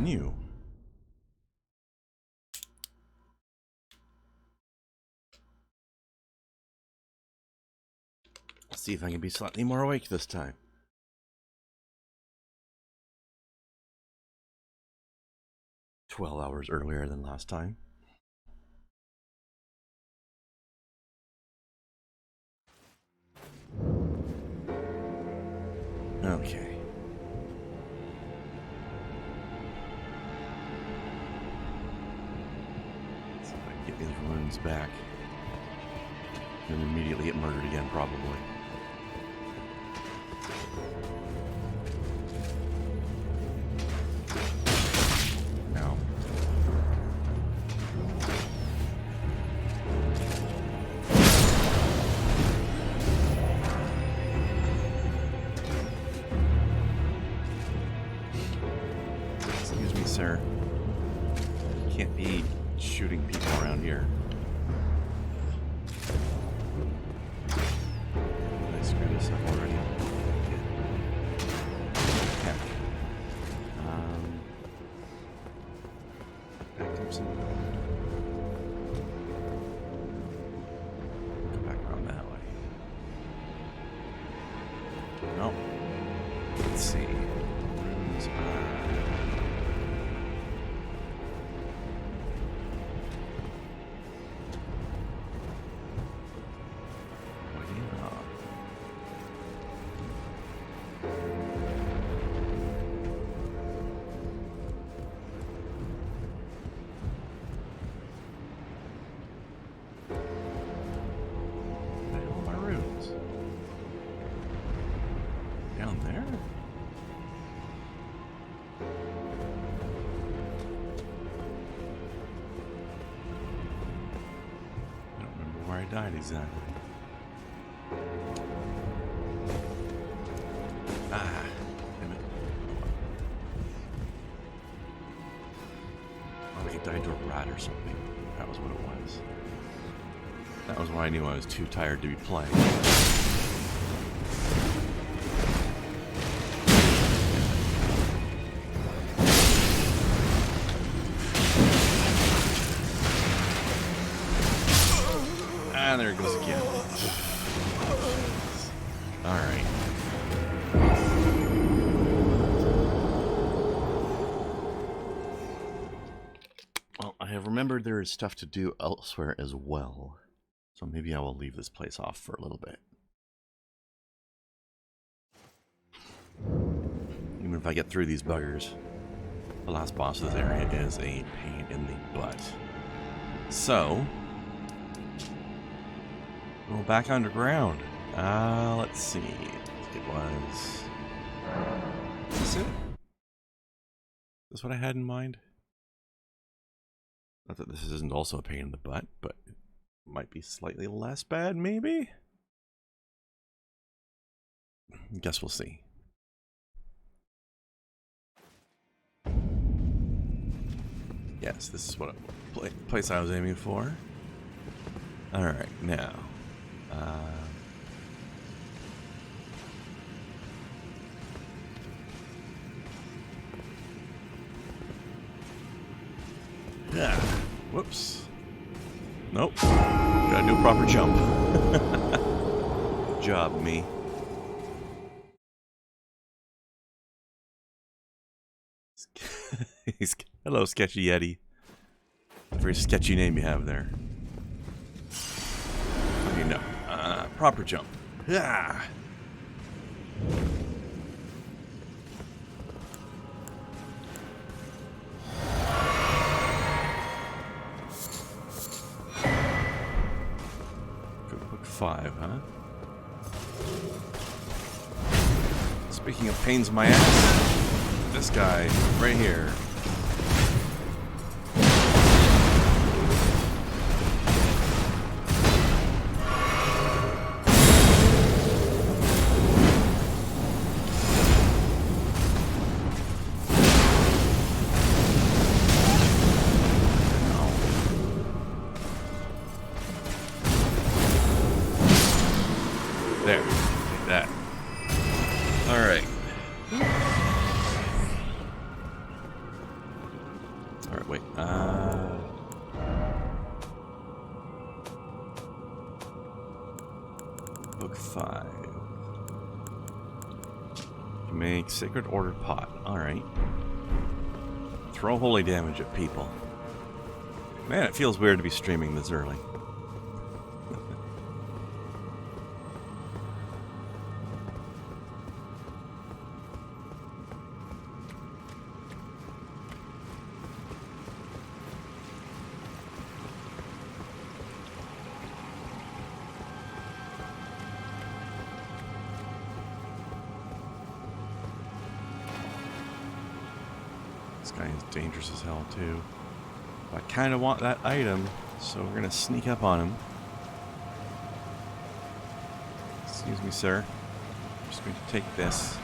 menu. Let's see if I can be slightly more awake this time. $12 earlier than last time. Okay. Let's see if I can get these runes back. And immediately get murdered again, probably. No. Excuse me, sir. You can't be shooting people around here. Did I screw this up already? Heck. Back up some. Go back around that way. Nope. Let's see. Runes are. Down there? I don't remember where I died exactly. Ah, damn it. Oh, I died to a rat or something. That was what it was. That was why I knew I was too tired to be playing. And there it goes again. Alright. Well, I have remembered there is stuff to do elsewhere as well. So maybe I will leave this place off for a little bit. Even if I get through these buggers, the last boss of this area is a pain in the butt. So, go back underground. Let's see. It was... Is it? Is this what I had in mind? Not that this isn't also a pain in the butt, but it might be slightly less bad, maybe? Guess we'll see. Yes, this is what place I was aiming for. Alright, now. Yeah. Whoops. Nope. Gotta do a proper jump. Good job, me. Hello, Sketchy Yeti. A very sketchy name you have there. Okay, no. Proper jump. Yeah. Cookbook 5, huh? Speaking of pains in my ass, this guy right here. There, take that. All right. Make Sacred Order pot. Alright. Throw holy damage at people. Man, it feels weird to be streaming this early. This guy is dangerous as hell, too. I kind of want that item, so we're going to sneak up on him. Excuse me, sir. I'm just going to take this.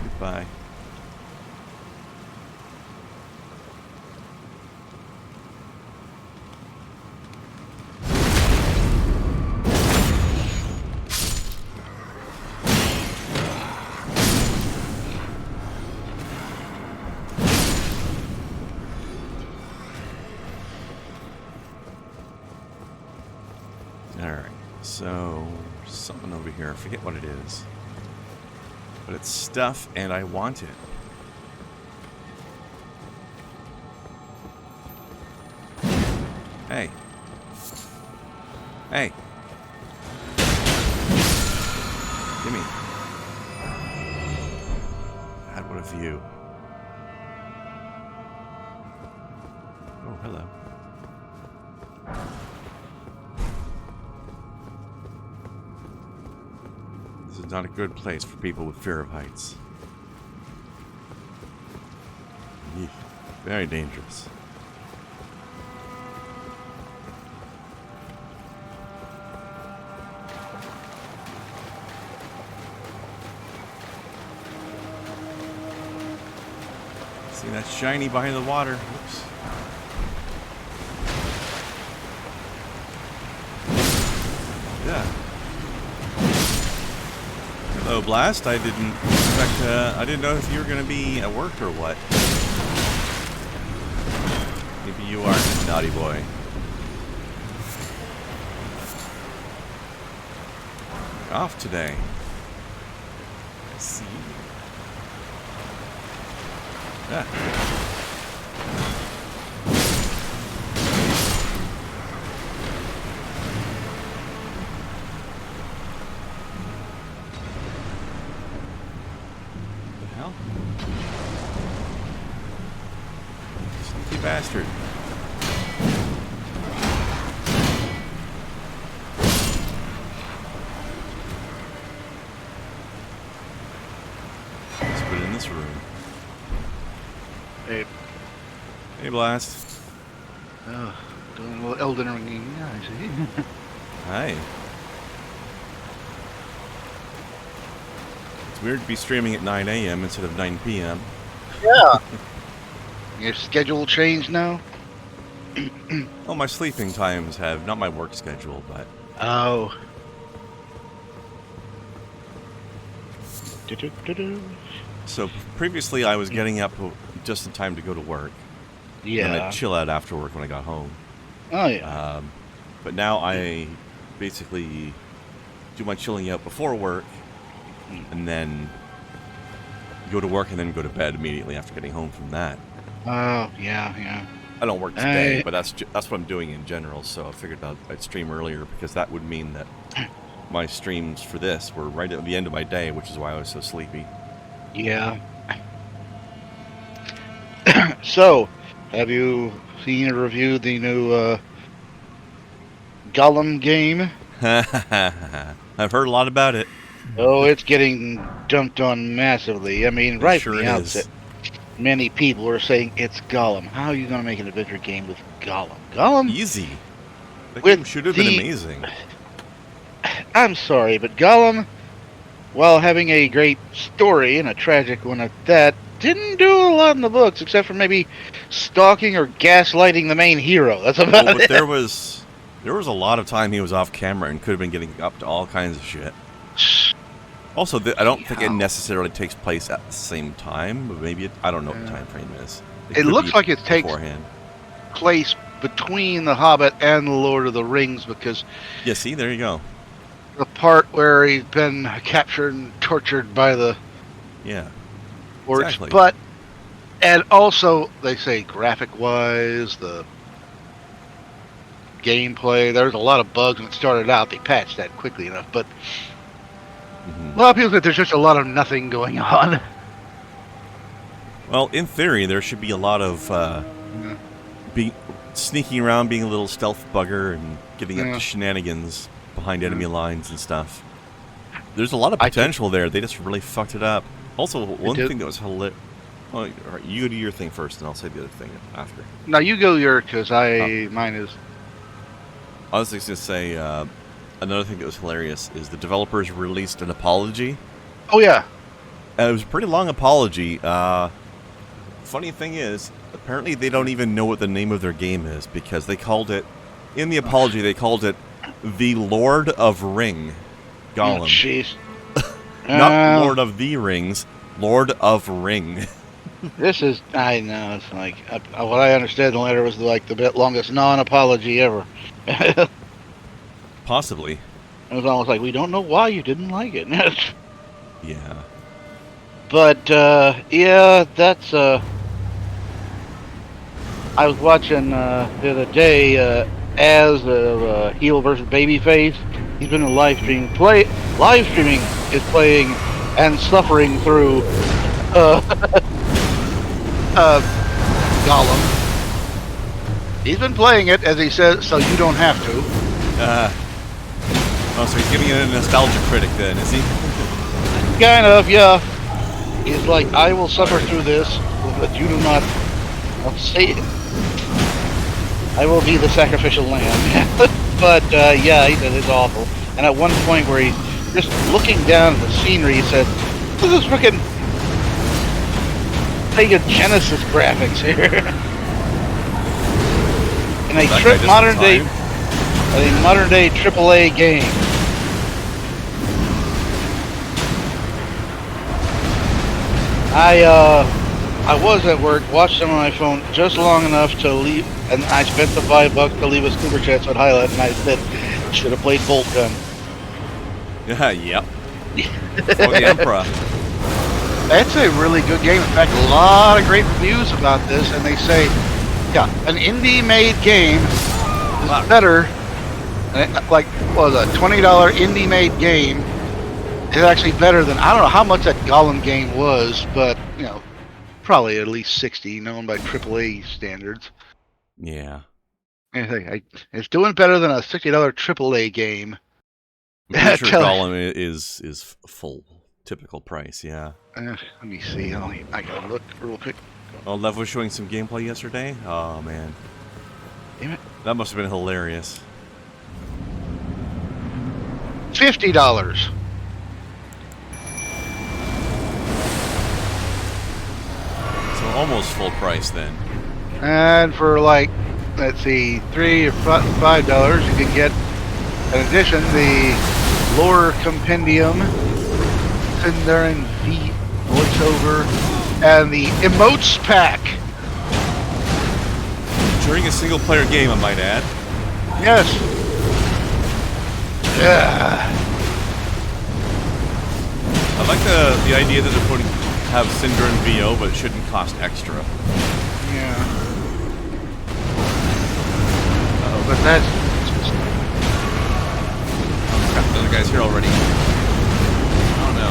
Goodbye. Alright, so something over here. I forget what it is. But it's stuff, and I want it. Hey. Hey. Gimme. God, what a view. Oh, hello. This is not a good place for people with fear of heights. Eek. Very dangerous. See that shiny behind the water? Oops. Yeah. Hello, Blast. I didn't expect. I didn't know if you were going to be at work or what. Maybe you are, naughty boy. Off today. I see. Yeah. What the hell? Sneaky bastard. Let's put it in this room. Hey. Hey, Blast. Oh, doing a little Elden ringing, yeah, I see. Hi. It's weird to be streaming at 9 a.m. instead of 9 p.m. Yeah. Your schedule changed now? Well, my sleeping times have, not my work schedule, but... Oh. So, previously I was getting up just in time to go to work. Yeah. And I'd chill out after work when I got home. Oh, yeah. But now I basically do my chilling out before work, and then go to work and then go to bed immediately after getting home from that. Oh, yeah, yeah. I don't work today, but that's what I'm doing in general, so I figured I'd stream earlier, because that would mean that my streams for this were right at the end of my day, which is why I was so sleepy. Yeah. So, have you seen or reviewed the new Gollum game? I've heard a lot about it. Oh, it's getting dumped on massively. I mean, right sure from the outset, many people are saying it's Gollum. How are you going to make an adventure game with Gollum? Gollum? Easy. That game should have been amazing. I'm sorry, but Gollum, while having a great story and a tragic one at that, didn't do a lot in the books, except for maybe stalking or gaslighting the main hero. That's about it. But there was a lot of time he was off camera and could have been getting up to all kinds of shit. Also, I don't think it necessarily takes place at the same time, but maybe I don't know what the time frame is. It looks like it takes place between The Hobbit and The Lord of the Rings, because... Yeah, see? There you go. The part where he's been captured and tortured by the... Yeah. ports, exactly. but and also they say graphic-wise, the gameplay, there's a lot of bugs when it started out. They patched that quickly enough, but a lot of people think there's just a lot of nothing going on. Well, in theory, there should be a lot of sneaking around, being a little stealth bugger, and getting up to shenanigans behind enemy lines and stuff. There's a lot of potential there. They just really fucked it up. Also, one thing that was hilarious. Oh, all right, you do your thing first, and I'll say the other thing after. Now you go your, because mine is. I was just going to say, another thing that was hilarious is the developers released an apology. Oh, yeah. It was a pretty long apology. Funny thing is, apparently they don't even know what the name of their game is, because they called it, in the apology, they called it The Lord of Ring. Gollum. Oh, jeez. Not Lord of the Rings, Lord of Ring. This is, I know, it's like, what I understood in the letter was like the longest non-apology ever. Possibly. It was almost like, we don't know why you didn't like it. Yeah. But, yeah, that's, I was watching, the other day, as heel versus babyface. He's been in live streaming. Live streaming is playing and suffering through, Gollum. He's been playing it, as he says, so you don't have to. Oh, so he's giving it a nostalgia critic then, is he? Kind of, yeah. He's like, I will suffer through this, but you do not. I'll say it. I will be the sacrificial lamb. But, yeah, he said it's awful. And at one point where he's just looking down at the scenery, he said, this is freaking Sega Genesis graphics here. In a modern day AAA game. I was at work, watched them on my phone just long enough to leave, and I spent the $5 to leave a super chat so I'd highlight, and I said, should have played Bolt Gun. Yeah, yep. For the Emperor. That's a really good game. In fact, a lot of great reviews about this, and they say, yeah, an indie-made game is better. Like, what was a $20 indie-made game is actually better than, I don't know how much that Gollum game was, but, you know, probably at least 60, known by AAA standards. Yeah. It's doing better than a $60 AAA game. I'm pretty sure Gollum is full typical price, yeah. Let me see. I gotta look real quick. Oh, Lev was showing some gameplay yesterday? Oh, man. Damn it. That must have been hilarious. $50. So almost full price then. And for like, let's see, $3 or $5, you can get, in addition, the lore compendium, Krendar and V voiceover, and the emotes pack. During a single player game, I might add. Yes. Yeah. I like the idea that they're have Cinder and VO, but it shouldn't cost extra. Yeah. But that's just... Oh crap, the other guy's here already. Oh no.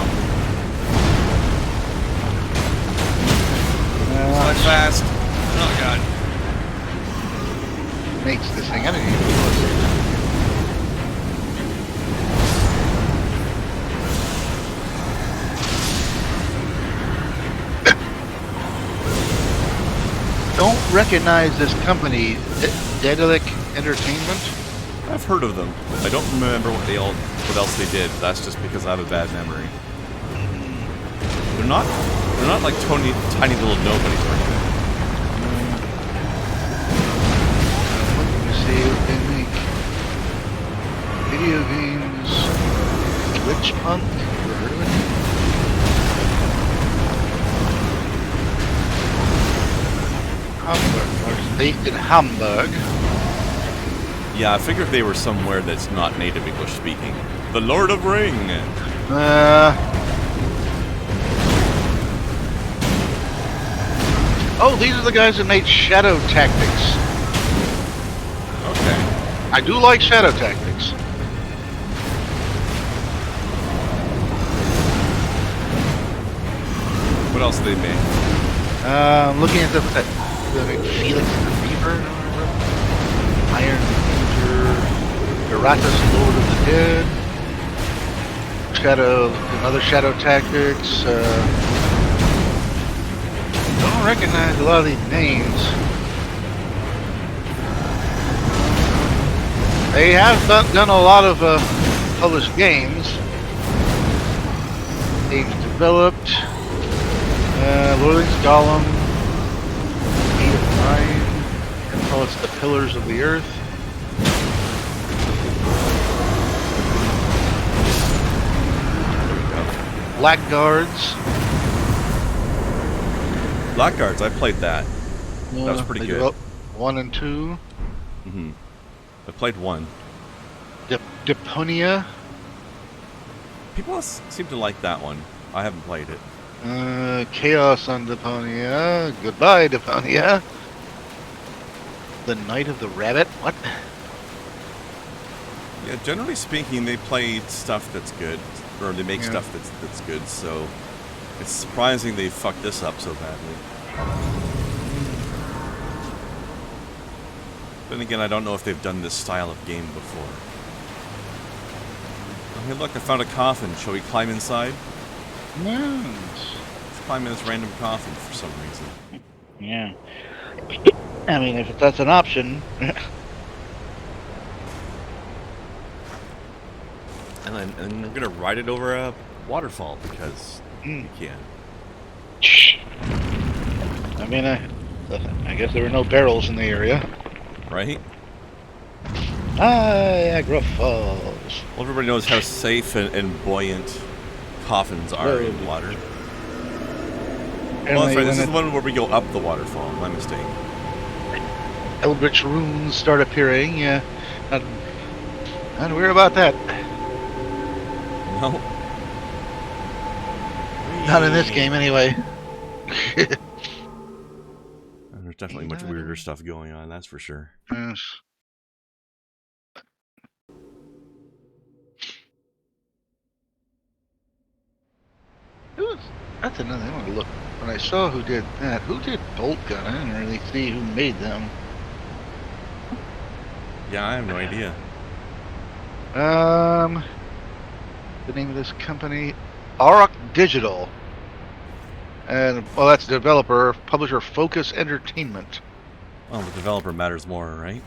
Slide fast. Oh god. Makes this thing. I don't even know. Don't recognize this company, Daedalic Entertainment. I've heard of them. I don't remember what else they did. That's just because I have a bad memory. They're not like tiny little nobodies or anything. Let me see what they make. Video games. Twitch Punk. Ever heard of it? Hamburg. Based in Hamburg. Yeah, I figured they were somewhere that's not native English speaking. The Lord of Ring! Oh, these are the guys that made Shadow Tactics. Okay. I do like Shadow Tactics. What else did they make? Looking at the Felix the Reaper, Iron Ranger, Eratus, Lord of the Dead, another Shadow Tactics. Don't recognize a lot of these names. They have done a lot of published games. Games developed. Lording's Golem, 8 of 9, and call it the Pillars of the Earth. Blackguards. Blackguards, I played that. That was pretty good. 1 and 2. Mm-hmm. I played 1. Deponia. People seem to like that one. I haven't played it. Chaos on Deponia. Goodbye, Deponia. The Night of the Rabbit. What? Yeah, generally speaking, they play stuff that's good, or they make stuff that's good. So it's surprising they fucked this up so badly. Then again, I don't know if they've done this style of game before. Oh, hey, look! I found a coffin. Shall we climb inside? Yes. Let's climb in this random coffin for some reason. Yeah. I mean, if that's an option. And I'm gonna ride it over a waterfall because you can. I mean, I guess there were no barrels in the area. Right? Niagara Falls. Well, everybody knows how safe and buoyant coffins are in water. Well, that's right. This is the one where we go up the waterfall. My mistake. Eldritch runes start appearing. Yeah, not worry about that. No. Not in this game, anyway. There's definitely much weirder stuff going on. That's for sure. Yes. That's another thing I want to look. When I saw who did that, who did Bolt Gun? I didn't really see who made them. Yeah, I have no idea. The name of this company, Auroch Digital, and well, that's developer, publisher Focus Entertainment. Well, the developer matters more, right?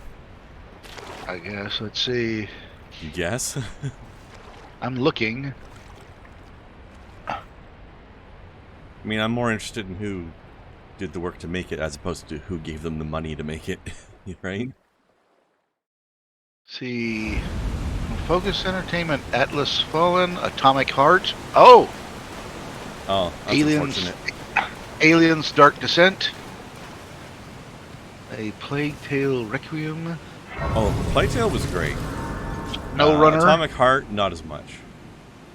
I guess. Let's see. You guess? I'm looking. I mean, I'm more interested in who did the work to make it as opposed to who gave them the money to make it, right? Let's see. Focus Entertainment, Atlas Fallen, Atomic Heart. Oh! Oh, that's unfortunate. Aliens Dark Descent. A Plague Tale Requiem. Oh, Plague Tale was great. No Runner. Atomic Heart, not as much.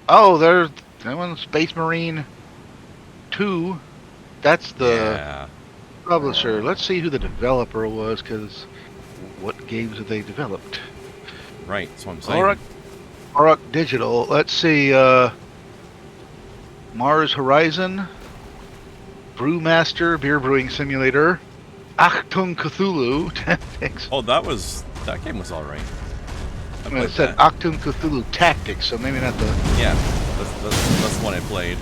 Oh, there's that one, Space Marine 2. That's the publisher. Let's see who the developer was, because what games have they developed? Right, that's what I'm saying. Auroch Digital. Let's see. Mars Horizon, Brewmaster, Beer Brewing Simulator, Achtung Cthulhu Tactics. Oh, that game was all right. I mean, it said Achtung Cthulhu Tactics, so maybe not the. Yeah, that's the one I played.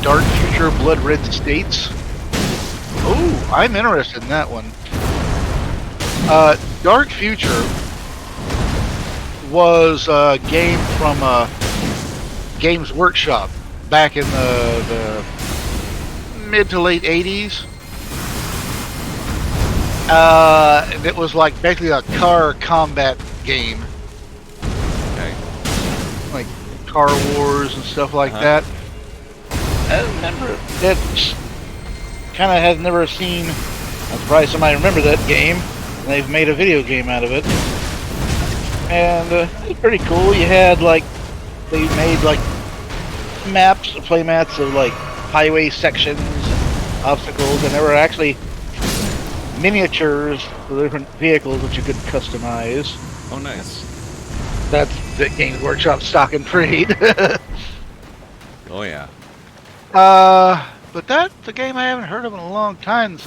Dark Future, Blood Red States. Oh, I'm interested in that one. Dark Future was a game from Games Workshop back in the mid to late 80s. It was like basically a car combat game. Okay. Like Car Wars and stuff like that. I remember that. Kind of has never seen. I'm surprised somebody remembered that game. And they've made a video game out of it. And it's pretty cool. You had like, they made like maps, play mats of like highway sections, obstacles, and there were actually miniatures for the different vehicles that you could customize. Oh, nice. That's the Games Workshop stock and trade. Oh, yeah. But that's a game I haven't heard of in a long time.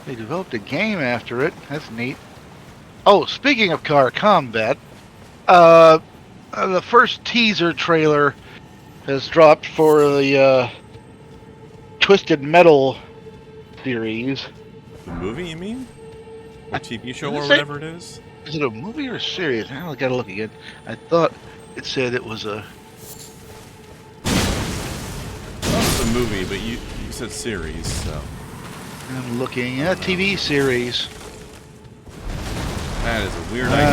They developed a game after it. That's neat. Oh, speaking of car combat, the first teaser trailer has dropped for the Twisted Metal series. The movie, you mean? Or TV show or whatever it is? Is it a movie or a series? I gotta look again. I thought it said it was a... It's a movie, but you said series, so... I'm looking at a TV series. That is a weird idea.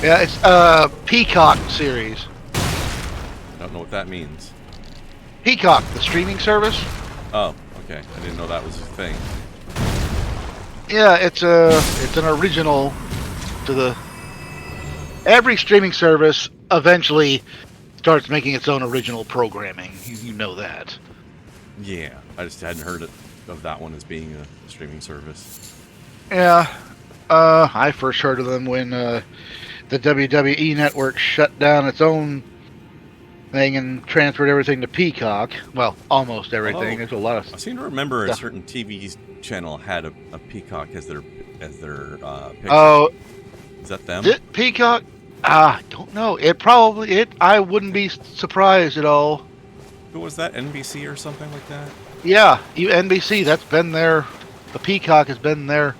Yeah, it's a Peacock series. I don't know what that means. Peacock, the streaming service. Oh, okay. I didn't know that was a thing. Yeah, it's an original to the... Every streaming service eventually starts making its own original programming. You know that. Yeah, I just hadn't heard of that one as being a streaming service. Yeah, I first heard of them when the WWE network shut down its own thing and transferred everything to Peacock. Well, almost everything. Oh, There's a lot of... I seem to remember a certain TV channel had a Peacock as their picture. Oh, is that them? Peacock? Don't know. I wouldn't be surprised at all. Who was that? NBC or something like that? Yeah, NBC. That's been the Peacock has been their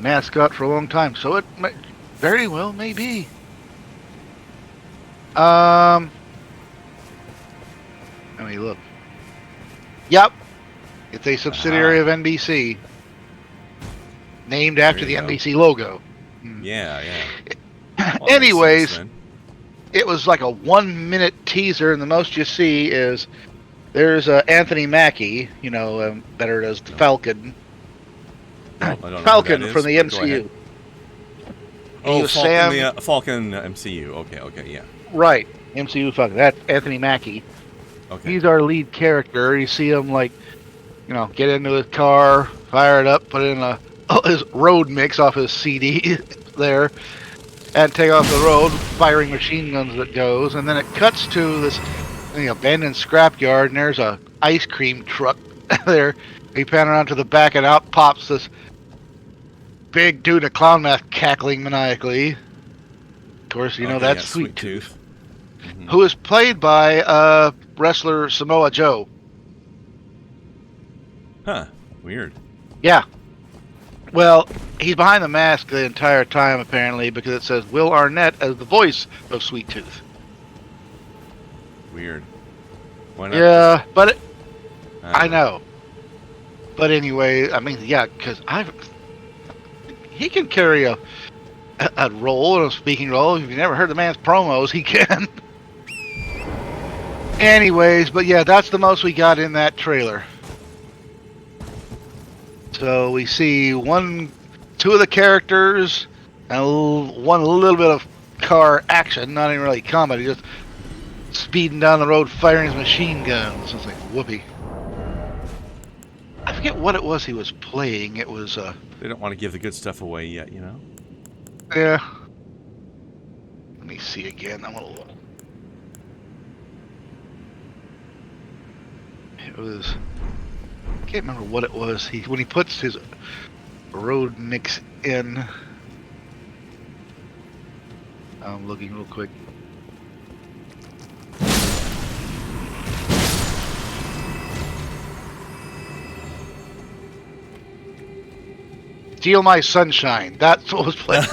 mascot for a long time. So it very well may be. Let me look. Yep, it's a subsidiary of NBC, named after the NBC logo. Yeah. Well, anyways, it was like a 1-minute teaser, and the most you see is there's Anthony Mackie, better as the Falcon. Falcon from the MCU. Oh, Falcon, Falcon MCU. Okay, yeah. Right, MCU Falcon. That's Anthony Mackie. Okay. He's our lead character. You see him get into his car, fire it up, put in his road mix off his CD there, and take off the road, firing machine guns that goes, and then it cuts to this abandoned scrapyard, and there's a ice cream truck there. He pan around to the back, and out pops this big dude in a clown mask cackling maniacally. Of course, that's Sweet Tooth. Mm-hmm. Who is played by wrestler Samoa Joe. Huh. Weird. Yeah. Well, he's behind the mask the entire time, apparently, because it says Will Arnett as the voice of Sweet Tooth. Weird. Why not? Yeah, but I know. But anyway, because he can carry a role, a speaking role. If you've never heard the man's promos, he can. Anyways, but yeah, that's the most we got in that trailer. So we see two of the characters, and one little bit of car action, not even really comedy, just speeding down the road, firing his machine guns. It's like, whoopee. I forget what it was he was playing. It was They don't want to give the good stuff away yet, Yeah. Let me see again. I'm gonna look. It was... I can't remember what it was. When he puts his road mix in. I'm looking real quick. Steal My Sunshine. That's what was playing.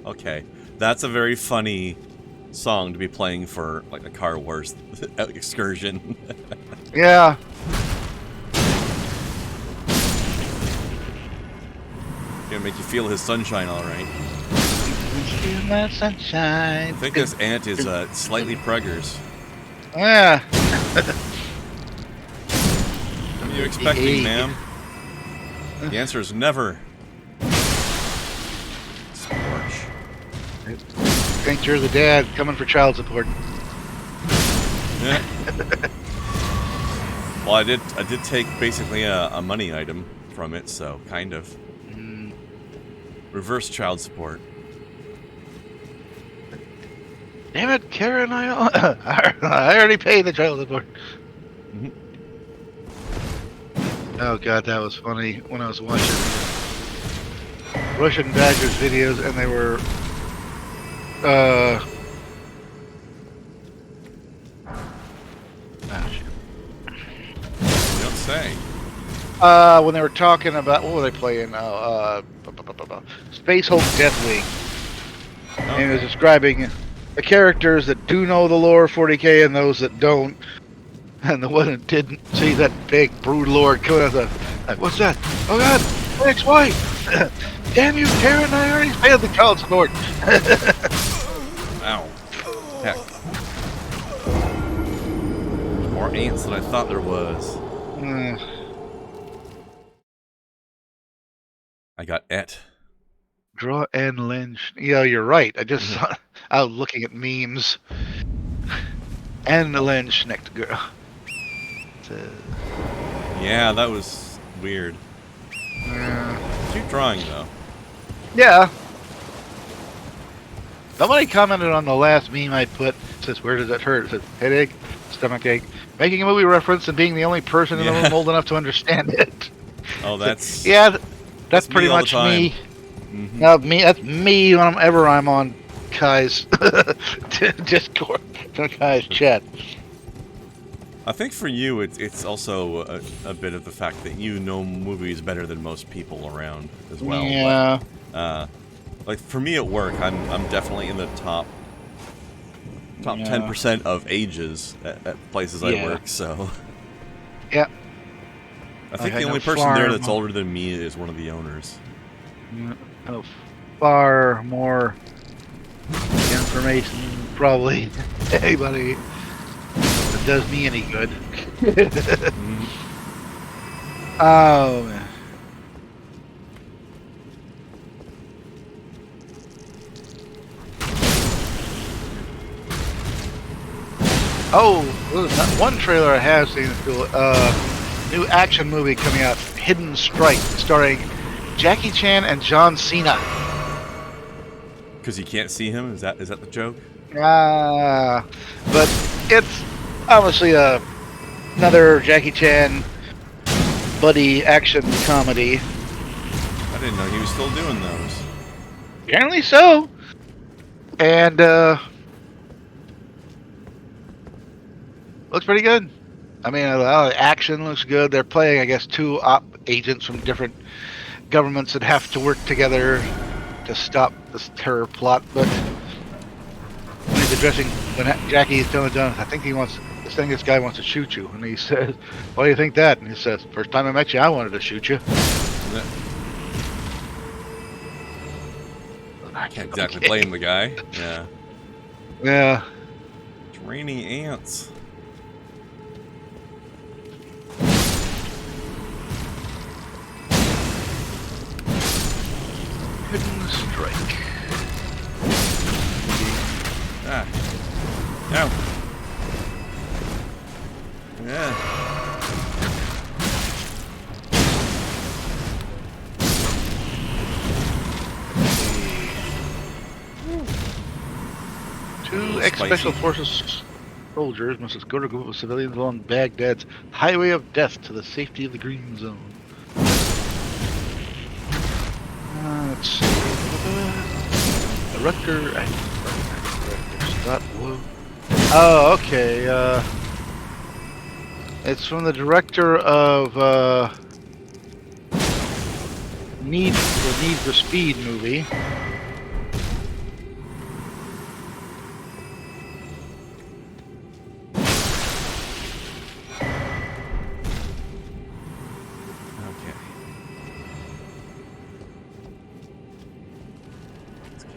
Okay. That's a very funny song to be playing for like a Car Wars excursion. Yeah. Gonna make you feel his sunshine, all right. Steal my sunshine. I think this ant is slightly preggers. Yeah. What are you expecting, ma'am? The answer is never. Scorch. Think you're the dad coming for child support. Yeah. Well, I did take basically a money item from it, so kind of. Mm. Reverse child support. Damn it, Karen! I already paid the child support. Mhm. Oh god, that was funny when I was watching Russian Badgers videos, and they were oh, shit. You don't say. When they were talking about what were they playing? Space Hulk Deathwing, and it was Okay. describing the characters that do know the lore 40k and those that don't, and the one that didn't see that big brood lord coming out like, what's that? Oh god, my ex-wife! Damn you, Karen! I already paid the child support. Ow. Heck. There's more ants than I thought there was. I got et. Draw and lynch. Yeah, you're right. I just Mhm. saw, I was looking at memes. And the lynch next girl. Yeah, that was weird. Cute drawing, though. Yeah. Somebody commented on the last meme I put. It says, "Where does it hurt?" It says, "Headache, stomach ache." Making a movie reference and being the only person in the Yeah. room old enough to understand it. Oh, So, that's yeah, that's me pretty all the much time. me. Mm-hmm. Me. That's me whenever I'm on Kai's Discord, Kai's chat. I think for you, it's also a bit of the fact that you know movies better than most people around as well. Yeah. But, like for me at work, I'm definitely in the top 10% of ages at places I work. So Yeah. I think the only person there that's older than me is one of the owners. Far more information, probably anybody that does me any good. Mm-hmm. Oh man. Oh, one trailer I have seen is cool. New action movie coming out, Hidden Strike, starring Jackie Chan and John Cena. Because you can't see him? Is that the joke? But it's obviously another Jackie Chan buddy action comedy. I didn't know he was still doing those. Apparently so. And looks pretty good. I mean, a lot of the action looks good. They're playing, I guess, two op agents from different governments that have to work together to stop this terror plot. But when he's addressing, when Jackie is telling John, I think this guy wants to shoot you. And he says, why do you think that? And he says, first time I met you, I wanted to shoot you. I can't exactly blame the guy. Yeah. Yeah. It's raining ants. Hidden Strike. Ah. No. Yeah. Two ex-special forces soldiers must escort a group of civilians along Baghdad's highway of death to the safety of the Green Zone. Let's see. Director. Scott Wu. Oh, okay. It's from the director of the Need for Speed movie.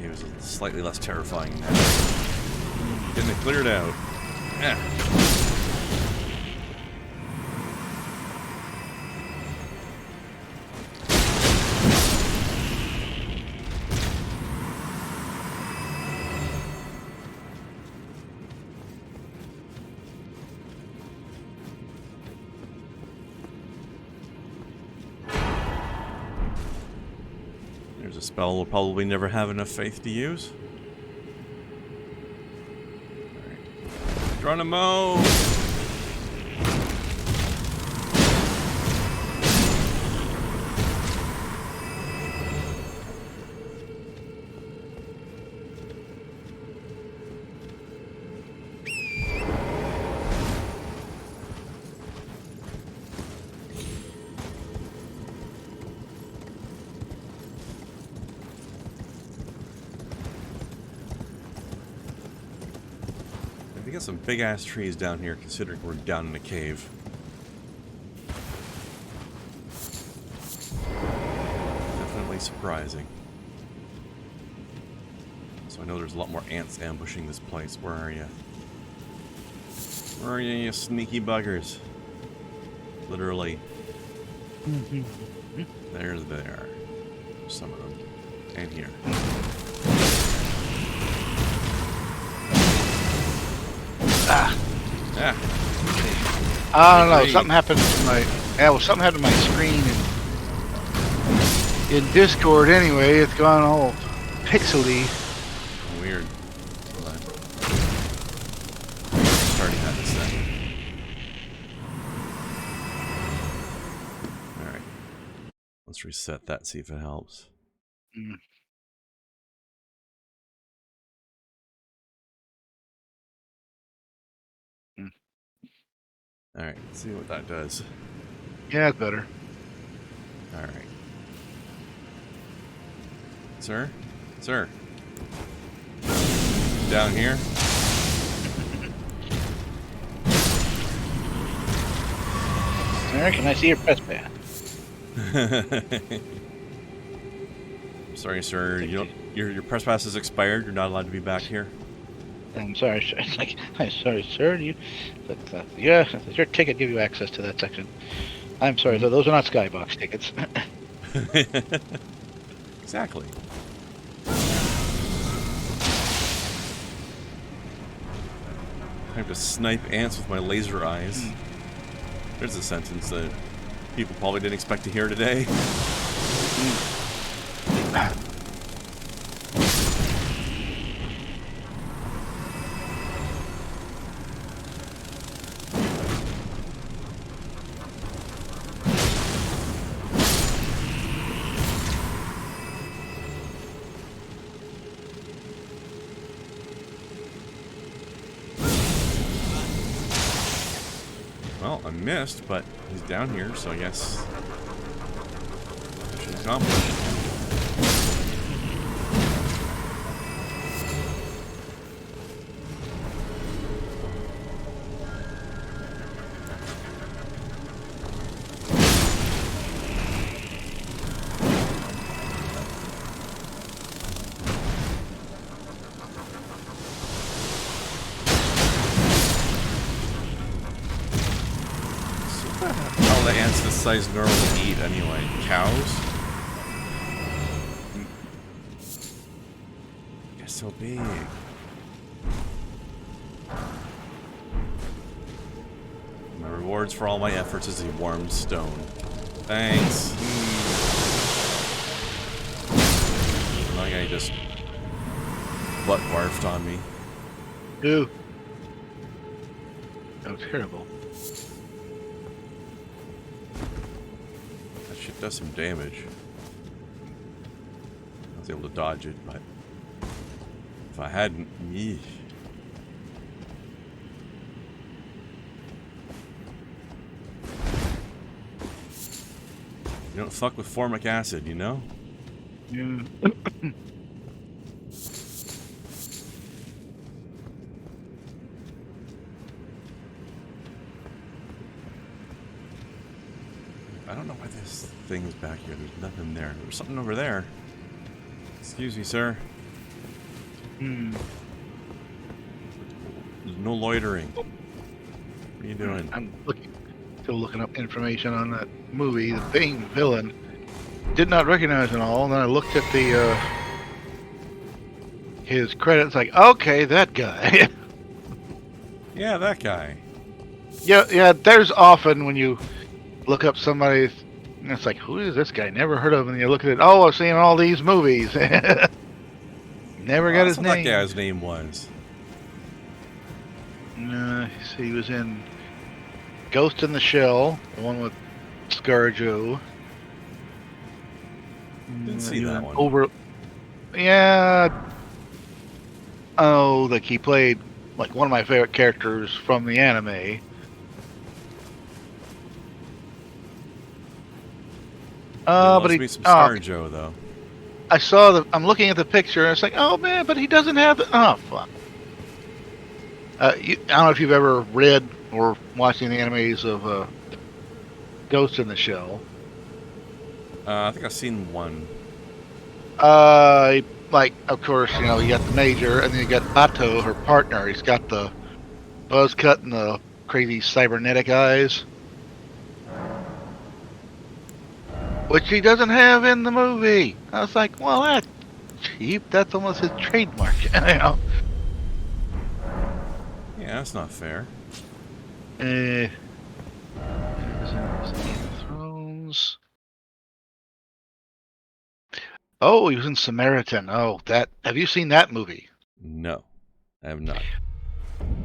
It was slightly less terrifying now. Getting it cleared out. Yeah. spell we'll probably never have enough faith to use. Alright. Geronimo! We got some big ass trees down here considering we're down in a cave. Definitely surprising. So I know there's a lot more ants ambushing this place. Where are you? Where are you, you sneaky buggers? Literally. There they are. Some of them. And here. Yeah. I don't know. Something happened to my. Yeah, well, something happened to my screen in Discord. Anyway, it's gone all pixely. Weird. Hold on. Starting that in a second. All right. Let's reset that. See if it helps. Mm. Alright, let's see what that does. Yeah, better. Alright. Sir? Sir? Down here? Sir, can I see your press pad? Sorry, sir. You don't, your press pass is expired. You're not allowed to be back here. I'm sorry, sir. It's like, I'm sorry, sir. Yeah, does your ticket give you access to that section? I'm sorry, so those are not Skybox tickets. Exactly. I have to snipe ants with my laser eyes. There's a sentence that people probably didn't expect to hear today. Well, I missed, but he's down here, so I guess mission accomplished. How the ants this size normally eat anyway? Cows? They're so big. My rewards for all my efforts is a warm stone. Thanks. My guy just butt barfed on me. Ew. That was terrible. That shit does some damage. I was able to dodge it, but if I hadn't, yeesh. You don't fuck with formic acid, you know? Yeah. I don't know why this thing's back here. There's nothing there. There's something over there. Excuse me, sir. There's no loitering. What are you doing? I'm still looking up information on that movie, The Bane Villain. Did not recognize it all, and then I looked at the his credits. Like, okay, that guy. Yeah, that guy. Yeah. There's often when you look up somebody's And it's like, who is this guy? Never heard of him. And you look at it. Oh, I've seen all these movies. Never got That's his what that name. guy's name was. So he was in Ghost in the Shell, the one with ScarJo. Didn't see that one. Yeah. Oh, like he played like one of my favorite characters from the anime. But he Be some ScarJo though. I saw I'm looking at the picture and it's like, oh man, but he doesn't have the. Oh fuck. I don't know if you've ever read or watched any animes of Ghost in the Shell. I think I've seen one. Like, of course, you know, you got the Major, and then you got Bato, her partner. He's got the buzz cut and the crazy cybernetic eyes, which he doesn't have in the movie. I was like, well, that's cheap. That's almost his trademark, you know. Yeah, that's not fair. Game of Thrones. Oh, he was in Samaritan. Oh, that. Have you seen that movie? No, I have not.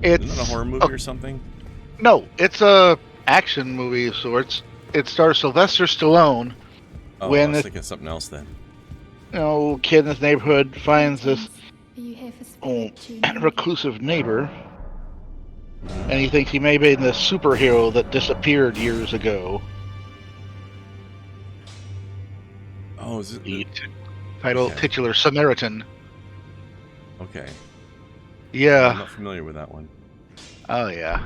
It's Isn't it a horror movie or something? No, it's a action movie of sorts. It stars Sylvester Stallone. Oh, when I was thinking of something else then. You know, kid in this neighborhood finds this reclusive neighbor, and he thinks he may be the superhero that disappeared years ago. Oh, is it the title titular Samaritan? Okay. Yeah. I'm not familiar with that one. Oh yeah,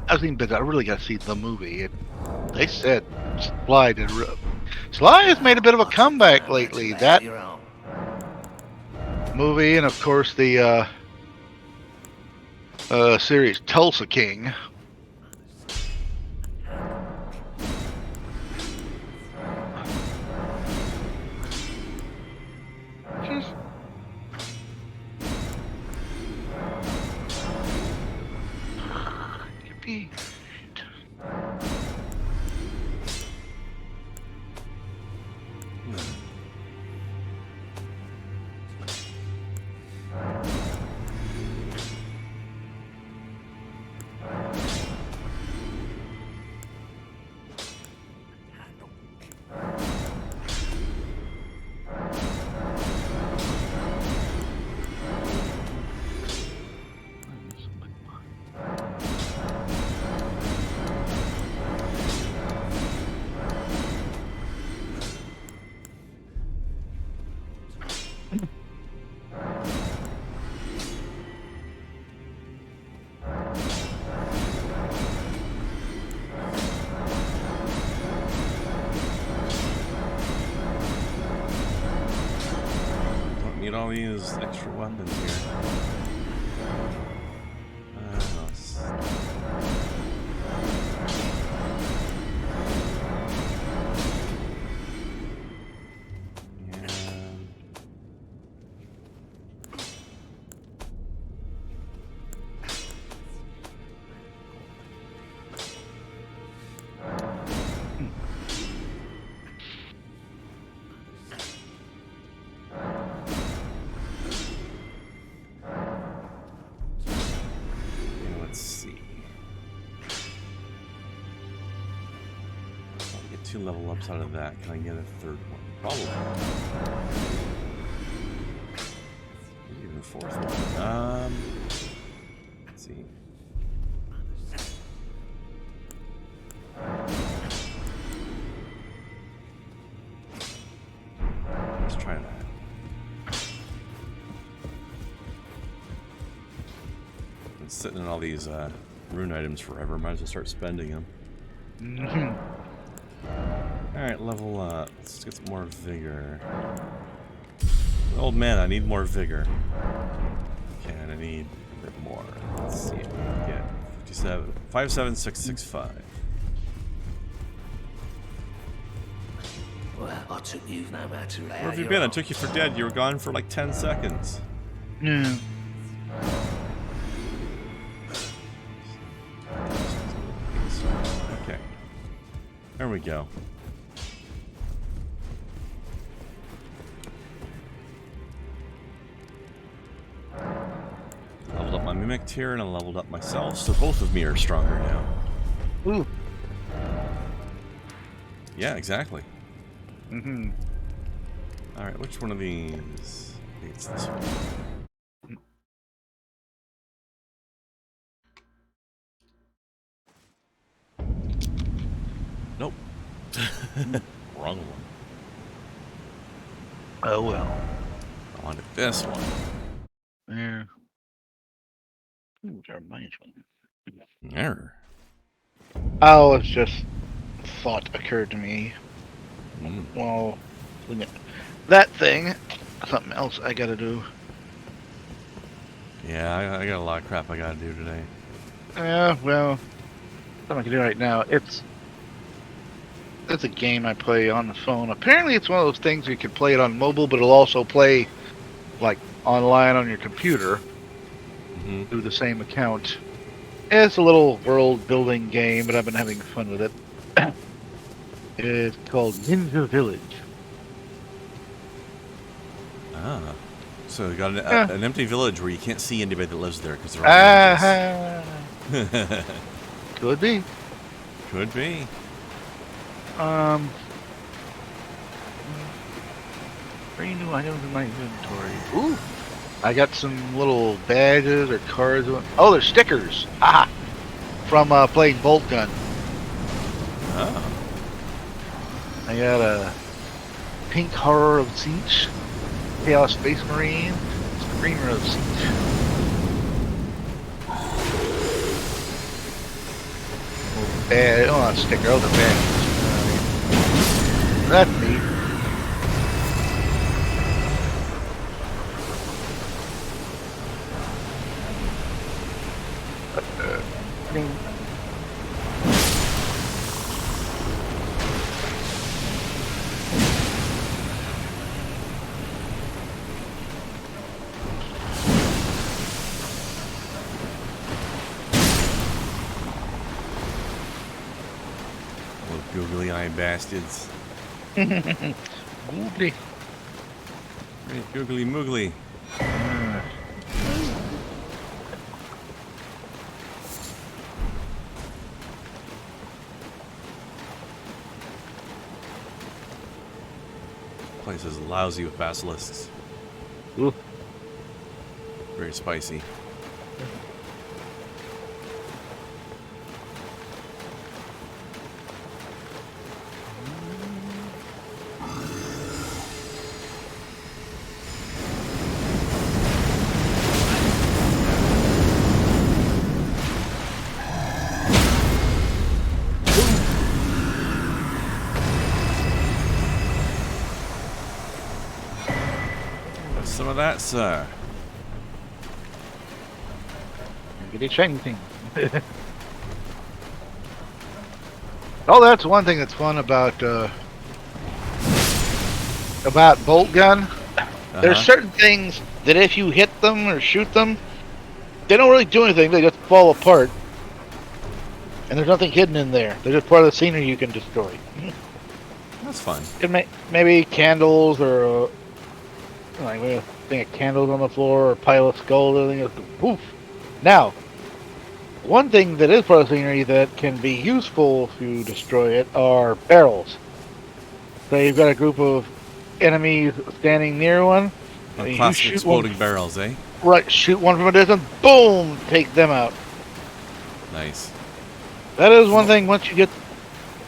I mean, but I really got to see the movie. They said Sly did. Sly has made a bit of a comeback lately. That movie, and of course the series Tulsa King. Yippee. Need all these extra weapons here. Let's see. I'll get 2 level ups out of that. Can I get a third one? Probably. Maybe even a 4th one. Let's see. Let's try that. Been sitting in all these rune items forever. Might as well start spending them. Alright, level up. Let's get some more vigor. Old man, I need more vigor. Okay, and I need a bit more. Let's see what we can get. 57. 57665. Well, I took you no matter how. Where have you been? I took you for dead. You were gone for like 10 seconds. Yeah. Okay. There we go. mimicked here, and I leveled up myself, so both of me are stronger now. Ooh. Yeah, exactly. Mm-hmm. Alright, which one of these? I think it's this one. Nope. Wrong one. Oh well. I wanted this one. Yeah. Ooh, that reminds me. Error. Oh, it's just thought occurred to me. Mm. Well, that thing, something else I gotta do. Yeah, I got a lot of crap I gotta do today. Yeah, well, something I can do right now. It's a game I play on the phone. Apparently, it's one of those things you can play it on mobile, but it'll also play like online on your computer Mm-hmm. through the same account. It's a little world-building game, but I've been having fun with it. It's called Ninja Village. Ah. So you got Yeah. an empty village where you can't see anybody that lives there because they're all ninjas. Could be. Could be. Three new items in my inventory. Ooh. I got some little badges or cards. Oh, they're stickers. Aha. From playing Bolt Gun. Oh. I got a Pink Horror of Siege, Chaos Space Marine, Screamer of Siege. Bad. Oh, not sticker. Oh, the badges. That's neat. Little googly-eyed bastards. Googly. Hey, googly moogly. Place is lousy with basilisks. Ooh. Very spicy. Some of that, sir. Get a shiny thing. Oh, that's one thing that's fun about Bolt Gun. There's certain things that if you hit them or shoot them, they don't really do anything. They just fall apart. And there's nothing hidden in there. They're just part of the scenery you can destroy. That's fun. Maybe candles or like a thing of candles on the floor or a pile of skulls or anything. Poof. Now, one thing that is part of the scenery that can be useful if you destroy it are barrels. So you've got a group of enemies standing near one. Classic exploding barrels, eh? Right, shoot one from a distance, boom, take them out. Nice. That is one thing. Once you get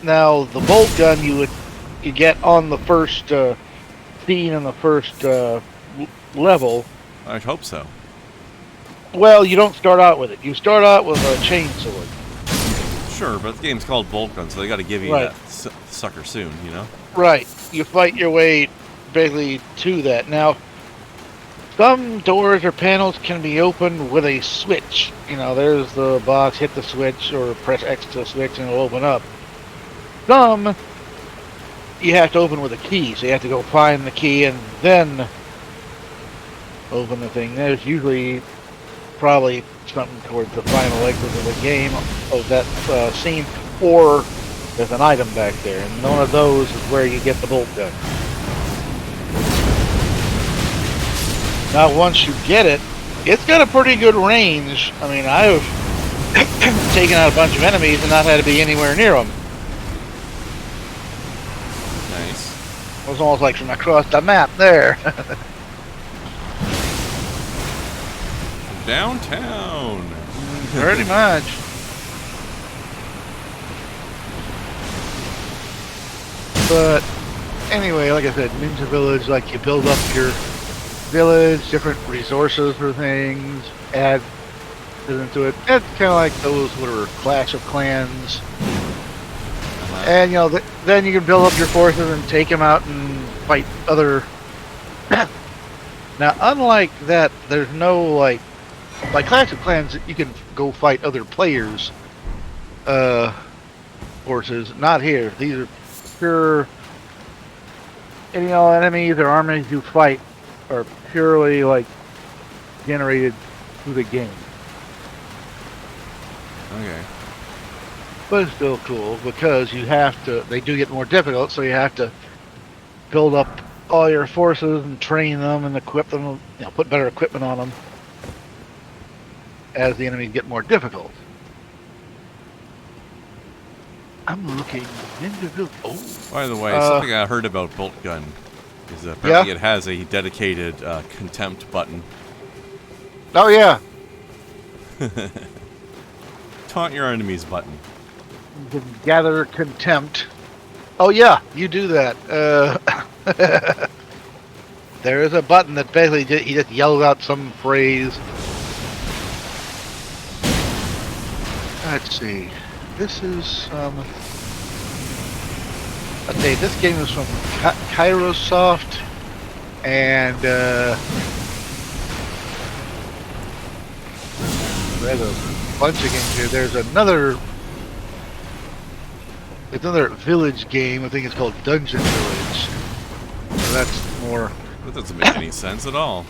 now the bolt gun, you get on the first scene in the first level. I'd hope so. Well, you don't start out with it. You start out with a chainsword. Sure, but the game's called Bolt Gun, so they got to give you that sucker soon, you know? Right. You fight your way basically to that. Now, some doors or panels can be opened with a switch. You know, there's the box, hit the switch, or press X to the switch and it'll open up. Some you have to open with a key, so you have to go find the key and then open the thing. There's usually probably something towards the final exit of the game of that scene, or there's an item back there, and one of those is where you get the bolt gun. Now once you get it, It's got a pretty good range. I mean, I've taken out a bunch of enemies and not had to be anywhere near them. Nice. It was almost like from across the map there. Downtown. Pretty much. But anyway, like I said, Ninja Village, like you build up your village, different resources for things, add into it. It's kind of like those what are Clash of Clans. And you know, then you can build up your forces and take them out and fight other. Now, unlike that, there's no like Clash of Clans, you can go fight other players' forces. Not here. These are pure, you know, enemies or armies you fight are purely like generated through the game. Okay. But it's still cool because you have to. They do get more difficult, so you have to build up all your forces and train them and equip them. You know, put better equipment on them as the enemies get more difficult. I'm looking into the. Oh. By the way, something I heard about Bolt Gun is apparently it has a dedicated contempt button. Oh yeah. Taunt your enemies button. You can gather contempt. Oh yeah, you do that. There is a button that basically he just yells out some phrase. Let's see. This is let's say this game is from Kairosoft, and there's a bunch of games here. There's another. It's another village game. I think it's called Dungeon Village. So that's more. That doesn't make any sense at all.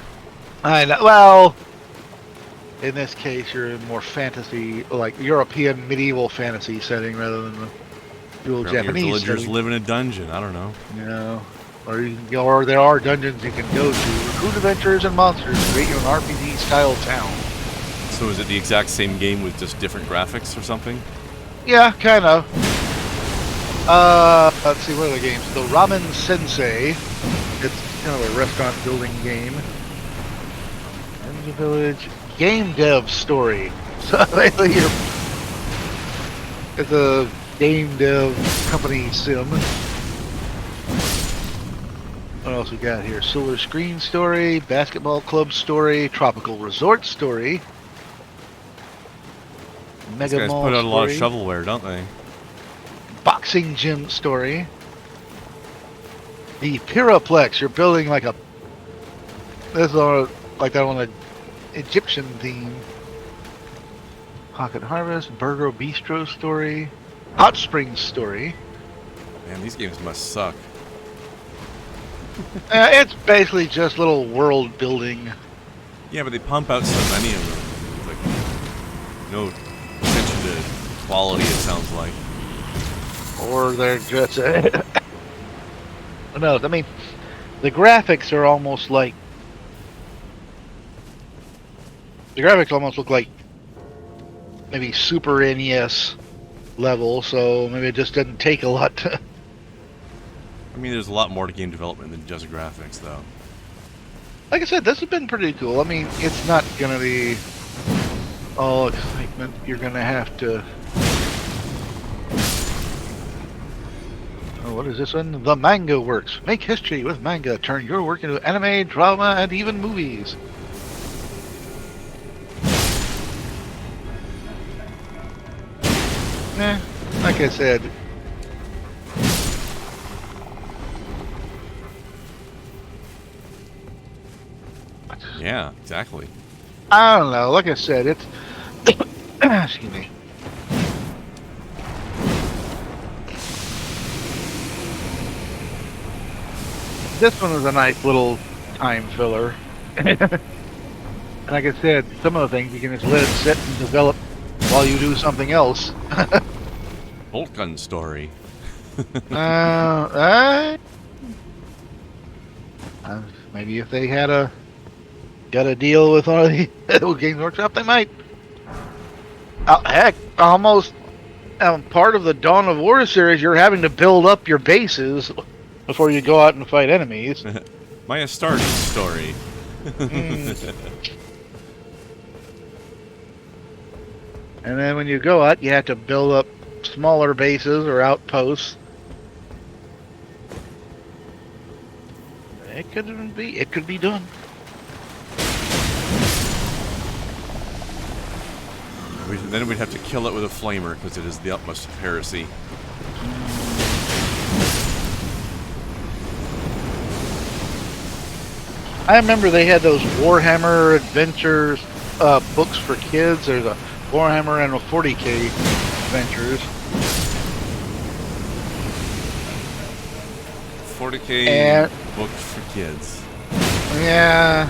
I know. Well, in this case, you're in more fantasy, like European medieval fantasy setting rather than the dual Japanese. Your villagers setting. live in a dungeon. I don't know. You know, or there are dungeons you can go to. Recruit adventurers and monsters, create your RPG style town. So is it the exact same game with just different graphics or something? Yeah, kind of. Let's see, what are the games? The Ramen Sensei. It's kind of a restaurant building game. Ninja Village. Game dev story. So basically, it's a game dev company sim. What else we got here? Silver Screen story, Basketball Club story, Tropical Resort story. These Mega guys Mall put out a lot of story. shovelware, don't they? Boxing gym story. The Pyraplex, you're building like a. This is like that on an Egyptian theme. Pocket Harvest, Burger Bistro story, Hot Springs story. Man, these games must suck. It's basically just little world building. Yeah, but they pump out so many of them. Like, no attention to quality, it sounds like. Or they're just. No, I mean, the graphics are almost like. The graphics almost look like maybe Super NES level, so maybe it just didn't take a lot to. I mean, there's a lot more to game development than just graphics, though. Like I said, this has been pretty cool. I mean, it's not gonna be all excitement. You're gonna have to. Oh, what is this one? The Manga Works. Make history with manga. Turn your work into anime, drama, and even movies. Like I said. Yeah, exactly. I don't know. Like I said, it's. Excuse me. This one was a nice little time filler. And like I said, some of the things you can just let it sit and develop while you do something else. Bolt gun story. Maybe if they had a got to deal with one of the Games Workshop. They might. Heck, almost part of the Dawn of War series, you're having to build up your bases before you go out and fight enemies. My Astartes story. And then when you go out, you have to build up smaller bases or outposts. It could be done. Then we'd have to kill it with a flamer because it is the utmost of heresy. I remember they had those Warhammer Adventures books for kids. There's a Warhammer and a 40k Adventures. 40k book for kids. Yeah.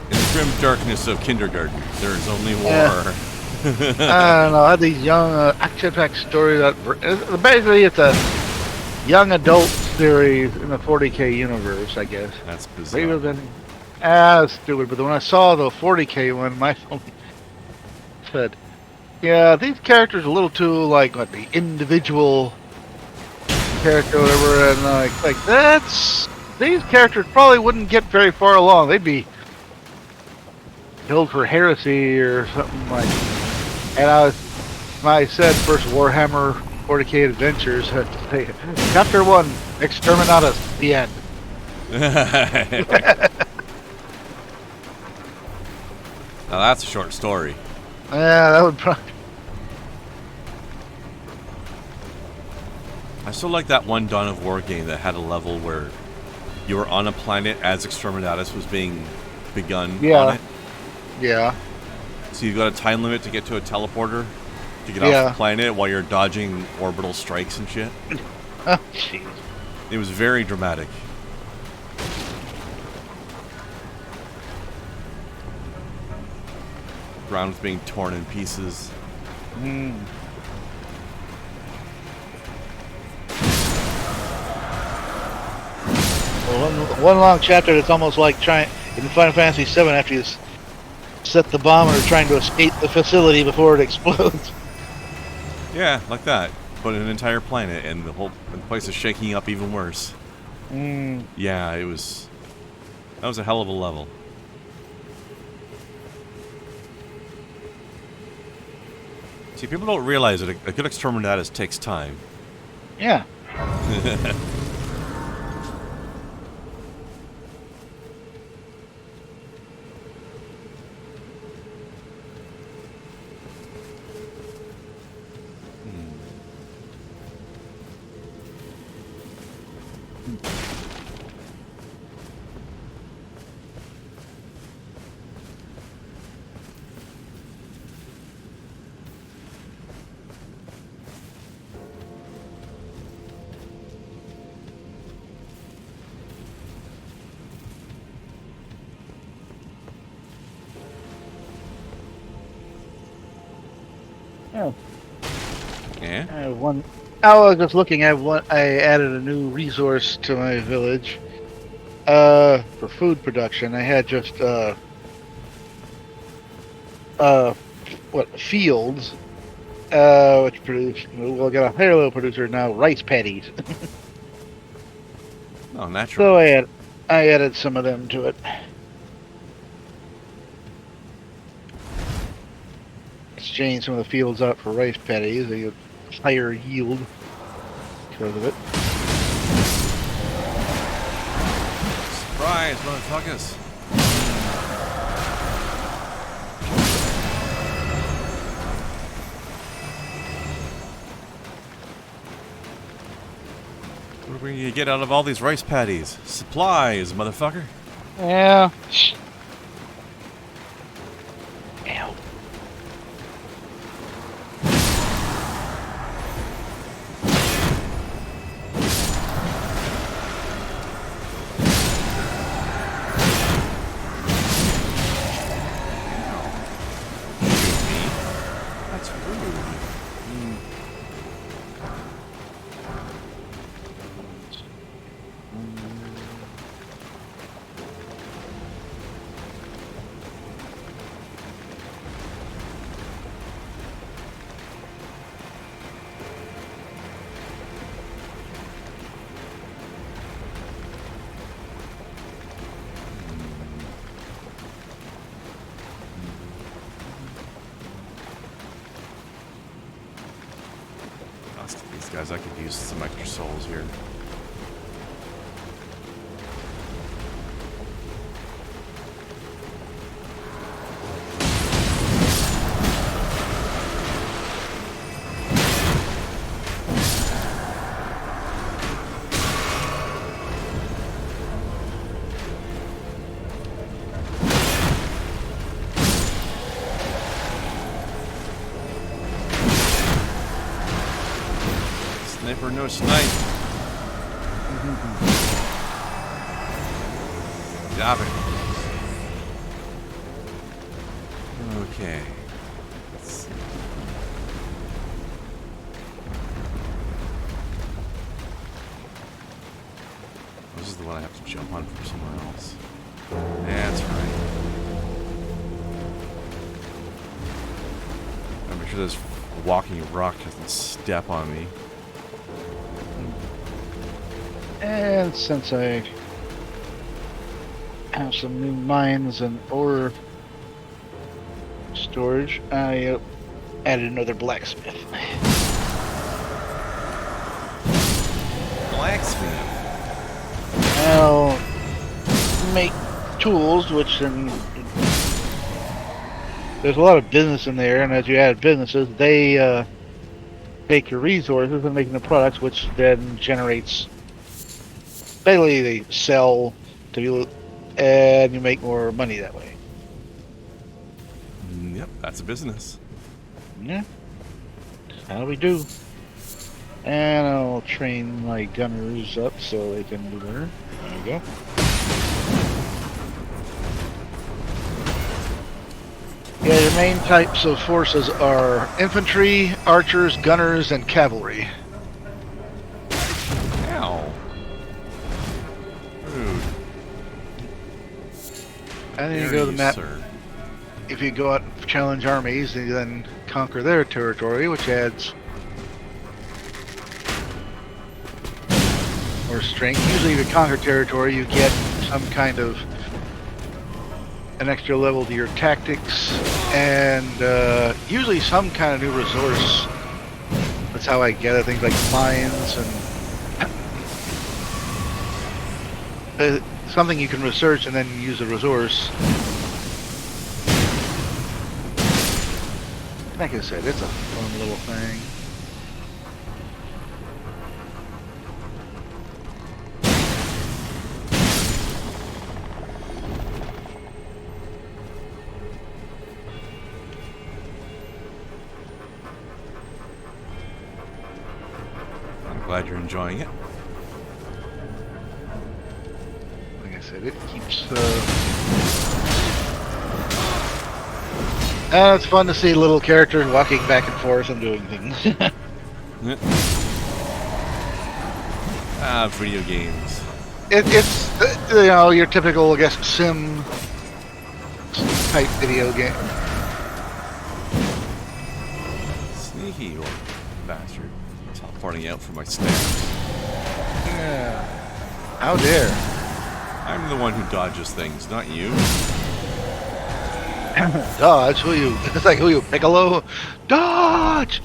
In the grim darkness of kindergarten, there is only war. I don't know. I had these young action-packed stories that basically it's a young adult series in the 40k universe, I guess. That's bizarre. Maybe been as stupid, but when I saw the 40k one, my phone said, "Yeah, these characters are a little too like the individual character, or whatever." And like that's these characters probably wouldn't get very far along. They'd be killed for heresy or something like. And I said first Warhammer 40k Adventures, Chapter 1, Exterminatus, the end. Now that's a short story. Yeah, that would probably. I still like that one Dawn of War game that had a level where you were on a planet as Exterminatus was being begun on it. Yeah. So you've got a time limit to get to a teleporter to get off the planet while you're dodging orbital strikes and shit. Oh, jeez. It was very dramatic. Ground was being torn in pieces. Well, one long chapter that's almost like trying in Final Fantasy VII after you set the bomb or trying to escape the facility before it explodes. Yeah, like that. But an entire planet and the place is shaking up even worse. Yeah, that was a hell of a level. See, people don't realize that a good Exterminatus takes time. Yeah. Yeah? I have one. I was just looking at what I added a new resource to my village. For food production, I had just fields, which produce. We'll get a higher level producer now. Rice paddies. Oh, natural. So I added some of them to it. Exchange some of the fields out for rice paddies. They get higher yield because of it. Surprise, motherfuckers! What are we gonna get out of all these rice paddies? Supplies, motherfucker! Yeah. Ow. That's rude. These guys, I could use some extra souls here. Sniper, no snipe. Got it. Okay. Let's see. This is the one I have to jump on from somewhere else. That's right. I'll make sure this walking rock doesn't step on me. And since I have some new mines and ore storage, I added another blacksmith. Blacksmith. I'll make tools, which then there's a lot of business in there, and as you add businesses, they take your resources and make the products, which then generates. Basically, they sell to you, and you make more money that way. Yep, that's a business. Yeah, how do we do? And I'll train my gunners up so they can do better. There we go. Yeah, your main types of forces are infantry, archers, gunners, and cavalry. Ow. Rude. And then you Dare go to the map. sir. If you go out and challenge armies, you then conquer their territory, which adds more strength. Usually if you conquer territory, you get some kind of an extra level to your tactics, and usually some kind of new resource. That's how I get it, things like mines and something you can research and then use a resource. Like I said, it's a fun little thing. I'm glad you're enjoying it. Like I said, it keeps. It's fun to see little characters walking back and forth and doing things. Yeah. Video games. It's you know, your typical, I guess, sim type video game. Sneaky little bastard. Teleporting out for my stamps. Yeah. How dare? I'm the one who dodges things, not you. Dodge? Who you? It's like who you? Piccolo? Dodge!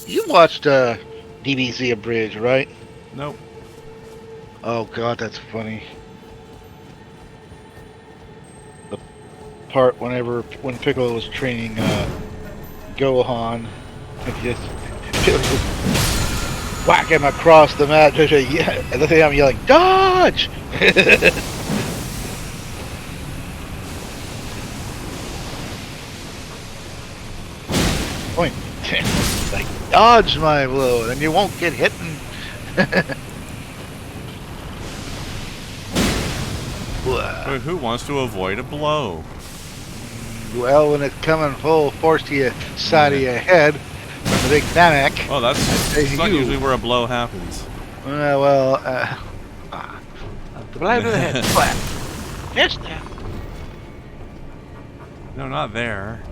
You watched DBZ Abridged, right? Nope. Oh god, that's funny. The part when Piccolo was training Gohan, and he just whack him across the map. Yeah, at the same time yelling, "Dodge!" Point. Like, dodge my blow, and you won't get hit. But who wants to avoid a blow? Well, when it's coming full force to your side of your head from the big Namek. Well, that's not usually where a blow happens. The blow to the head. Flat. Yes, there. No, not there.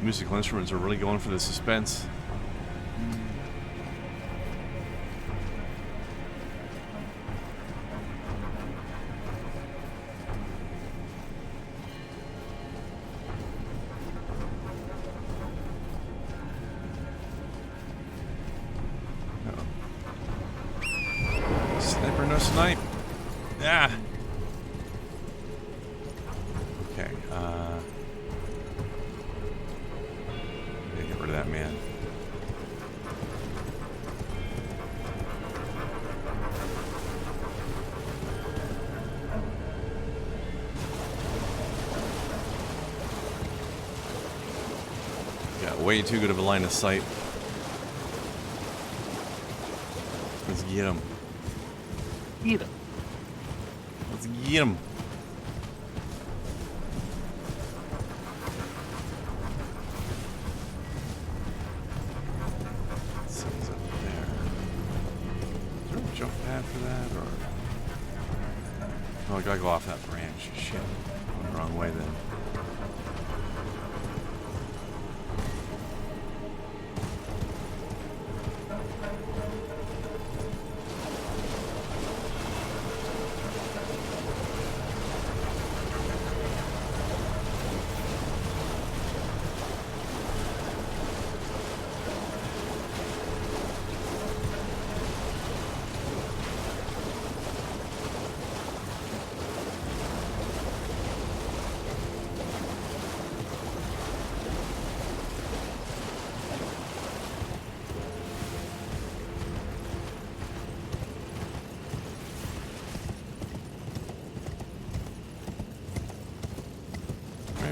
Musical instruments are really going for the suspense. Sniper, no snipe. Ah. Okay. Gotta get rid of that man. Got way too good of a line of sight. Let's get him. Eat 'em. Let's get him. Let's see, he's up there. Is there a jump pad for that, or? Oh, I gotta go off that branch. Shit. Went the wrong way then.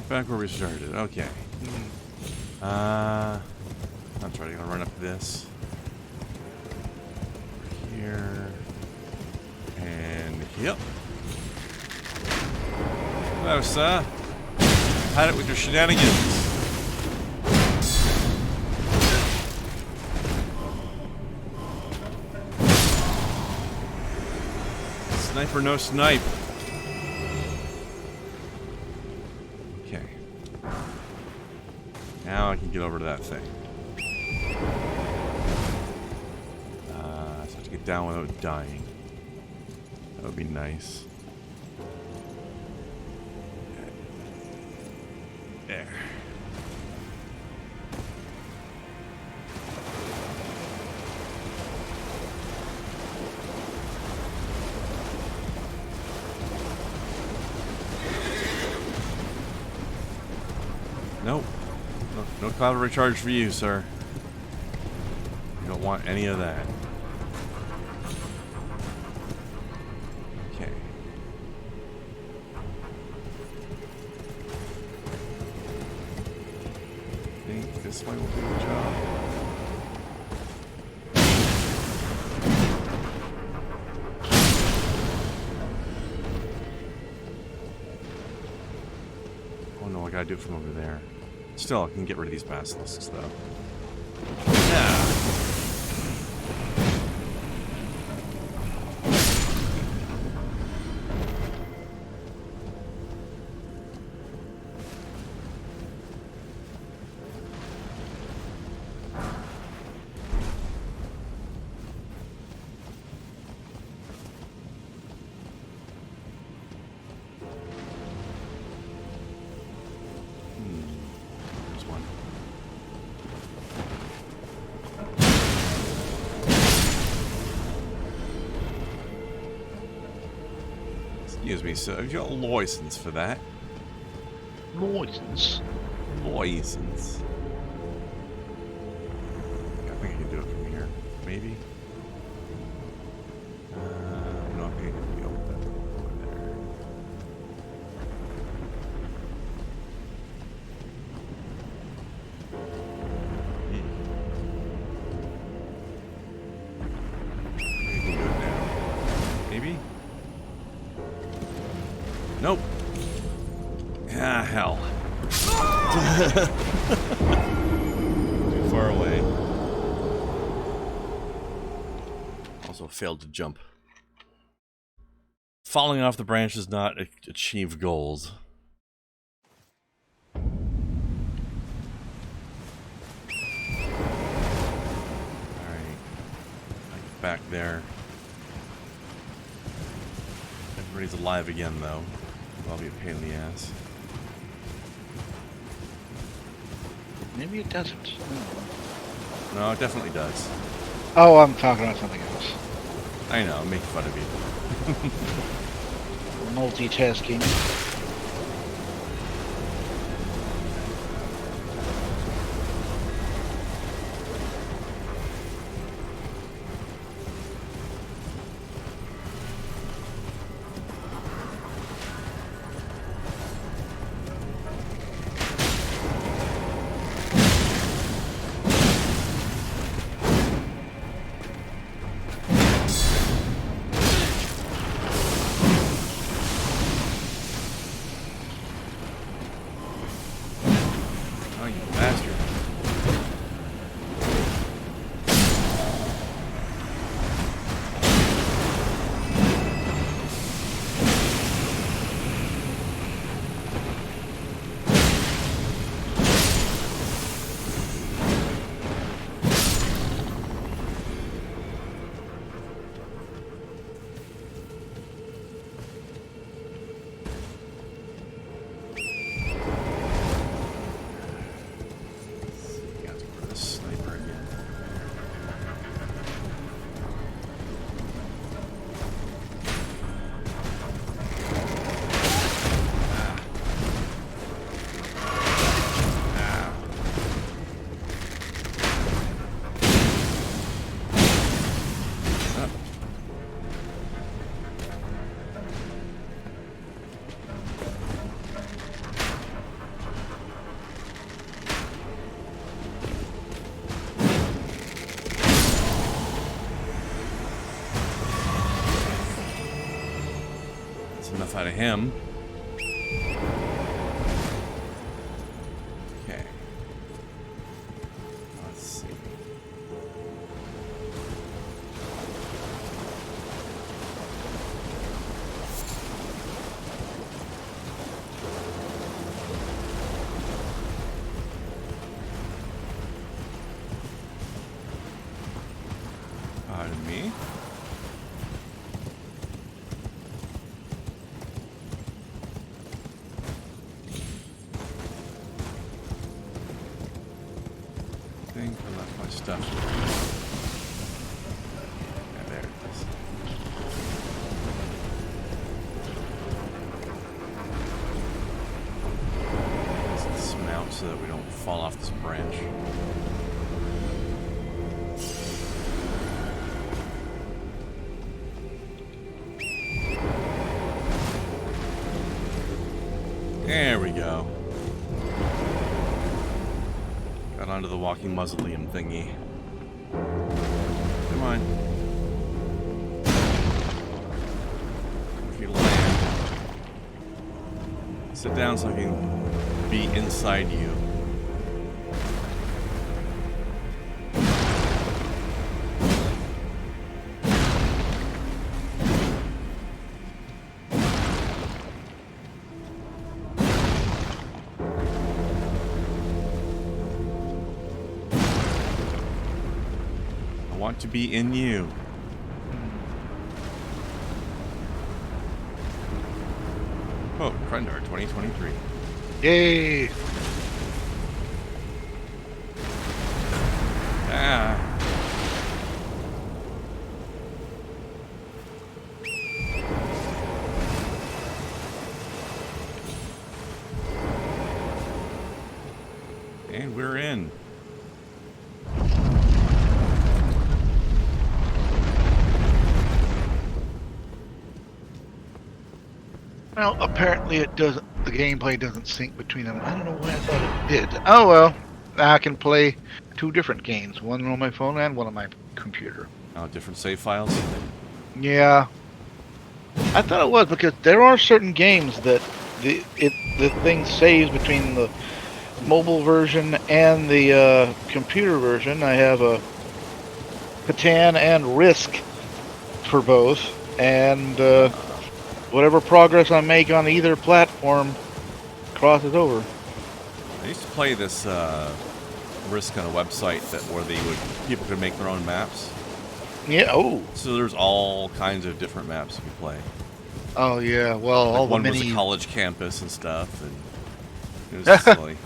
Back where we started. Okay. I'm trying to run up this. Over here. And yep. Hello, sir. Had it with your shenanigans. Sniper, no snipe. Now I can get over to that thing. So I have to get down without dying. That would be nice. There. Nope. No cloud recharge for you, sir. You don't want any of that. Okay. I think this way will do the job. Oh no, I gotta do it from over there. Still, I can get rid of these basilisks, though. Yeah. Excuse me, sir. Have you got a license for that? License? License. I think I can do it from here. Maybe? No, I think I can go with that over there. I can do it now. Maybe? Nope. Ah, hell. Too far away. Also failed to jump. Falling off the branch does not achieve goals. back there. Everybody's alive again, though. That'll be a pain in the ass. Maybe it doesn't. No, it definitely does. Oh, I'm talking about something else. I know, I'm making fun of you. Multitasking. Oh, you bastard. Got to go to the sniper again. That's enough out of him. Okay. Let's see. Pardon me. I think I left my stuff. Yeah, there it is. Let's dismount so that we don't fall off this branch. There we go. Got onto the walking mausoleum thingy. Come on. If you land. Sit down so I can be inside you. I want to be in you. Oh, Krendar 2023. Yay! Ah. And we're in. Well, apparently it doesn't. The gameplay doesn't sync between them. I don't know why I thought it did. Oh well, now I can play two different games, one on my phone and one on my computer. Oh, different save files. Yeah, I thought it was because there are certain games that the thing saves between the mobile version and the computer version. I have a Catan and Risk for both, and whatever progress I make on either platform crosses over. I used to play this Risk on a website that where people could make their own maps. Yeah. Oh. So there's all kinds of different maps you can play. Oh yeah. Well, Like all the one was mini. a college campus and stuff, and it was just silly.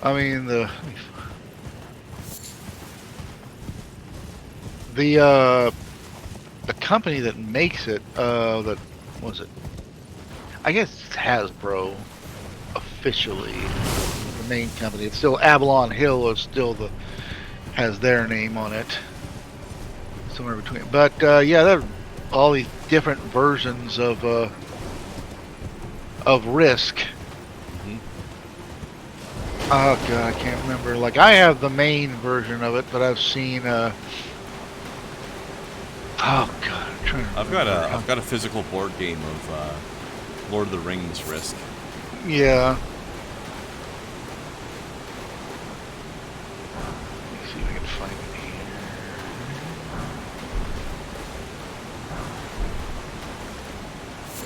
I mean the company that makes it. That was it. I guess it's Hasbro officially the main company. It's still Avalon Hill is still has their name on it. Somewhere between. But yeah, there are all these different versions of Risk. Mm-hmm. Oh god, I can't remember. Like I have the main version of it, but I've seen oh god, I'm trying to I've got a physical board game of Lord of the Rings Risk. Yeah. Let's see if I can find it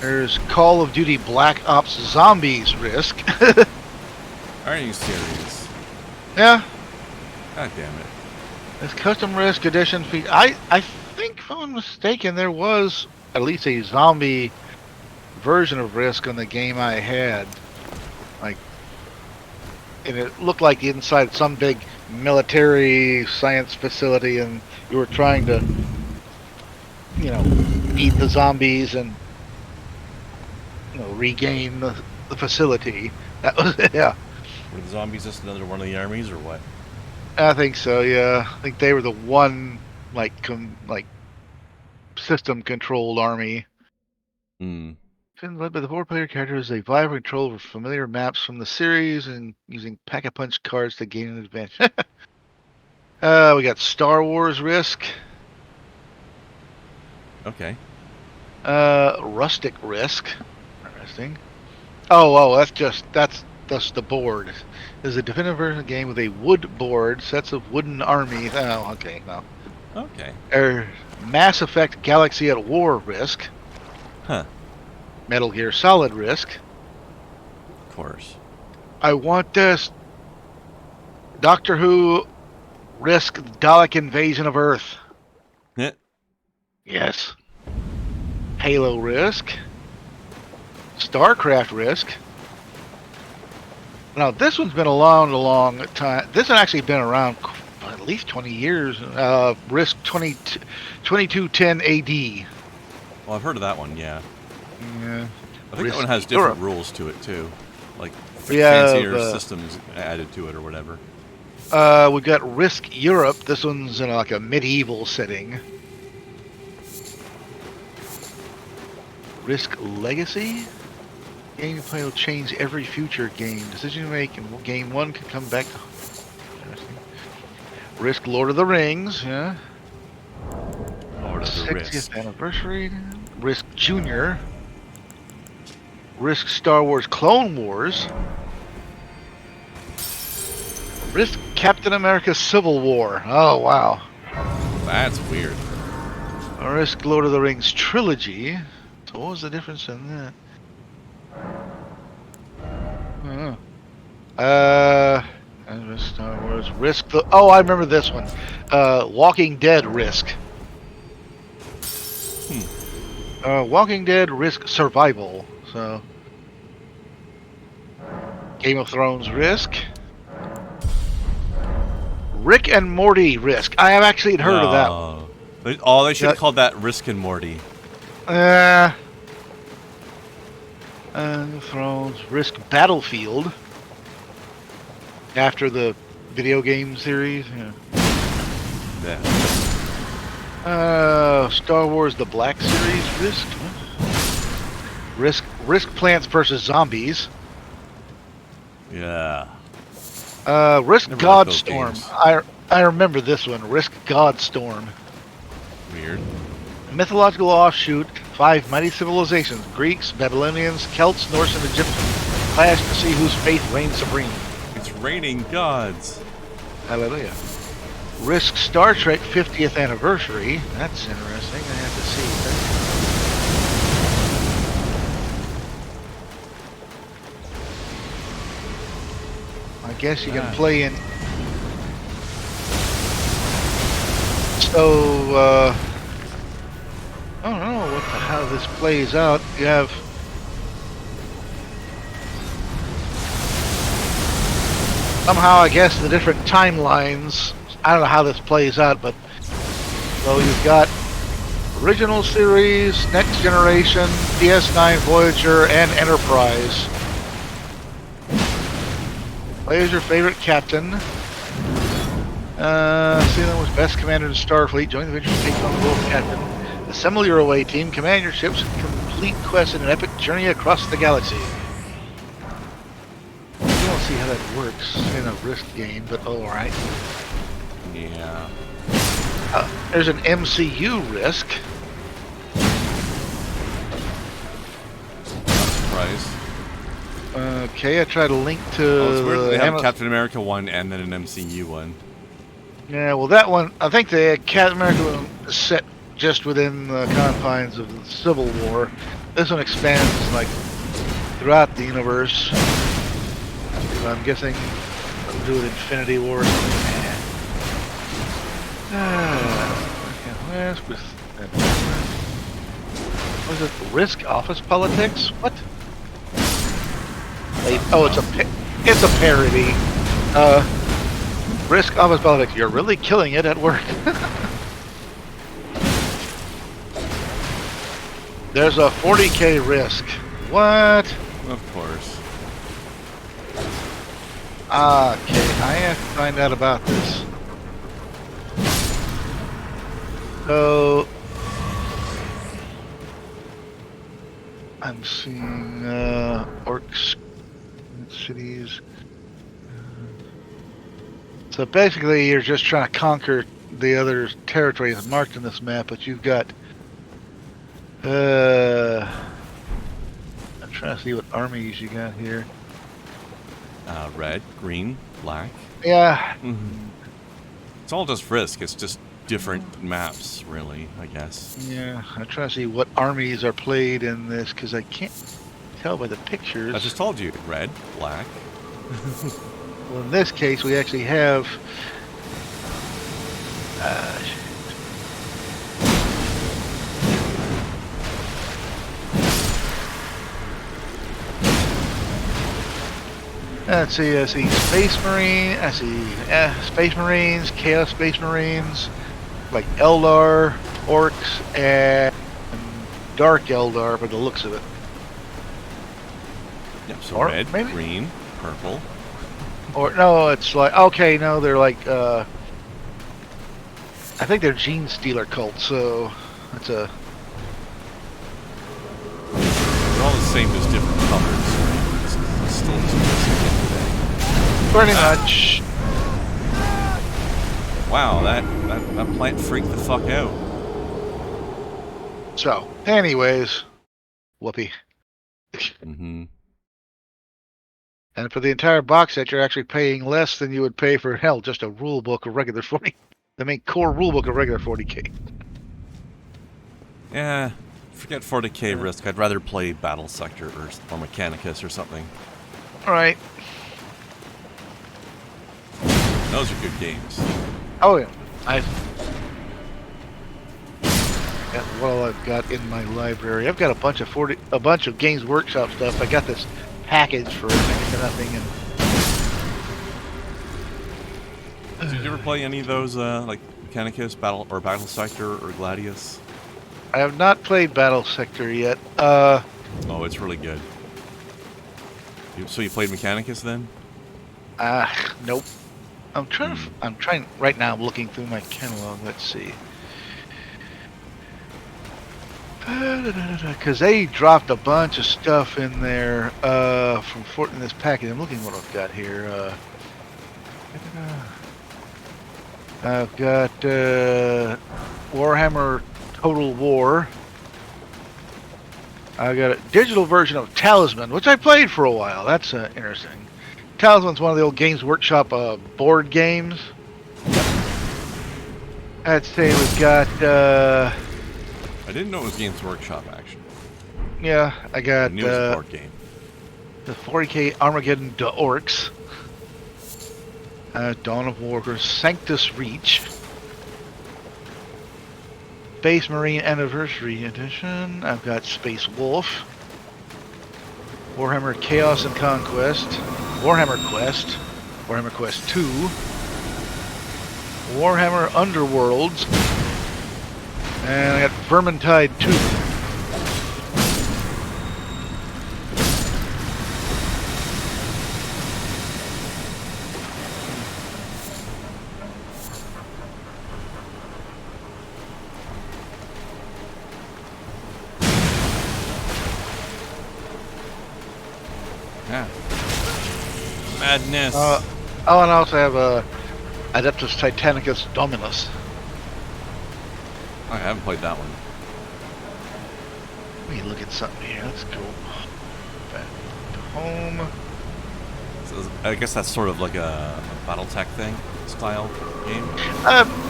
here. There's Call of Duty Black Ops Zombies Risk. Are you serious? Yeah. God damn it. This custom Risk edition feature. I think, if I'm mistaken, there was at least a zombie version of Risk on the game I had. Like, and it looked like inside some big military science facility, and you were trying to, beat the zombies and, regain the facility. That was, yeah. Were the zombies just another one of the armies, or what? I think so, yeah. I think they were the one, like system-controlled army. Hmm. Led by the four-player characters, they vie for control over familiar maps from the series and using pack-a-punch cards to gain an advantage. We got Star Wars Risk. Okay. Rustic Risk. Interesting. Oh, that's the board. There's a definitive version of the game with a wood board, sets of wooden armies. Oh, okay, no. Okay. Mass Effect Galaxy at War Risk. Huh. Metal Gear Solid Risk. Of course. I want this. Doctor Who Risk Dalek Invasion of Earth. Yeah. Yes. Halo Risk. StarCraft Risk. Now, this one's been a long time. This one's actually been around at least 20 years. Risk 2210 AD. Well, I've heard of that one, yeah. Yeah. I think Risk that one has different Europe. rules to it, too. Like, Yeah, fancier systems added to it or whatever. We've got Risk Europe. This one's in like a medieval setting. Risk Legacy. Game you play will change every future game. Decision you make in game one can come back to. Interesting. Risk Lord of the Rings. Yeah. Lord of the 60th Risk. anniversary. Risk Junior. Risk Star Wars Clone Wars. Risk Captain America Civil War. Oh, wow. That's weird. Risk Lord of the Rings Trilogy. So what was the difference in that? Star Wars Risk. I remember this one. Walking Dead Risk. Walking Dead Risk Survival. So, Game of Thrones Risk. Rick and Morty Risk. I have actually heard of that one. They should have called that Risk and Morty. Thrones Risk Battlefield. After the video game series. Yeah. Star Wars The Black Series Risk. Risk Plants vs. Zombies. Yeah. Risk Never liked those Godstorm. games. I remember this one. Risk Godstorm. Weird. Mythological offshoot. 5 mighty civilizations. Greeks, Babylonians, Celts, Norse, and Egyptians. Clash to see whose faith reigns supreme. It's raining gods. Hallelujah. Risk Star Trek 50th anniversary. That's interesting. I have to see that. I guess you can play in So, I don't know how this plays out. You have somehow, I guess, the different timelines. I don't know how this plays out, but so you've got original series, next generation, DS9, Voyager, and Enterprise. Play as your favorite captain. Sealand was best commander in Starfleet. Join the adventure to take on the role of captain. Assemble your away team, command your ships, and complete quests in an epic journey across the galaxy. I don't see how that works in a Risk game, but alright. Yeah. There's an MCU Risk. Not surprised. Okay, I tried to link to It's weird that they have Ama- Captain America one and then an MCU one. Yeah, well, that one, I think the Captain America one is set just within the confines of the Civil War. This one expands, like, throughout the universe. I'm guessing it'll do with Infinity War or something. Was it Risk Office Politics? What? Oh, it's a parody. Risk Office Politics. You're really killing it at work. There's a 40k Risk. What? Of course. Okay, I have to find out about this. So I'm seeing orcs, cities. So basically, you're just trying to conquer the other territories marked in this map, but you've got. I'm trying to see what armies you got here. Red, green, black. Yeah. It's all just Risk. It's just different maps, really, I guess. Yeah, I'm trying to see what armies are played in this because I can't tell by the pictures. I just told you, red, black. Well, in this case, we actually have. Let's see. I see Space Marine. I see Space Marines, Chaos Space Marines, like Eldar, Orcs, and Dark Eldar, by the looks of it. Yep, so Or red, maybe- green, purple. Or no, it's like okay, no, they're like I think they're Gene Stealer cult, so that's a. They're all the same, just different colors. Right? It's still just Risk at the end of the day. Pretty much. Wow, that plant freaked the fuck out. So, anyways, whoopee. Mm-hmm. And for the entire box set, you're actually paying less than you would pay for hell just a rule book of regular 40. The main core rule book of regular 40k. Yeah, forget 40k Risk. I'd rather play Battle Sector or Mechanicus or something. All right. Those are good games. Oh yeah, that's what I've got in my library. I've got a bunch of Games Workshop stuff. I got this package for next to nothing, and Did you ever play any of those, like Mechanicus, Battle Sector, or Gladius? I have not played Battle Sector yet. Oh, it's really good. So you played Mechanicus then? Nope. I'm trying right now. I'm looking through my catalog. Let's see. Because they dropped a bunch of stuff in there in this package. I'm looking what I've got here. I've got Warhammer Total War. I got a digital version of Talisman, which I played for a while. That's interesting. Talisman's one of the old Games Workshop board games. I'd say we've got. I didn't know it was Games Workshop, actually. Yeah, I got I knew it was a board game. the 40k Armageddon to Orcs. Dawn of Warriors, Sanctus Reach. Space Marine Anniversary Edition. I've got Space Wolf. Warhammer Chaos and Conquest. Warhammer Quest. Warhammer Quest 2. Warhammer Underworlds. And I got Vermintide 2. Yeah. Madness. Oh, and I also have Adeptus Titanicus Dominus. I haven't played that one. Let me look at something here. Let's go back to home. So I guess that's sort of like a BattleTech thing style game.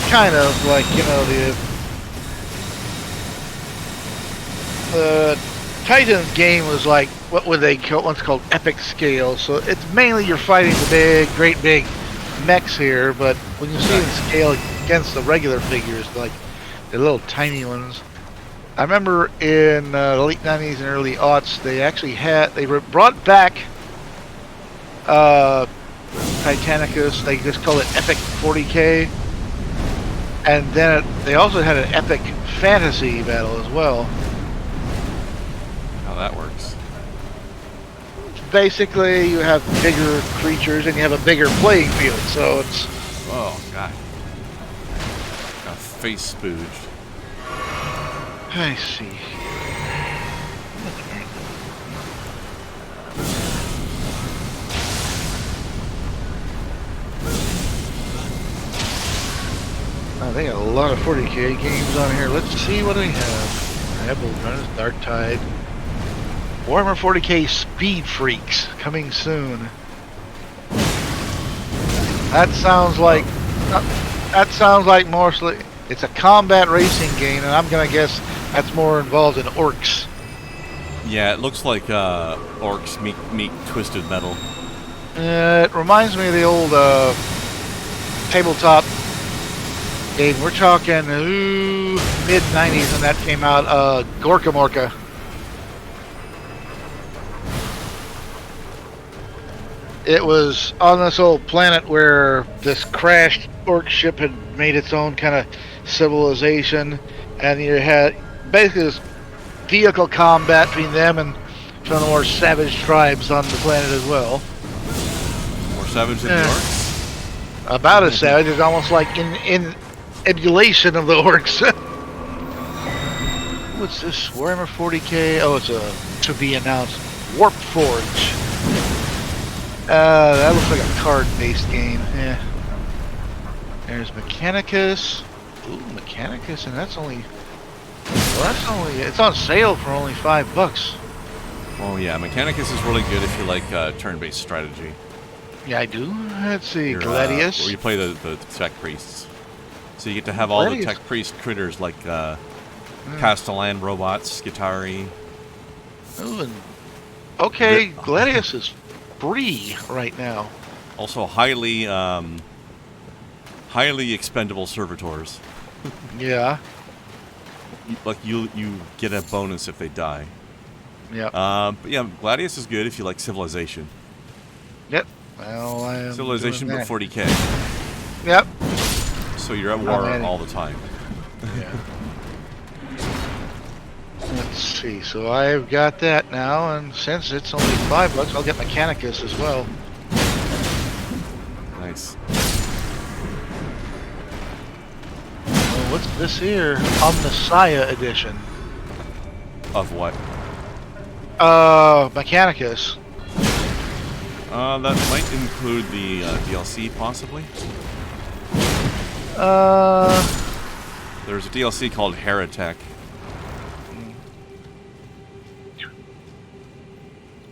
Kind of like, you know, the Titans game was like, what would they call, what's called epic scale. So it's mainly you're fighting the great big mechs here, but when you see it in scale against the regular figures, like the little tiny ones. I remember in the late 90s and early aughts, they actually brought back Titanicus. They just call it Epic 40K, and then they also had an Epic Fantasy battle as well. How that works. Basically, you have bigger creatures and you have a bigger playing field, so it's... Oh, God. Got face spooged. I see. Oh, they got a lot of 40K games on here. Let's see what we have. Rebel Runners, Dark Tide. Warhammer 40K Speed Freaks coming soon. That sounds like mostly it's a combat racing game, and I'm gonna guess that's more involved in orcs. Yeah, it looks like orcs meet Twisted Metal. It reminds me of the old tabletop game. We're talking mid 90s when that came out. Gorka Morka. It was on this old planet where this crashed orc ship had made its own kind of civilization, and you had basically this vehicle combat between them and some of the more savage tribes on the planet as well. More savage than the orcs? About as savage. It's almost like in emulation of the orcs. What's this? Warhammer 40K? Oh, it's a to be announced Warp Forge. That looks like a card-based game. Yeah. There's Mechanicus. Ooh, Mechanicus, and that's only... Well, it's on sale for only $5. Oh yeah, Mechanicus is really good if you like turn-based strategy. Yeah, I do. Let's see, Gladius. Where you play the tech priests. So you get to have all the tech priest critters like Castellan robots, Skitari. Ooh, and okay, Gladius is free right now. Also highly expendable servitors. Yeah. Like you get a bonus if they die. Yep. But yeah, Gladius is good if you like Civilization. Yep. Well, I am Civilization, but 40K. Yep. So you're at war all the time. Yeah. Let's see. So I've got that now, and since it's only $5, I'll get Mechanicus as well. Nice. Well, what's this here? Omnissiah edition. Of what? Mechanicus. That might include the DLC, possibly. There's a DLC called Heretic,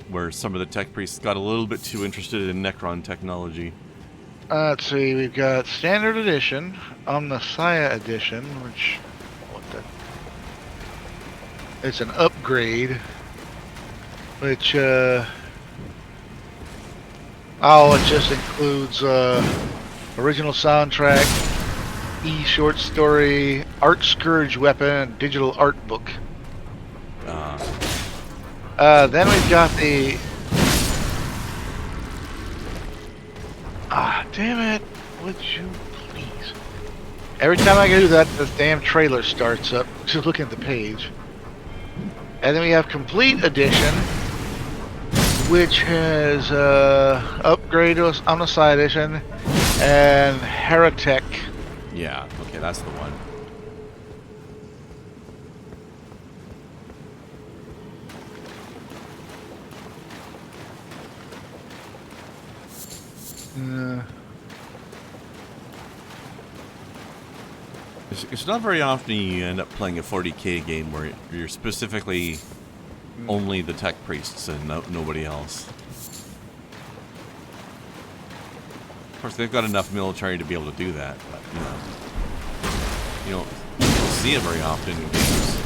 where some of the tech priests got a little bit too interested in Necron technology. Let's see, we've got Standard Edition, Omnissiah Edition, which... It's an upgrade, which, it just includes, original soundtrack, e-short story, art scourge weapon, digital art book. Then we've got the... damn it. Would you please? Every time I do that, the damn trailer starts up. Just looking at the page. And then we have Complete Edition, which has Upgrade on the side edition and Heretic. Yeah, okay, that's the one. It's not very often you end up playing a 40k game where you're specifically only the tech priests and nobody else. Of course, they've got enough military to be able to do that, but you don't see it very often in games.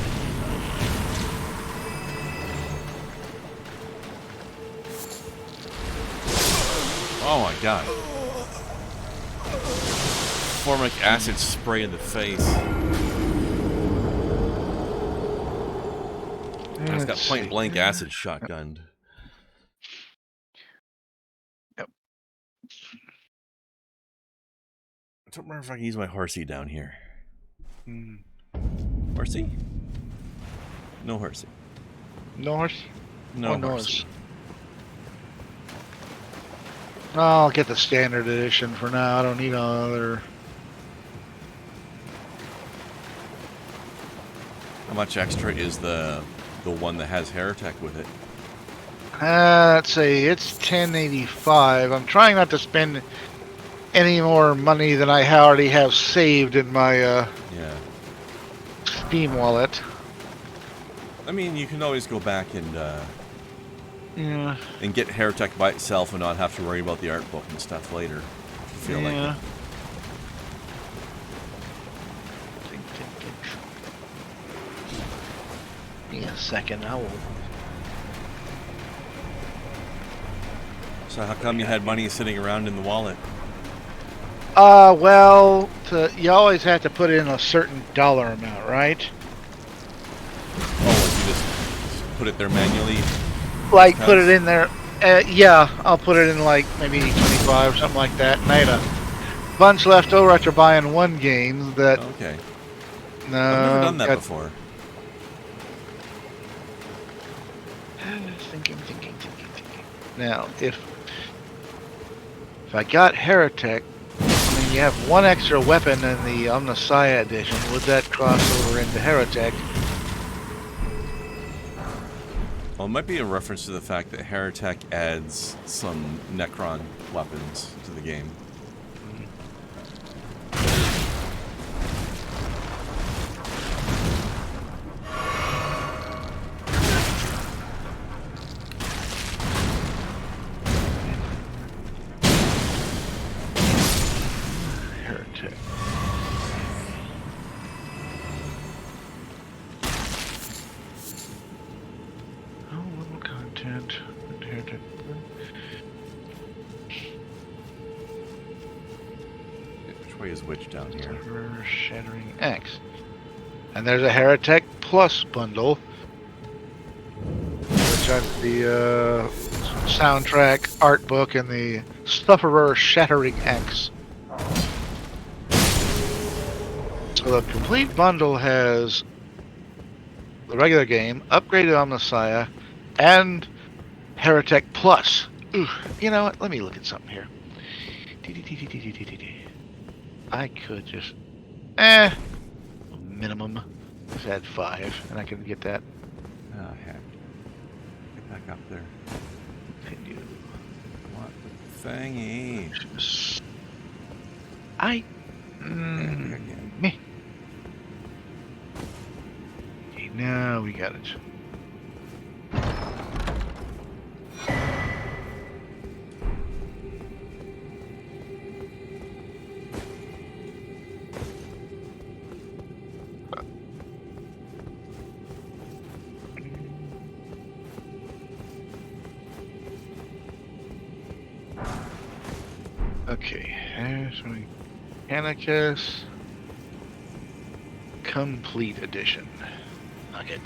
Oh my god. Formic acid spray in the face. It's got point blank acid shotgunned. Yep. I don't remember if I can use my horsey down here. Mm. Horsey? No horsey. No horse? No no horsey. horse. I'll get the standard edition for now. I don't need another. How much extra is the one that has Heretic with it? Let's see, it's 1085. I'm trying not to spend any more money than I already have saved in my Yeah. Steam wallet. I mean, you can always go back and Yeah. and get Heretic by itself and not have to worry about the art book and stuff later. If you feel like it. Give me a second, I will. So how come you had money sitting around in the wallet? Well, you always have to put in a certain dollar amount, right? Oh, like you just put it there manually? Like, put it in there. Yeah, I'll put it in like maybe 25 or something like that. And I had a bunch left over after buying one game that. Okay. No. I've never done that before. Thinking. Now, if I got Heretic, I mean, you have one extra weapon in the Omnissiah edition. Would that cross over into Heretic? Well, it might be a reference to the fact that Heretic adds some Necron weapons to the game. Heretic. Content. Heretic. Which way is which down here? Shattering X. And there's a Heretic Plus bundle, which has the soundtrack, art book, and the Sufferer Shattering X. So the complete bundle has the regular game, upgraded Omnissiah, and Heretic Plus. Ooh, you know what? Let me look at something here. I could just... minimum. Just add 5, and I can get that. Oh, heck. Get back up there. Continue. What the thingy? Meh. Okay, now we got it. Okay, there's my Mechanicus. Complete Edition. Nugget.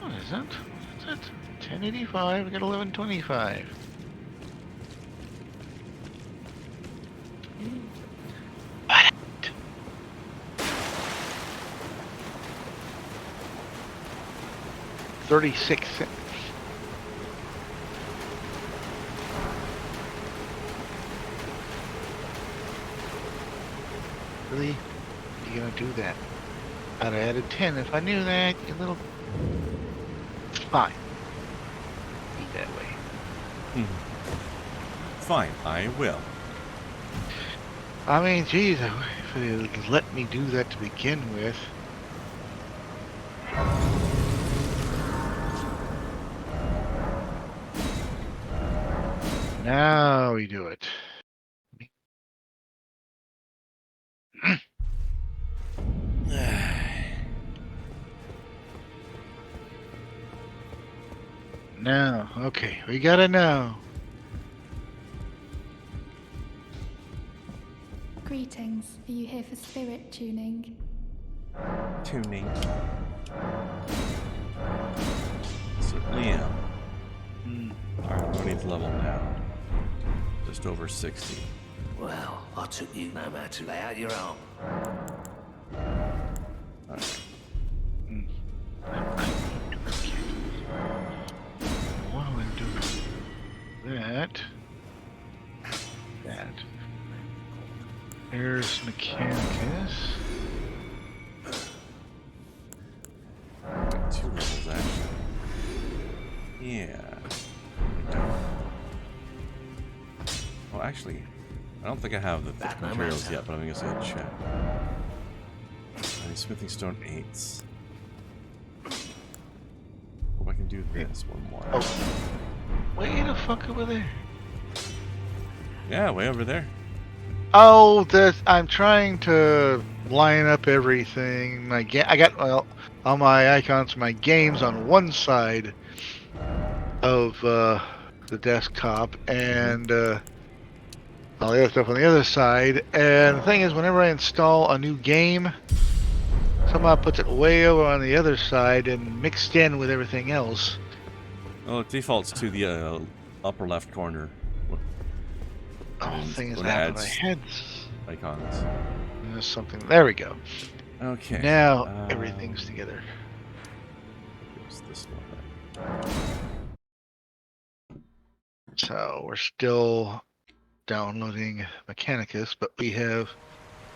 What is that? What's that? 1085. We got 1125. What? 36 cents. Really? You gonna do that? I'd have added 10 if I knew that, you little... Fine. Be that way. Fine, I will. I mean, geez, if it had let me do that to begin with. Now we do it. Now, okay, we gotta know. Greetings. Are you here for spirit tuning? Tuning. Certainly am. Alright, no need to level now. Just over 60. Well, I took you no matter to lay out your arm. Alright. What do I do? That. That. There's Mechanicus. Wait, 2 levels actually. Yeah. Well, actually, I don't think I have the thick materials yet, but I'm gonna go check. Smithing stone 8s. Hope I can do this one more. Oh. Way the fuck over there. Yeah, way over there. Oh, this, I'm trying to line up everything. I got, well, all my icons, my games on one side of the desktop, and all the other stuff on the other side. And the thing is, whenever I install a new game, somehow puts it way over on the other side and mixed in with everything else. Well, it defaults to the upper left corner. Oh, the thing is, when it that my adds head's icons. there's something. There we go. Okay. Now everything's together. Here's this one. So we're still downloading Mechanicus, but we have.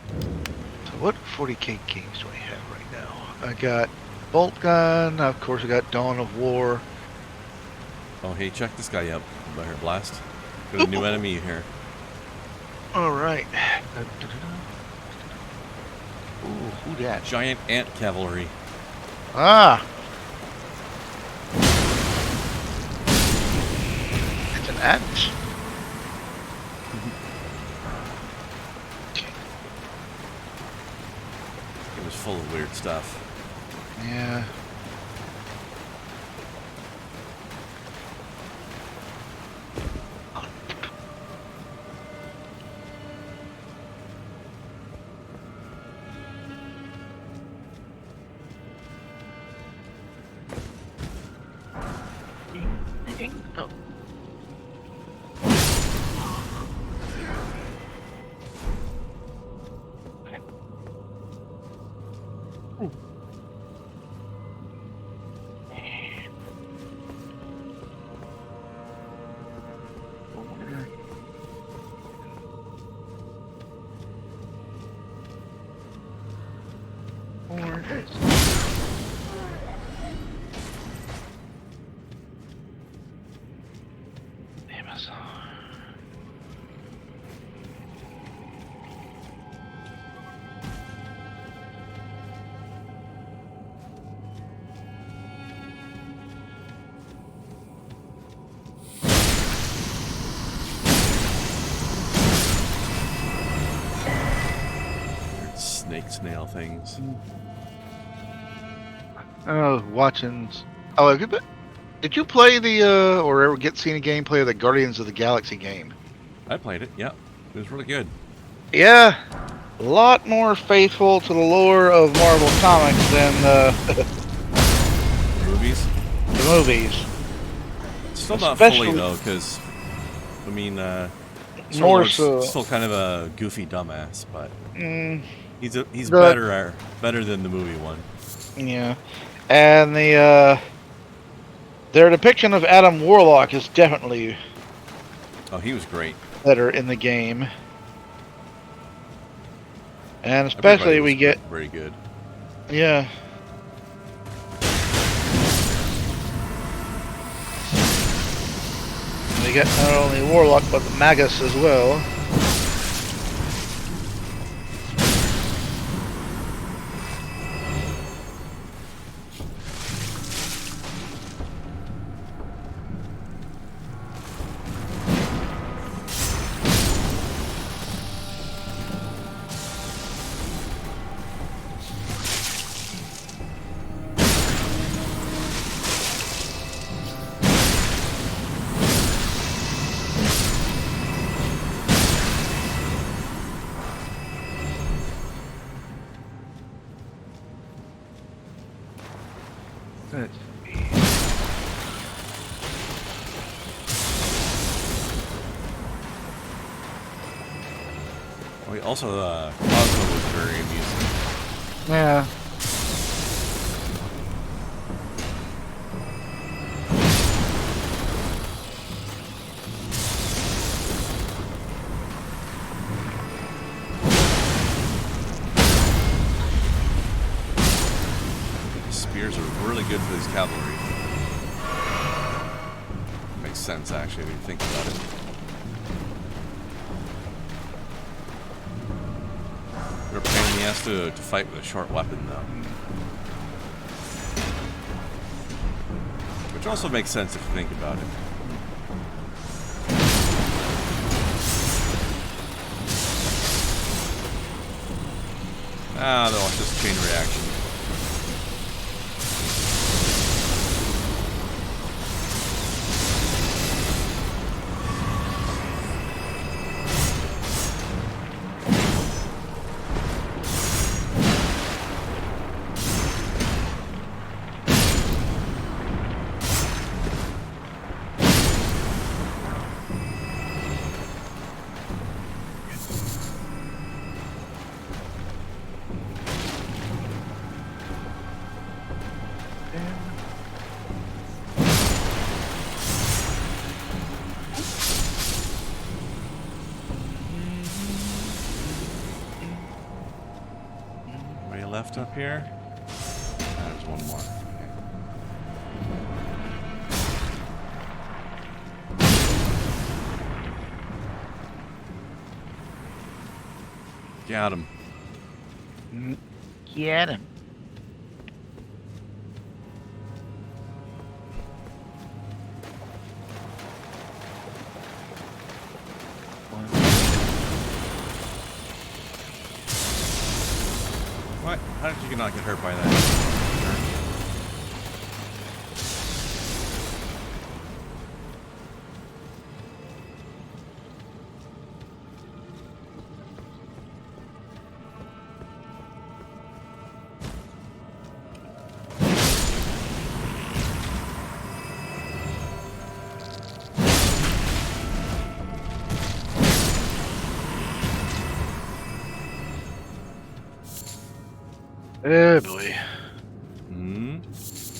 So what 40k games do I have right now? I got Bolt Gun. Of course, I got Dawn of War. Oh, hey, check this guy out. By here, Blast. Got a new enemy here. All right. Ooh, who that? Giant ant cavalry. Ah. It's an ant. It was full of weird stuff. Yeah. Oh. Snake snail things. Oh, watching. Oh, did you play the or ever get seen a gameplay of the Guardians of the Galaxy game? I played it. Yeah, it was really good. Yeah, a lot more faithful to the lore of Marvel Comics than the Movies. movies. Still not Especially- fully though, because I mean, More Star-Lord's so. still kind of a goofy dumbass, but he's The- better than the movie one. Yeah, and their depiction of Adam Warlock is definitely Oh, he was great. better in the game, and especially Everybody was we get very good. yeah. We get not only Warlock but the Magus as well. Let's see. Oh, also, Cosmo was very amusing. Yeah. Spears are really good for these cavalry. Makes sense, actually, when you think about it. They're a pain in the ass to fight with a short weapon, though. Which also makes sense if you think about it. Ah, they'll just chain reaction. Left up here. There's one more. Okay. Got him. Get him. What? How did you not get hurt by that? Oh boy.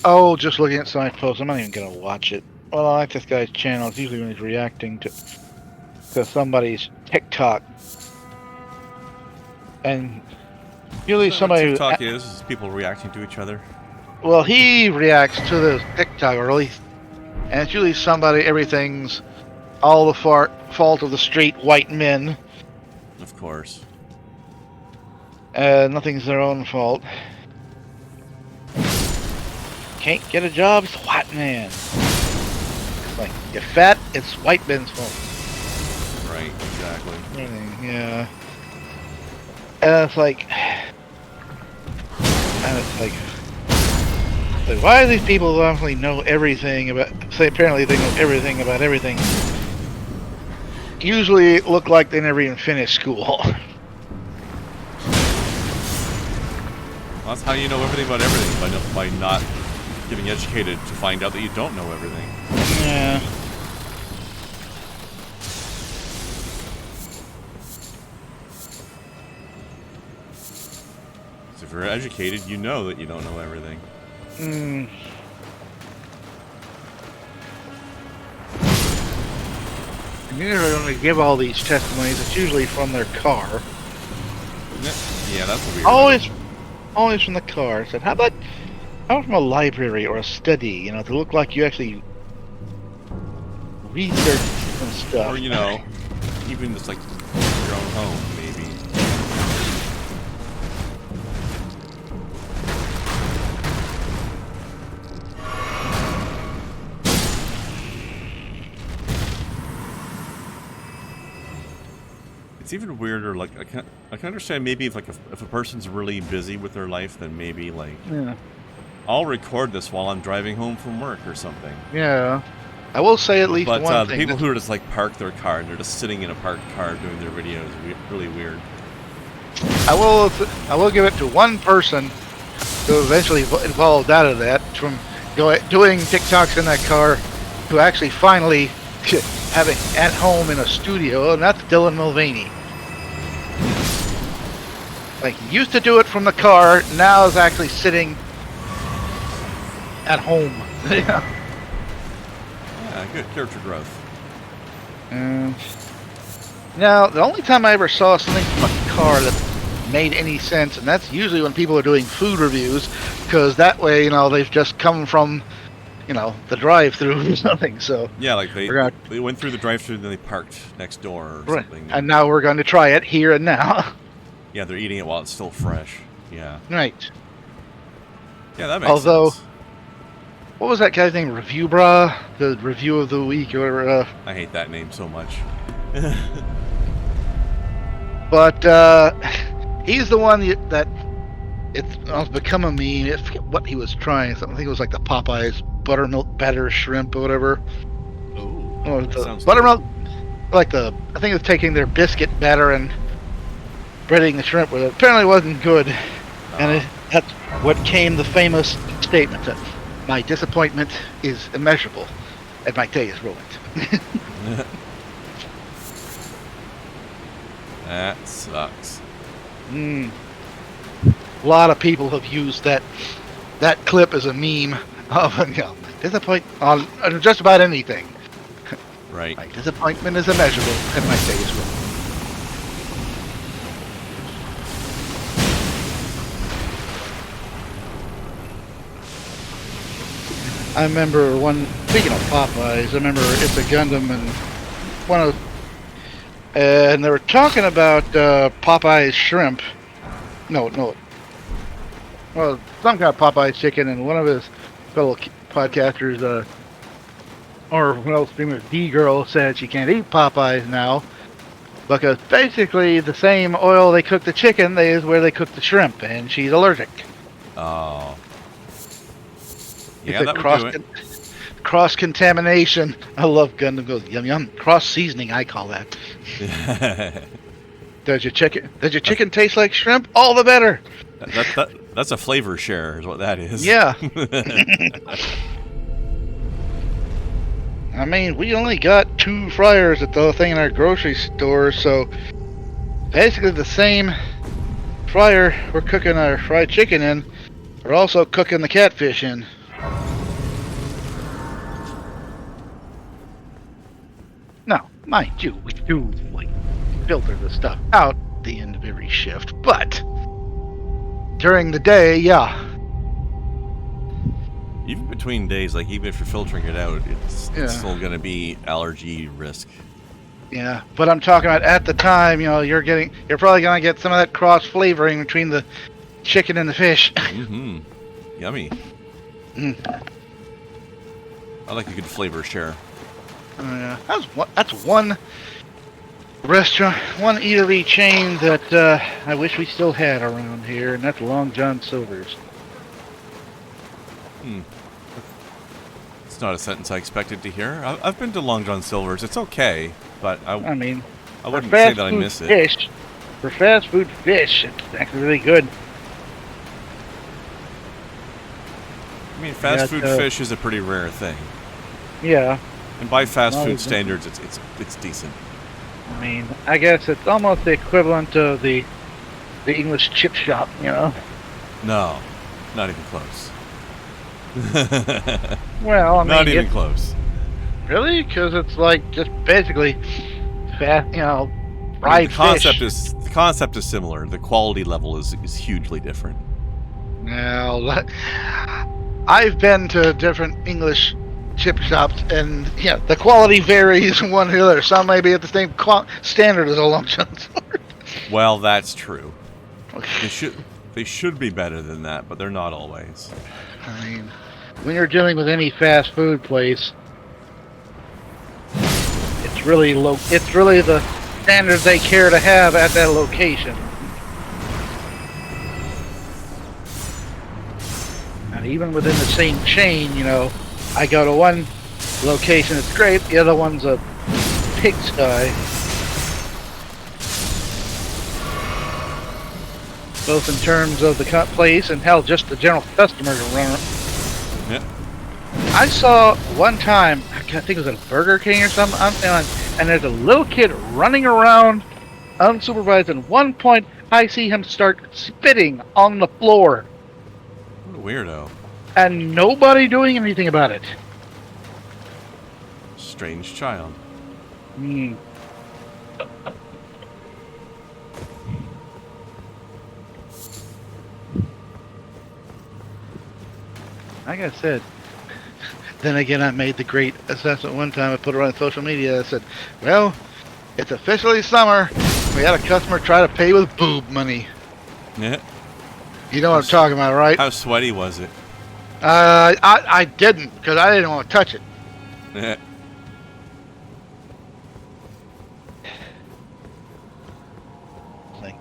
Oh, just looking at side posts. I'm not even gonna watch it. Well, I like this guy's channel. It's usually when he's reacting to somebody's TikTok, and usually somebody. TikTok is people reacting to each other. Well, he reacts to the TikTok, or at least, and it's usually somebody. Everything's all the fault of the straight white men. Of course. Nothing's their own fault. Can't get a job, it's white man. Like, you're fat, it's white man's fault. Right, exactly. Yeah. And it's like, why do these people who obviously know everything about, say apparently they know everything about everything, usually look like they never even finished school. That's how you know everything about everything, by not getting educated to find out that you don't know everything. Yeah. So if you're educated, you know that you don't know everything. Mm. And usually when they give all these testimonies, it's usually from their car. Yeah, that's weird. Always from the car. Said, how about from a library or a study? You know, to look like you actually research some stuff. Or, you know, even just like your own home, maybe. It's even weirder. Like I can understand maybe if a person's really busy with their life, then maybe like Yeah. I'll record this while I'm driving home from work or something. Yeah. I will say at least But one the thing. people who are just like park their car and they're just sitting in a parked car doing their videos, really weird. I will give it to one person who eventually evolved out of that from doing TikToks in that car to actually finally having at home in a studio, and that's Dylan Mulvaney. Like, he used to do it from the car, now is actually sitting at home. Yeah, good character growth. Now, the only time I ever saw something from a car that made any sense, and that's usually when people are doing food reviews, because that way, you know, they've just come from, you know, the drive-through or something. So yeah, like they went through the drive-through, then they parked next door or something. And now we're going to try it here and now. Yeah, they're eating it while it's still fresh. Yeah. Right. Yeah, that makes sense. What was that guy's name? Review Bra? The review of the week or whatever. I hate that name so much. But he's the one that it's become a meme. I forget what he was trying. I think it was like the Popeyes buttermilk batter shrimp or whatever. Oh, that sounds buttermilk. Like I think it was taking their biscuit batter and breading the shrimp with it. Apparently, it wasn't good, and that's what came the famous statement that my disappointment is immeasurable, and my day is ruined. That sucks. A lot of people have used that clip as a meme of, you know, disappoint on just about anything. Right. My disappointment is immeasurable, and my day is ruined. I remember speaking of Popeyes, I remember It's a Gundam and and they were talking about Popeye's shrimp. No. Well, some kind of Popeye's chicken, and one of his fellow podcasters, or one else streamer, D-Girl, said she can't eat Popeyes now because basically the same oil they cook the chicken is where they cook the shrimp, and she's allergic. Oh. Yeah, It's that a would do it. cross-contamination. I love Gundam goes yum yum. Cross-seasoning, I call that. Does your chicken taste like shrimp? All the better. That's a flavor share, is what that is. Yeah. I mean, we only got 2 fryers at the thing in our grocery store, so basically the same fryer we're cooking our fried chicken in, we're also cooking the catfish in. Now, mind you, we do filter the stuff out at the end of every shift, but during the day, yeah. Even between days, like even if you're filtering it out, it's still going to be allergy risk. Yeah, but I'm talking about at the time, you know, you're probably going to get some of that cross flavoring between the chicken and the fish. Mm-hmm. Yummy. I like a good flavor share. Yeah, that's one restaurant, one eatery chain that I wish we still had around here, and that's Long John Silver's. That's not a sentence I expected to hear. I've been to Long John Silver's. It's okay, but I mean, I for wouldn't say fast that I food miss it. fish, for fast food fish, it's actually really good. I mean, fast Yeah, food fish is a pretty rare thing. Yeah. And by fast Well, food it's- standards, it's decent. I mean, I guess it's almost the equivalent of the English chip shop, you know? No, not even close. Well, I mean, Not even it's- close. Really? Because it's like just basically fast, you know, I mean, fried the concept fish. is the concept is similar. The quality level is hugely different. Now, I've been to different English chip shops, and yeah, the quality varies one to the other. Some may be at the same standard as a Long John Silver. Well, that's true. They should be better than that, but they're not always. I mean, when you're dealing with any fast food place, it's really low. It's really the standards they care to have at that location. And even within the same chain, you know, I go to one location, it's great. The other one's a pigsty. Both in terms of the place and hell, just the general customer to run. Yeah. I saw one time, I think it was at a Burger King or something, and there's a little kid running around unsupervised, and at one point I see him start spitting on the floor, What a weirdo. and nobody doing anything about it. Strange child. Hmm. Like I said, then again, I made the great assessment one time. I put it on social media. I said, well, it's officially summer. We had a customer try to pay with boob money. Yeah. You know what I'm talking about, right? How sweaty was it? I didn't, because I didn't want to touch it. Yeah. Like,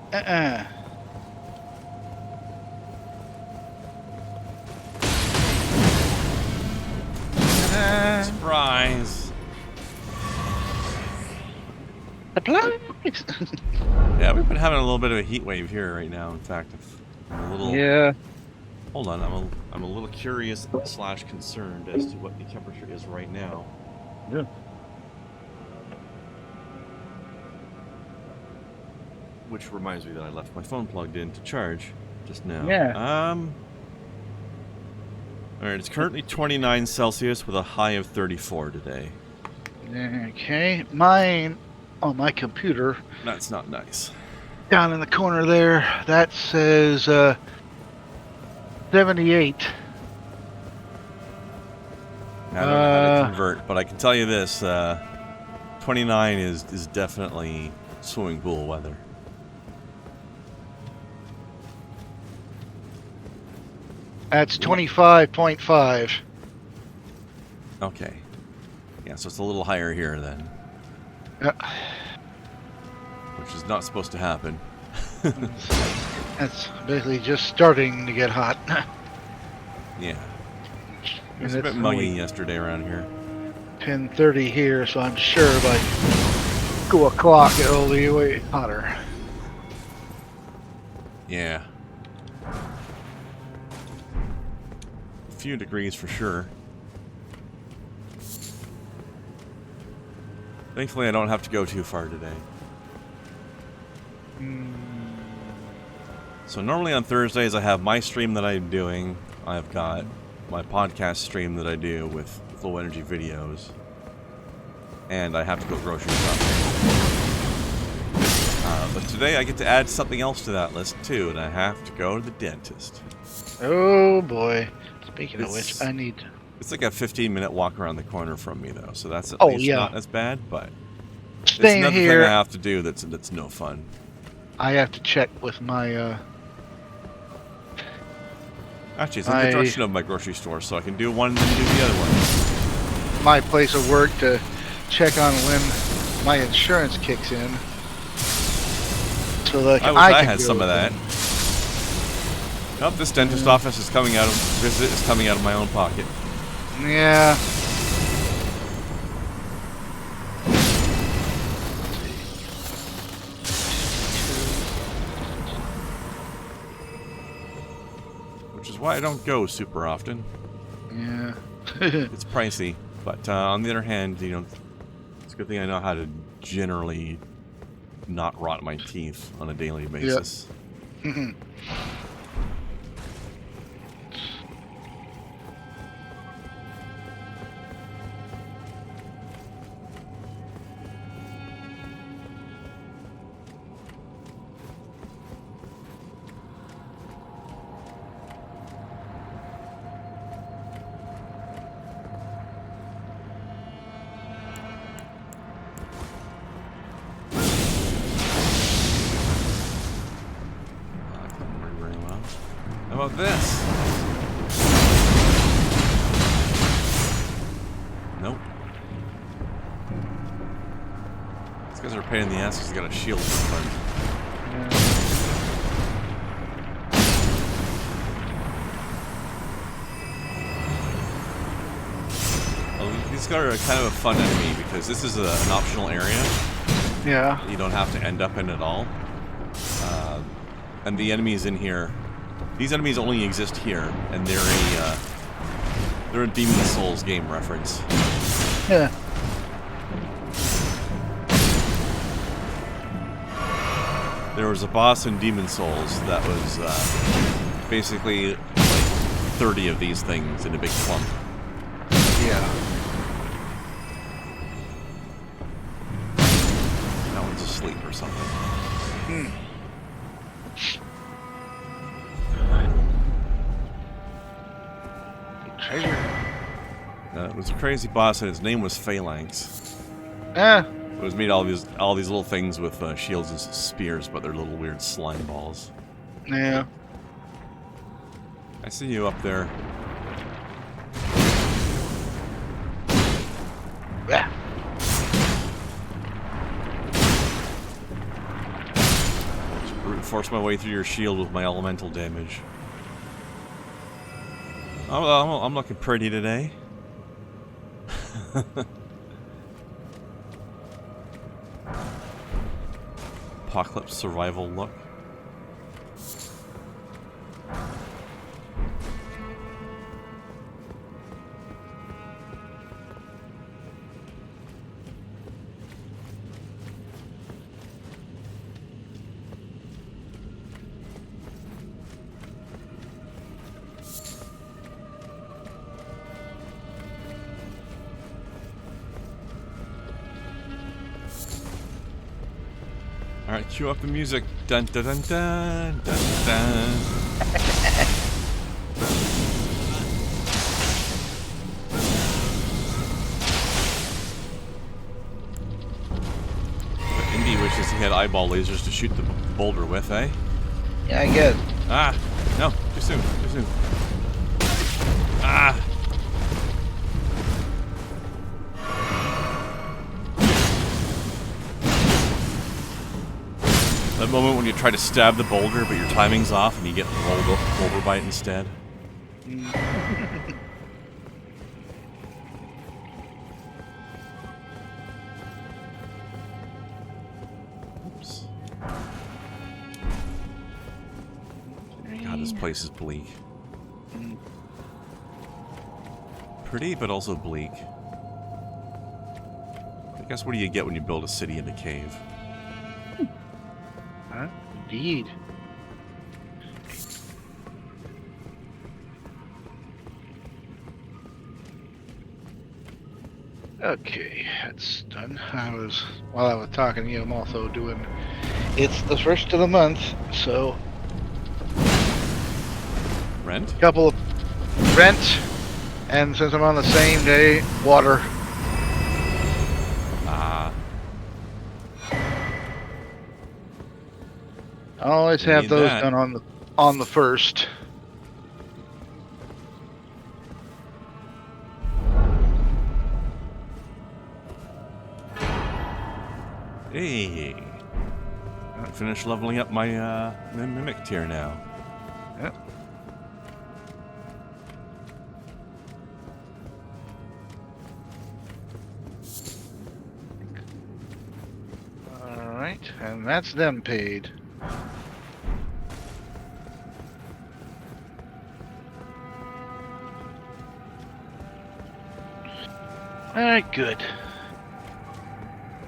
Surprise. Surprise! Yeah, we've been having a little bit of a heat wave here right now. In fact, I'm a little. Yeah. Hold on, I'm a little curious / concerned as to what the temperature is right now. Yeah. Which reminds me that I left my phone plugged in to charge just now. Yeah. Alright, it's currently 29 Celsius with a high of 34 today. Okay. Mine, on my computer, That's not nice. down in the corner there, that says 78. I don't know how to convert, but I can tell you this, 29 is definitely swimming pool weather. That's 25.5. Okay. Yeah, so it's a little higher here then. Which is not supposed to happen. That's basically just starting to get hot. Yeah. It And was a bit it's muggy only yesterday around here. 10:30 here, so I'm sure by 2 o'clock it'll be way hotter. Yeah. A few degrees for sure. Thankfully, I don't have to go too far today. So normally on Thursdays, I have my stream that I'm doing. I've got my podcast stream that I do with low energy videos. And I have to go grocery shopping. But today I get to add something else to that list too, and I have to go to the dentist. Oh boy. Speaking of which, It's- I need... It's like a 15-minute walk around the corner from me, though, so that's at Oh, least yeah. not as bad. But it's Staying another thing here, I have to do that's no fun. I have to check with my... Actually, it's in the direction of my grocery store, so I can do one and then do the other one. my place of work to check on when my insurance kicks in. So that I wish I can had go some of with that. it. Nope, this dentist office is coming out of visit is coming out of my own pocket. Yeah, is why I don't go super often. Yeah. It's pricey, but on the other hand, you know, it's a good thing I know how to generally not rot my teeth on a daily basis. Yep. How about this? Nope. These guys are a pain in the ass because they got a shield in front. Well, these guys are kind of a fun enemy because this is an optional area. Yeah. You don't have to end up in at all. And the enemies in here, these enemies only exist here, and they're a Demon Souls game reference. Yeah. There was a boss in Demon Souls that was basically like 30 of these things in a big clump. Yeah. That one's asleep or something. Treasure. It was a crazy boss, and his name was Phalanx. Ah. It was made all these little things with shields and spears, but they're little weird slime balls. Yeah. I see you up there. Ah. Just brute force my way through your shield with my elemental damage. I'm looking pretty today. Apocalypse survival look. Alright, cue up the music. Dun dun dun dun dun dun. But Indy wishes he had eyeball lasers to shoot the boulder with, eh? Yeah, I guess. Ah! No, too soon, too soon. Ah! That moment when you try to stab the boulder, but your timing's off and you get rolled over by it instead. Oops. God, this place is bleak. Pretty, but also bleak. I guess what do you get when you build a city in a cave? Huh? Indeed. Okay, that's done. While I was talking to you, I'm also doing, it's the first of the month, so Rent? couple of rent, and since I'm on the same day, water. Ah. I always You have need those that. done on the first. Hey. I finished leveling up my mimic tier now. Yep. Alright, and that's them paid. Alright, good.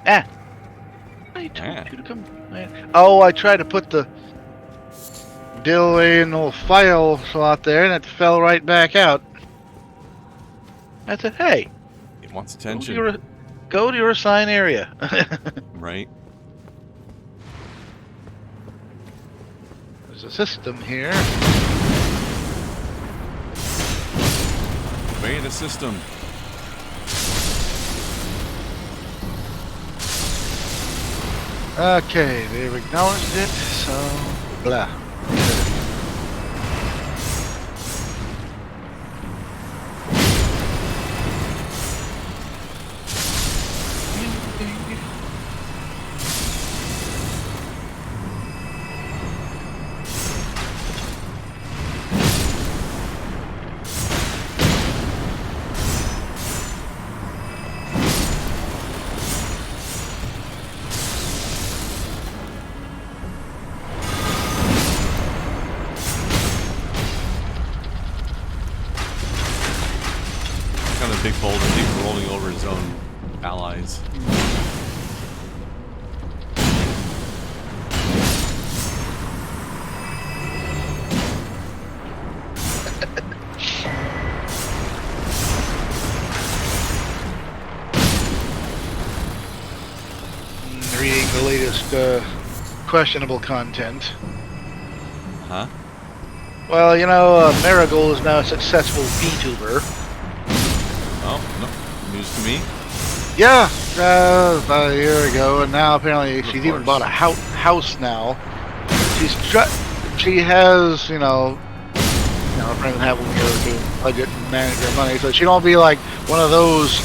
Ah! I told Ah. you to come. Oh, I tried to put the dilly in the file slot there, and it fell right back out. I said, hey, It wants go to attention. your assigned area. Right? There's a system here. Obey the system. Okay, they've acknowledged it, so blah. Kind of big boulder, he's rolling over his own allies. Reading the latest questionable content. Huh? Well, you know, Marigold is now a successful VTuber. Oh, no. News to me. Yeah, about a year ago, and now apparently she's even course. bought a house now. She has, friends helping her to budget and manage her money, so she don't be like one of those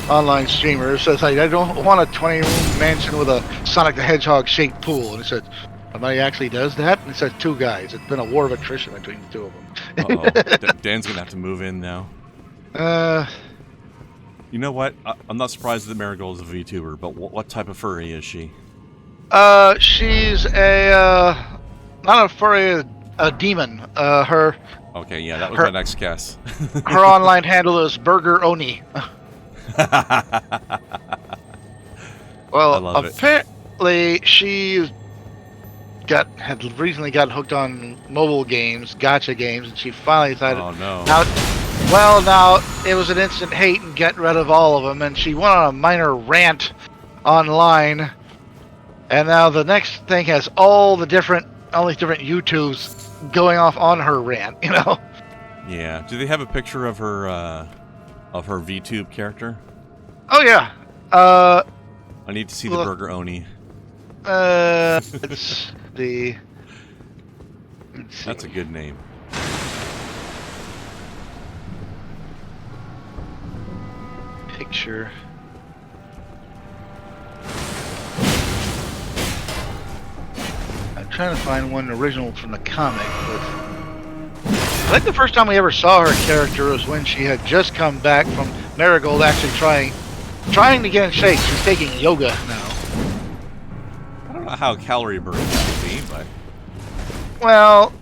online streamers. So it's like, I don't want a 20-room mansion with a Sonic the Hedgehog shaped pool. And it said, somebody actually does that? And it says 2 guys. It's been a war of attrition between the 2 of them. Uh-oh. Dan's gonna have to move in now. You know what? I'm not surprised that Marigold is a VTuber, but what type of furry is she? She's not a furry, a demon. Okay, yeah, that was my next guess. Her online handle is Burger Oni. Well, I love it. apparently she had recently got hooked on mobile games, gacha games, and she finally decided. Oh no! Now it was an instant hate and get rid of all of them, and she went on a minor rant online. And now the next thing has all these different YouTubes going off on her rant. Yeah. Do they have a picture of her VTube character? Oh yeah. I need to see the Burger Oni. Let's see. That's a good name. Picture. I'm trying to find one original from the comic, but I think the first time we ever saw her character was when she had just come back from Marigold, actually trying to get in shape. She's taking yoga now. I don't know how calorie burning that would be, but Well,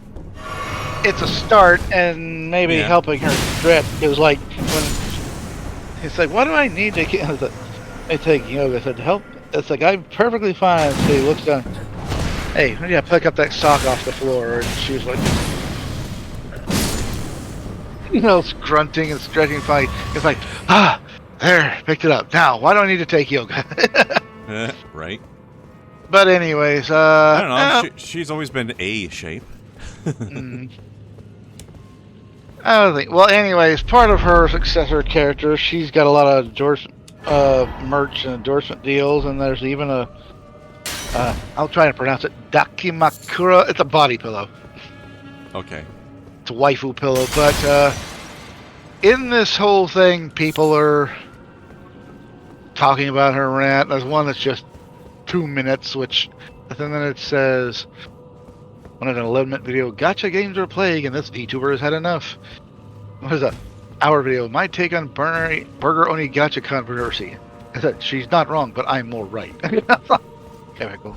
it's a start, and maybe helping her drip. It was like when he's like, "What do I need to get?" I take yoga. I said, "Help." It's like, "I'm perfectly fine." So he looks down. Hey, we gotta pick up that sock off the floor. And she was like, grunting and stretching. Fine. It's like, there, picked it up. Now, why do I need to take yoga? right. But anyways, I don't know. She's always been A shape. I don't think. Well, anyways, part of her successor character, she's got a lot of merch and endorsement deals, and there's even a. I'll try to pronounce it. Dakimakura. It's a body pillow. Okay. It's a waifu pillow, but in this whole thing, people are talking about her rant. There's one that's just 2 minutes, and then it says, "One of an 11-minute video. Gacha games are plague, and this VTuber has had enough." What is that? Hour video. My take on Burger Oni gacha controversy. I said, she's not wrong, but I'm more right. Chemical.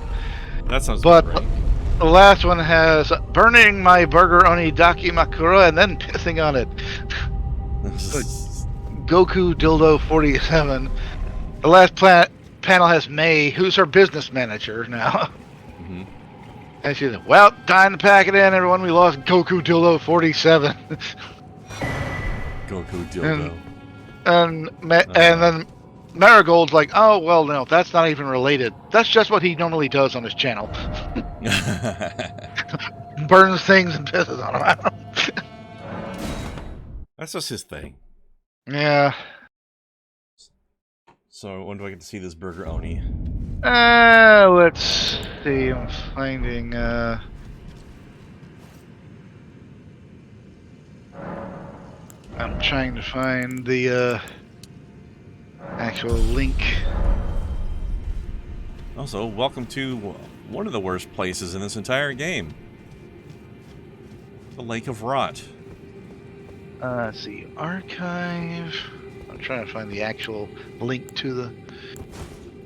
That sounds But about right. the last one has burning my Burger Oni Dakimakura and then pissing on it. Goku Dildo 47. The last panel has May, who's her business manager now. Mm-hmm. And she's like, well, time to pack it in, everyone. We lost Goku Dildo 47. Goku dildo. And then Marigold's like, oh, well, no, that's not even related. That's just what he normally does on his channel. Burns things and pisses on them. That's just his thing. Yeah. So when do I get to see this Burger Oni? Let's see. I'm finding. I'm trying to find the actual link. Also, welcome to one of the worst places in this entire game. The Lake of Rot. Let's see. Archive. I'm trying to find the actual link to the...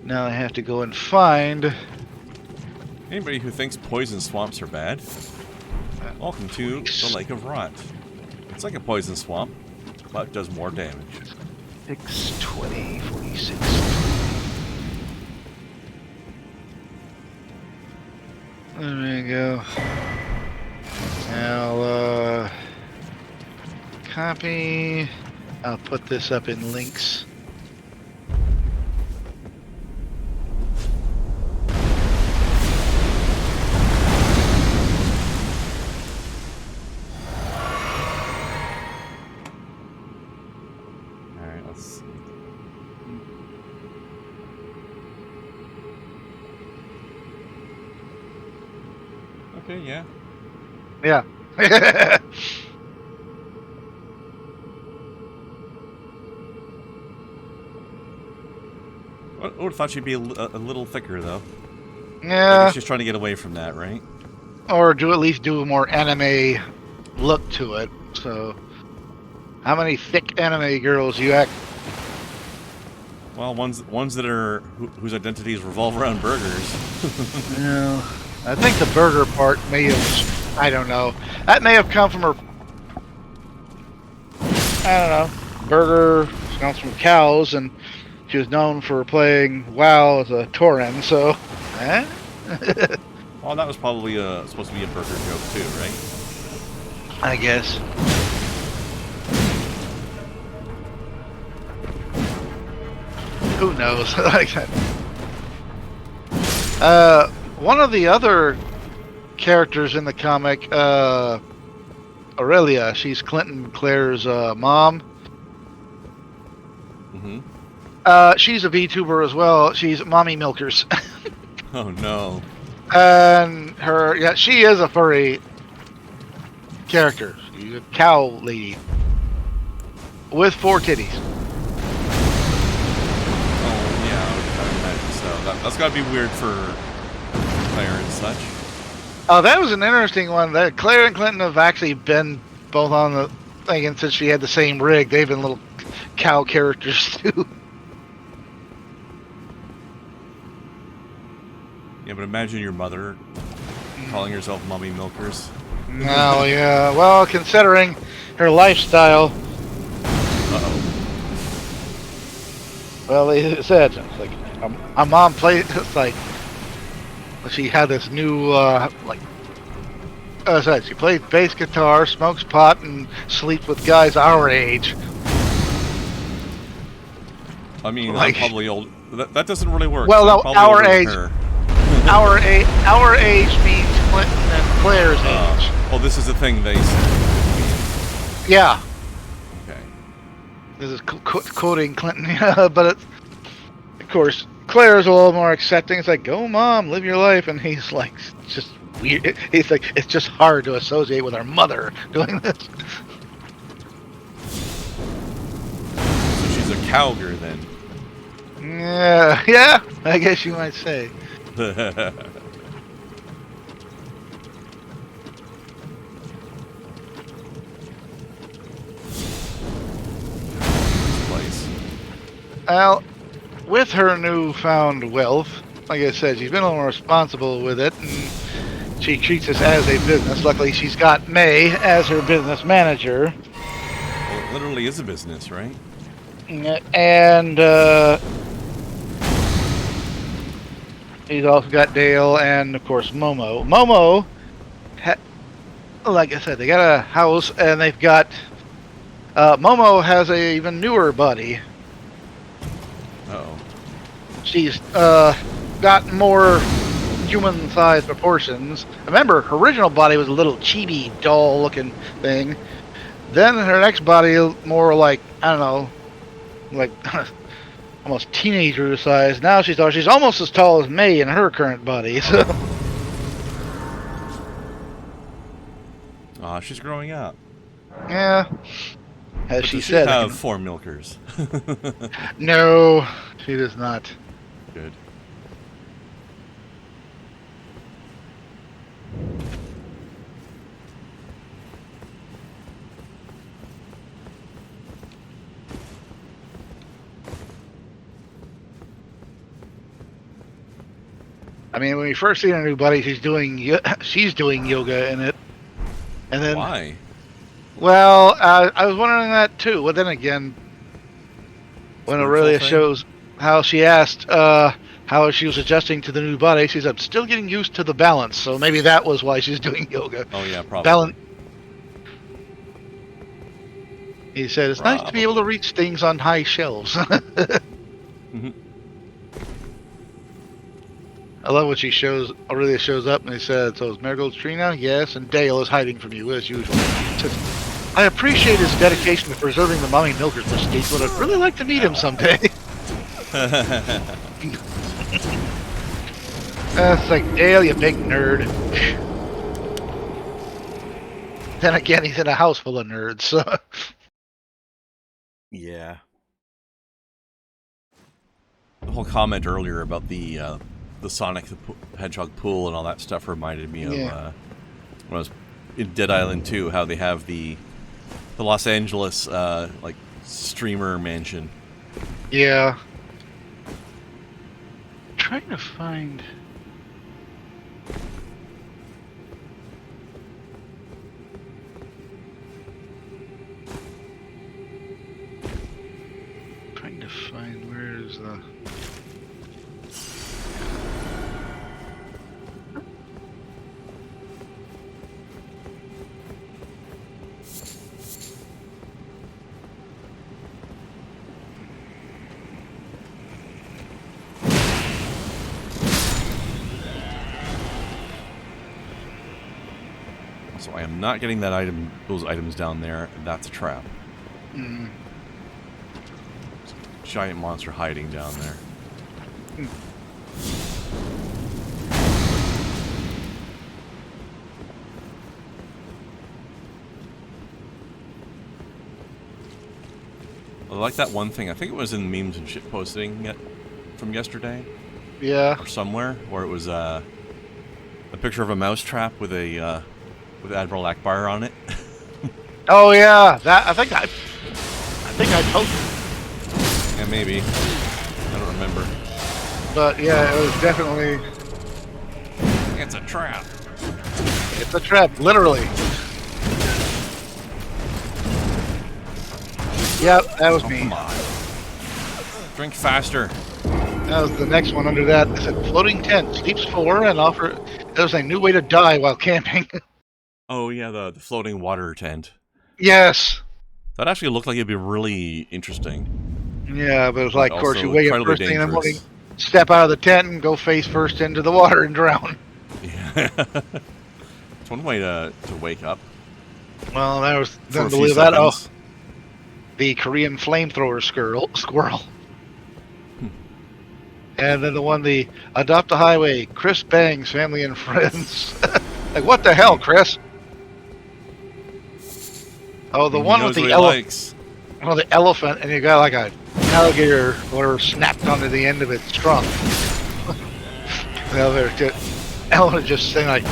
Now I have to go and find... Anybody who thinks poison swamps are bad, welcome to the Lake of Rot. It's like a poison swamp, but does more damage. 620, 46. There we go. Now, copy. I'll put this up in links. Alright, let's see. Okay, yeah. Yeah. I would have thought she'd be a little thicker, though. I Yeah. guess she's trying to get away from that, right? Or do at least do a more anime look to it. So, how many thick anime girls you act? Well, ones that are whose identities revolve around burgers. Yeah. I think the burger part may have, I don't know. That may have come from her, I don't know. Burger comes from cows, and she was known for playing WoW as a Tauren, so, eh? Well, that was probably supposed to be a burger joke too, right? I guess. Who knows? Like that. One of the other characters in the comic, Aurelia, she's Clinton Claire's mom. Mm-hmm. She's a VTuber as well. She's Mommy Milkers. Oh no. And yeah, she is a furry character. She's a cow lady with 4 titties. Oh yeah, I would imagine so. That's got to be weird for Claire and such. Oh, that was an interesting one. That Claire and Clinton have actually been both on the thing, and since she had the same rig, they've been little cow characters too. Yeah, but imagine your mother calling herself Mommy Milkers. Oh yeah. Well, considering her lifestyle. Uh-oh. Well, they said it's like a mom played. It's like she had this new like. As I said, she plays bass guitar, smokes pot, and sleeps with guys our age. I mean, Like- I'm probably old. That doesn't really work. Well, I'm no, probably our older than age. her. Our age means Clinton and Claire's age. Oh, this is the thing they said. Yeah. Okay. This is quoting Clinton, but it's, of course, Claire's a little more accepting. It's like, go mom, live your life. And he's like, it's just weird. He's like, it's just hard to associate with our mother doing this. So she's a cowgirl then. Yeah, I guess you might say. Place. Well, with her newfound wealth, like I said, she's been a little more responsible with it, and she treats this as a business. Luckily, she's got May as her business manager. Well, it literally is a business, right? And he's also got Dale and, of course, Momo. Momo, like I said, they got a house, and they've got... Momo has a even newer buddy. Uh-oh. She's got more human-sized proportions. Remember, her original body was a little chibi doll-looking thing. Then her next body, more like, I don't know, like almost teenager size. Now she's almost as tall as May in her current body. So. She's growing up. Yeah, as But she does said. She have 4 milkers. No, she does not. Good. I mean, when we first see her new buddy, she's doing yoga in it, and then Why? Well, I was wondering that too. But then again, when Aurelia shows how she asked how she was adjusting to the new body, she said, "Still getting used to the balance." So maybe that was why she's doing yoga. Oh yeah, probably. He said, "It's nice to be able to reach things on high shelves." Mm-hmm. I love when Aurelia shows up and he said, "So is Marigold's tree now?" "Yes, and Dale is hiding from you as usual." Says, "I appreciate his dedication to preserving the Mommy Milkers estate, but I'd really like to meet him someday." It's like, Dale, you big nerd. Then again, he's in a house full of nerds, so... Yeah. The whole comment earlier about the Sonic the Hedgehog pool and all that stuff reminded me of when I was in Dead Island 2, how they have the Los Angeles like streamer mansion. Yeah. I'm trying to find... where is the... So I am not getting that item, those items down there. That's a trap. Mm. Giant monster hiding down there. I like that one thing. I think it was in memes and shit posting from yesterday. Yeah. Or somewhere where it was a picture of a mouse trap with a with Admiral Akbar on it. Oh yeah, that I think I posted. Yeah, maybe. I don't remember. But yeah, it was definitely... It's a trap. It's a trap, literally. Yep, that was me. Come on. Drink faster. That was the next one under that. It said, floating tent, sleeps 4 and offer... There's a new way to die while camping. Oh yeah, the floating water tent. Yes. That actually looked like it'd be really interesting. Yeah, but it's like, of course, you wake up first thing in the morning, dangerous. step out of the tent, and go face first into the water and drown. Yeah. It's one way to wake up. Well, that was... For Then a few believe that, seconds. the Korean flamethrower squirrel. And then the Adopt a Highway, Chris Bang's Family and Friends. Like, what the hell, Chris? Oh, the one with the elephant. Oh, the elephant, and you got like a alligator or snapped onto the end of its trunk. Well, elephant just saying like,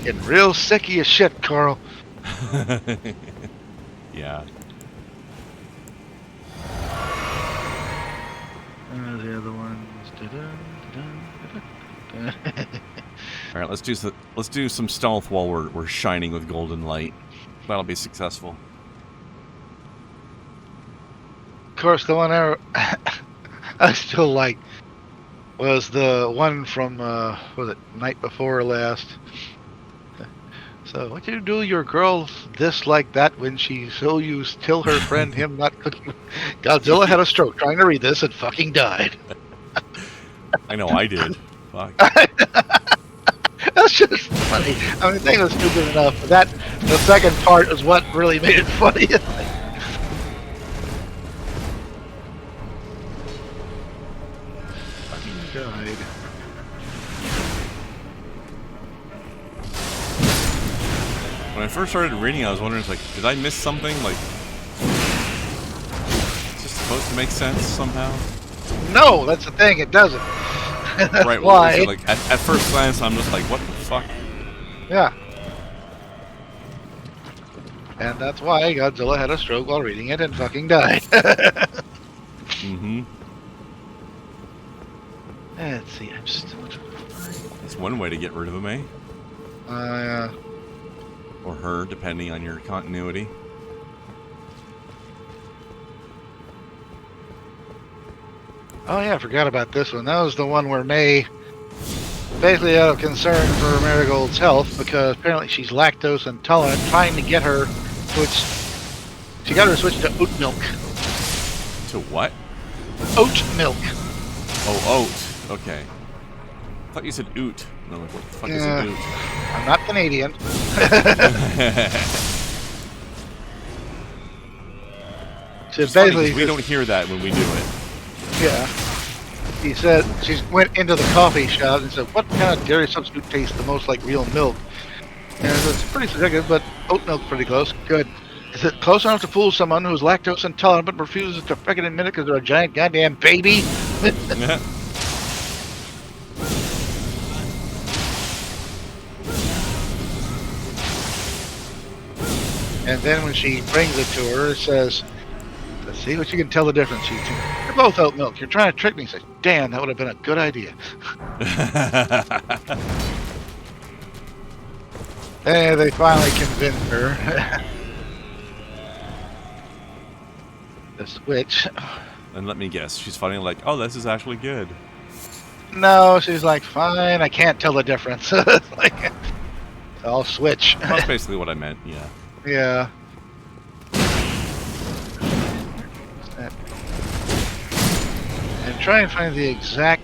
getting real sicky as shit, Carl. Yeah. The other ones. All right, let's do some stealth while we're shining with golden light. That'll be successful. Of course, the one I still like was the one from was it Night Before Last? So what you do your girl this like that when she so you tell her friend him not cooking? Godzilla had a stroke trying to read this and fucking died. I know I did. Fuck. That's just funny. I mean, the thing was stupid enough, but the second part is what really made it funny. Fucking died. When I first started reading, I was wondering, like, did I miss something? Like, it's just supposed to make sense somehow? No, that's the thing. It doesn't. That's Right. why? So, like, at first glance, I'm just like, what the fuck? Yeah. And that's why Godzilla had a stroke while reading it and fucking died. Mm-hmm. Let's see. I'm still. That's one way to get rid of him, eh? Or her, depending on your continuity. Oh yeah, I forgot about this one. That was the one where May, basically out of concern for Marigold's health, because apparently she's lactose intolerant, trying to get her switch. She got her to switch to oat milk. To what? Oat milk. Oh, oat. Okay. I thought you said oot. No, like, what the fuck is an oot? I'm not Canadian. So It's funny 'cause basically, we don't hear that when we do it. yeah. He said she went into the coffee shop and said, "What kind of dairy substitute tastes the most like real milk?" And it's pretty subjective, but oat milk's pretty close. Good. Is it close enough to fool someone who's lactose intolerant but refuses to frickin' admit it because they're a giant goddamn baby? And then when she brings it to her, it says, "Let's see what you can tell the difference. You're both oat milk. You're trying to trick me." He says, "Damn, that would have been a good idea." And they finally convinced her. The switch. And let me guess, she's finally like, oh, this is actually good. No, she's like, "Fine, I can't tell the difference." It's like, I'll switch. Well, that's basically what I meant, yeah. Yeah. And try and find the exact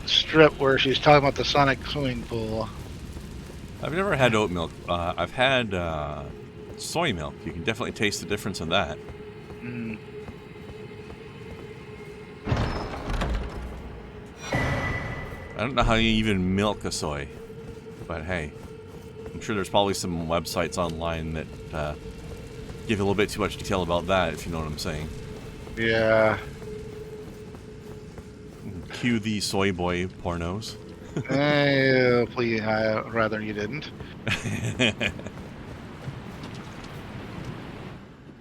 strip where she's talking about the Sonic swimming pool. I've never had oat milk. I've had soy milk. You can definitely taste the difference in that. Mm. I don't know how you even milk a soy, but hey, I'm sure there's probably some websites online that give you a little bit too much detail about that, if you know what I'm saying. Yeah. Cue the soy boy pornos. Please, rather you didn't.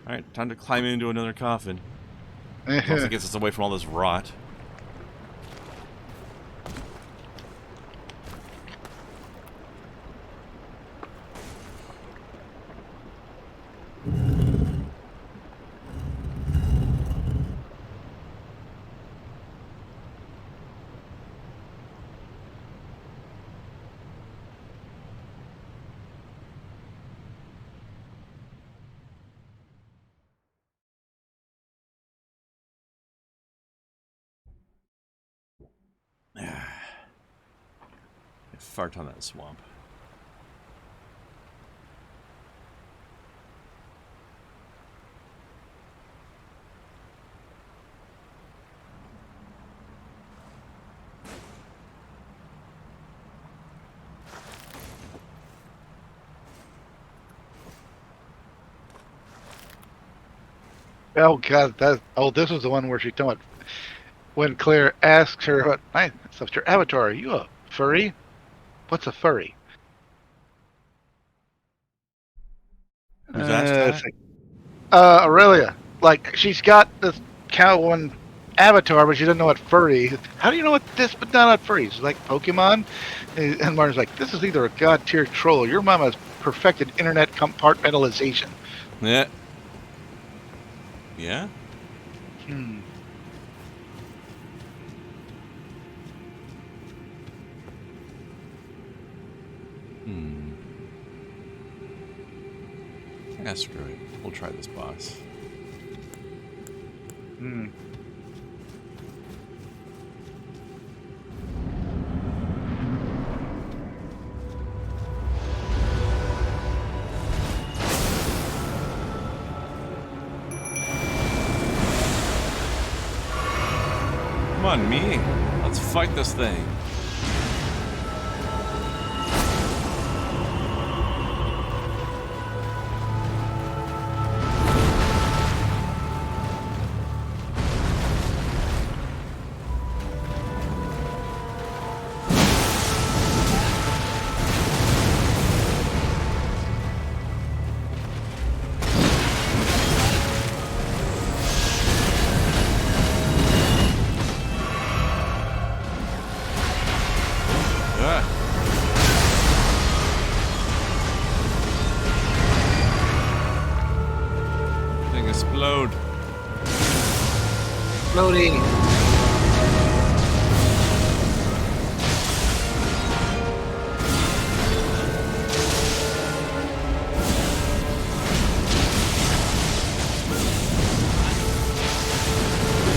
Alright, time to climb into another coffin. Also gets us away from all this rot. Fart on that swamp. Oh god, this was the one where she told it when Claire asks her, "What? Hi, so your avatar? Are you a furry? What's a furry?" Who's asked that? It's like, Aurelia. Like she's got this cow one avatar, but she doesn't know what furry. How do you know what this, but not furry? It's like Pokemon. And Martin's like, "This is either a god tier troll or your mom has perfected internet compartmentalization." Yeah. Yeah? Hmm. Yeah, screw it. We'll try this boss. Hmm. Come on, me. Let's fight this thing. Thing explode. Floating.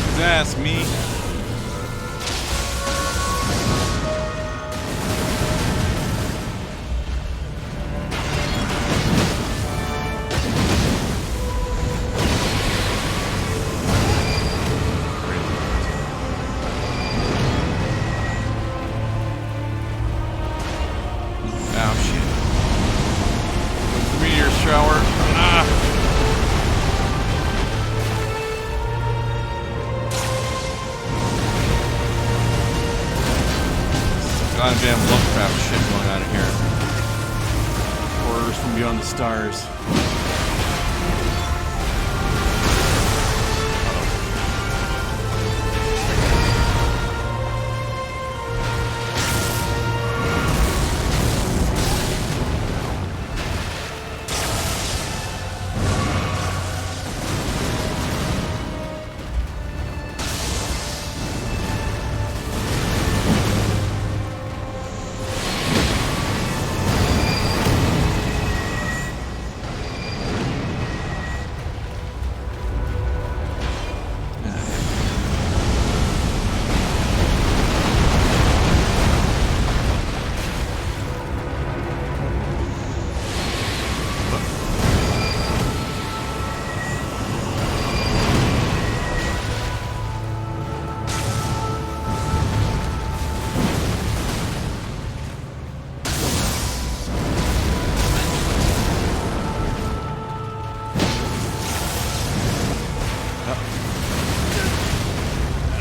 His ass, me. Oh shit. The meteor shower. Ah! Goddamn Lovecraft shit going on in here. Horrors from beyond the stars.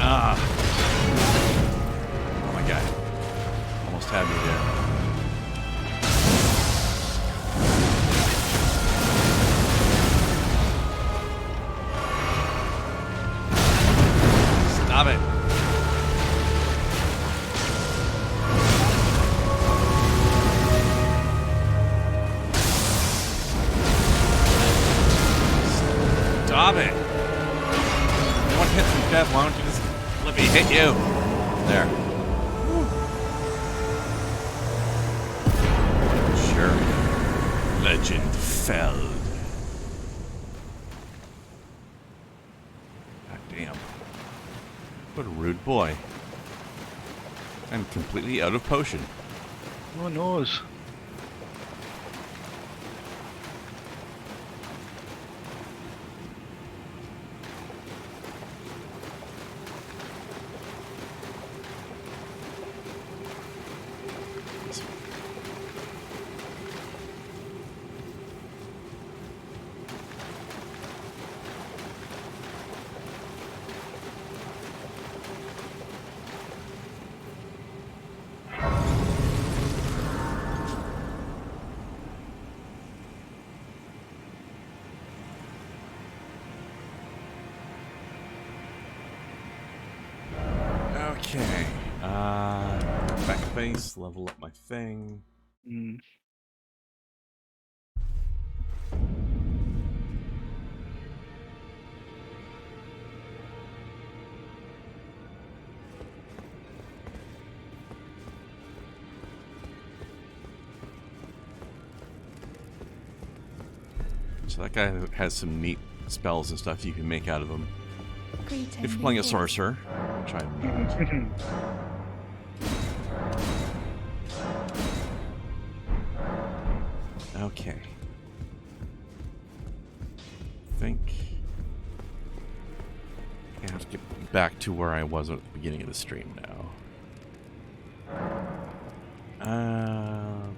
Ah. Oh my god. Almost had me there. Stop it. Stop it. One hit from death. Why don't you just let me hit you? There. Sure. Legend fell. God damn. What a rude boy. And completely out of potion. Who knows? Okay. Back base, level up my thing. Hmm. So that guy has some neat spells and stuff you can make out of him. Greeting If you're playing a your sorcerer, which I'm not. Okay. I think I have to get back to where I was at the beginning of the stream now.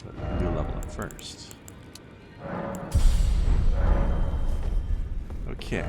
But we'll do a level up first. Okay.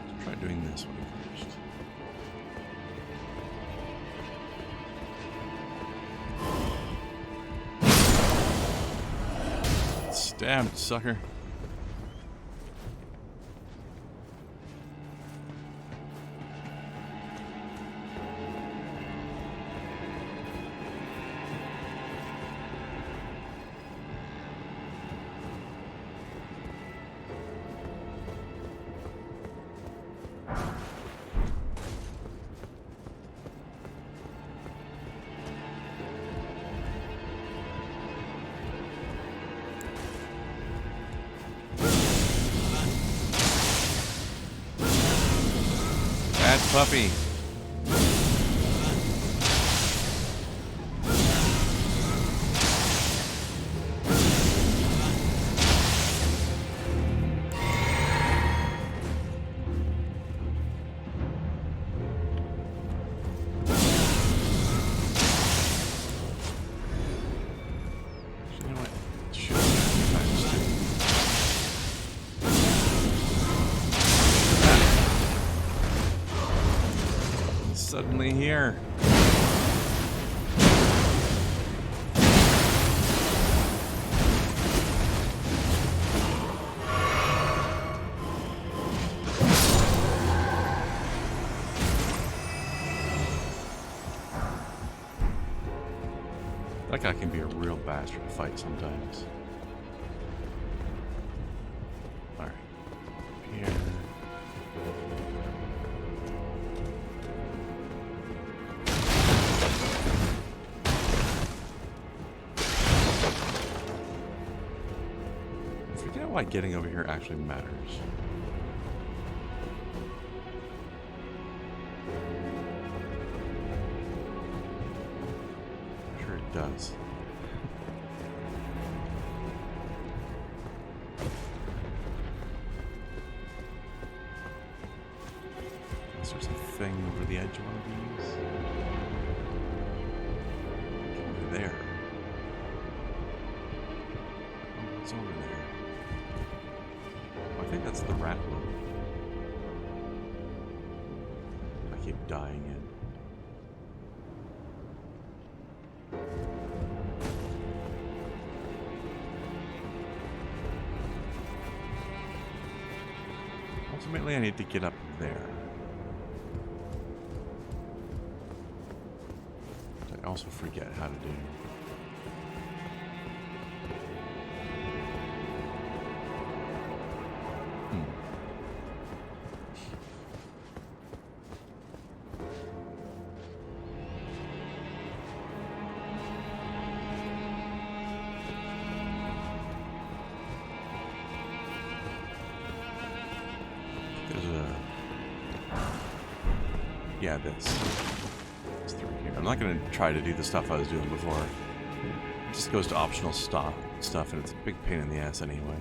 Let's try doing this one first. Stabbed, sucker. Bad puppy. You know what? Shoot. Suddenly here. That guy can be a real bastard to fight sometimes. Alright. Here. I forget why getting over here actually matters. Sure it does. Unless there's a thing over the edge I want to use. Over there. Oh, what's over there? Oh, I think that's the rat loop. I keep dying in. Ultimately, I need to get up there. Which I also forget how to do. Yeah, this. It's through here. I'm not going to try to do the stuff I was doing before. It just goes to optional stuff, and it's a big pain in the ass anyway.